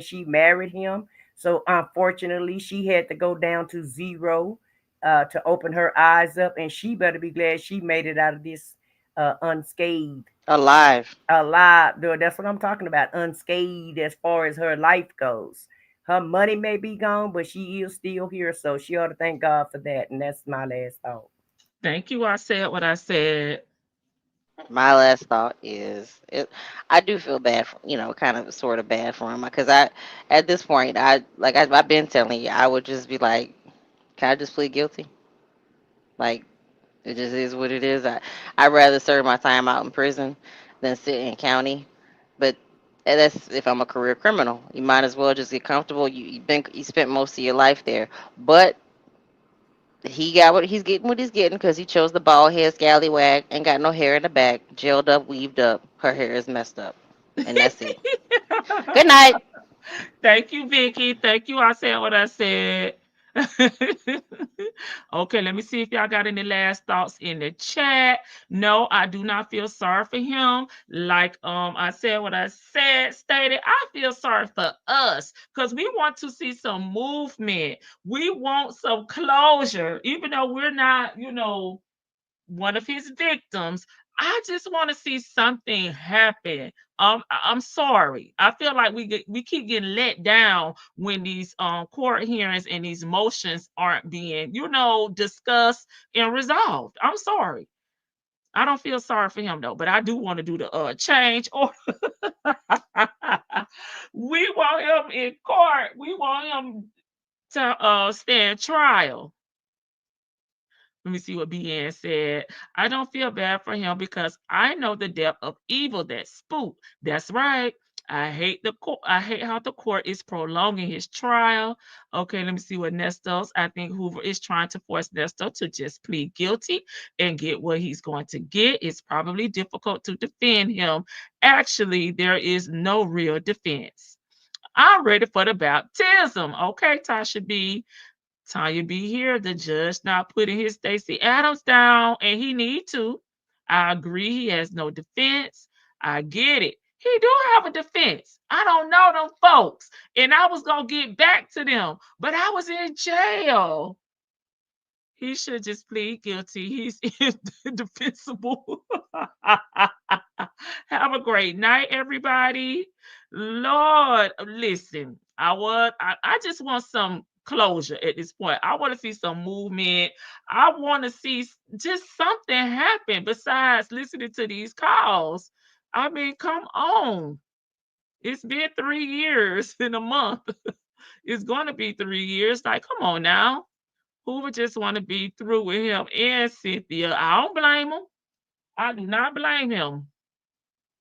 she married him. So unfortunately, she had to go down to zero to open her eyes up, and she better be glad she made it out of this unscathed. Alive. Alive, dude. That's what I'm talking about. Unscathed as far as her life goes. Her money may be gone, but she is still here, so she ought to thank God for that. And that's my last thought. Thank you. I said what I said. My last thought is I do feel bad for, kind of sort of bad for him because at this point, I've been telling you, I would just be like, can I just plead guilty? Like, it just is what it is. I'd rather serve my time out in prison than sit in county. But that's if I'm a career criminal. You might as well just get comfortable. You spent most of your life there. But he got what he's getting because he chose the bald head scallywag, ain't got no hair in the back, gelled up, weaved up. Her hair is messed up. And that's it. Good night. Thank you, Vicky. Thank you. I said what I said. Okay, let me see if y'all got any last thoughts in the chat. No, I do not feel sorry for him. Like I said what I stated, I feel sorry for us because we want to see some movement. We want some closure, even though we're not, one of his victims. I just want to see something happen. I'm sorry. I feel like we keep getting let down when these court hearings and these motions aren't being, discussed and resolved. I'm sorry. I don't feel sorry for him though, but I do want to do the change order. We want him in court. We want him to stand trial. Let me see what BN said. I don't feel bad for him because I know the depth of evil that spooked. That's right. I hate the court. I hate how the court is prolonging his trial. Okay, let me see what Neesto. I think Hoover is trying to force Neesto to just plead guilty and get what he's going to get. It's probably difficult to defend him. Actually, there is no real defense. I'm ready for the baptism. Okay, Tasha B. Tanya be here. The judge not putting his Stacey Adams down, and he need to. I agree. He has no defense. I get it. He do have a defense. I don't know them folks, and I was gonna get back to them, but I was in jail. He should just plead guilty. He's indefensible. Have a great night, everybody. Lord, listen. I just want some closure at this point. I want to see some movement. I want to see just something happen besides listening to these calls. I mean, come on. It's been 3 years in a month. It's going to be 3 years. Like, come on now. Who would just want to be through with him and Cynthia? I don't blame him. I do not blame him.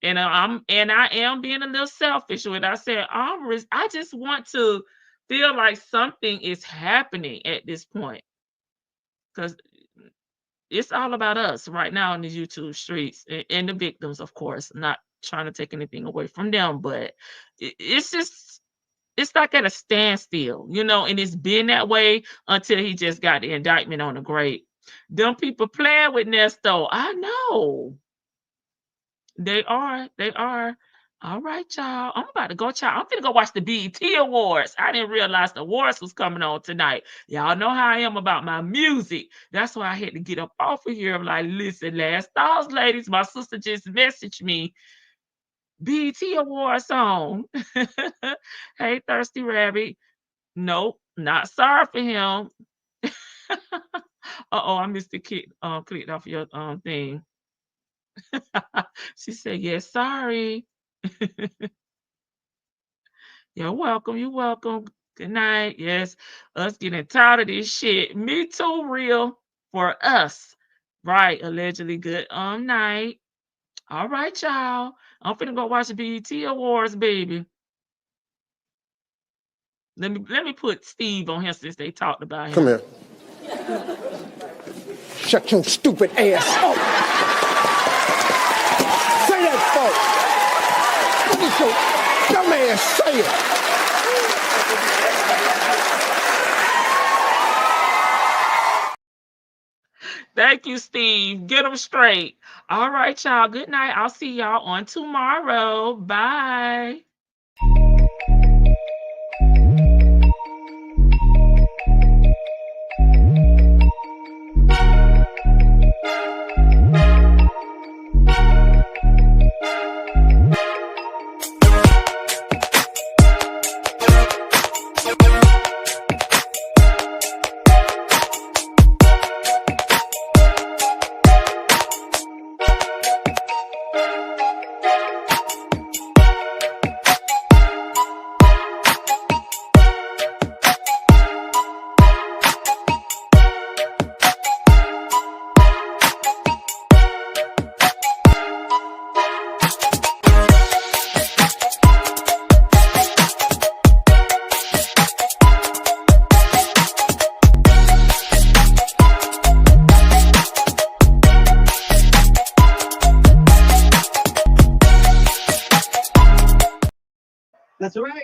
And I am being a little selfish when I said I just want to feel like something is happening at this point, because it's all about us right now in the YouTube streets and the victims, of course. Not trying to take anything away from them, but it's like at a standstill, and it's been that way until he just got the indictment on the grate. Them people playing with Neesto. I know. They are. All right, y'all. I'm about to go, y'all. I'm finna go watch the BET Awards. I didn't realize the awards was coming on tonight. Y'all know how I am about my music. That's why I had to get up off of here. I'm like, listen, last thoughts, ladies. My sister just messaged me. BET Awards song. Hey, Thirsty Rabbit. Nope, not sorry for him. I missed the clicked off your thing. She said, yes, sorry. You're welcome. You're welcome. Good night. Yes, us getting tired of this shit. Me too, real for us. Right. Allegedly good night. All right, y'all. I'm finna go watch the BET Awards, baby. Let me put Steve on here since they talked about him. Come here. Shut your stupid ass up. Say that, folks. Look at your dumb ass say it. Thank you, Steve. Get them straight. All right, y'all. Good night. I'll see y'all on tomorrow. Bye. That's right.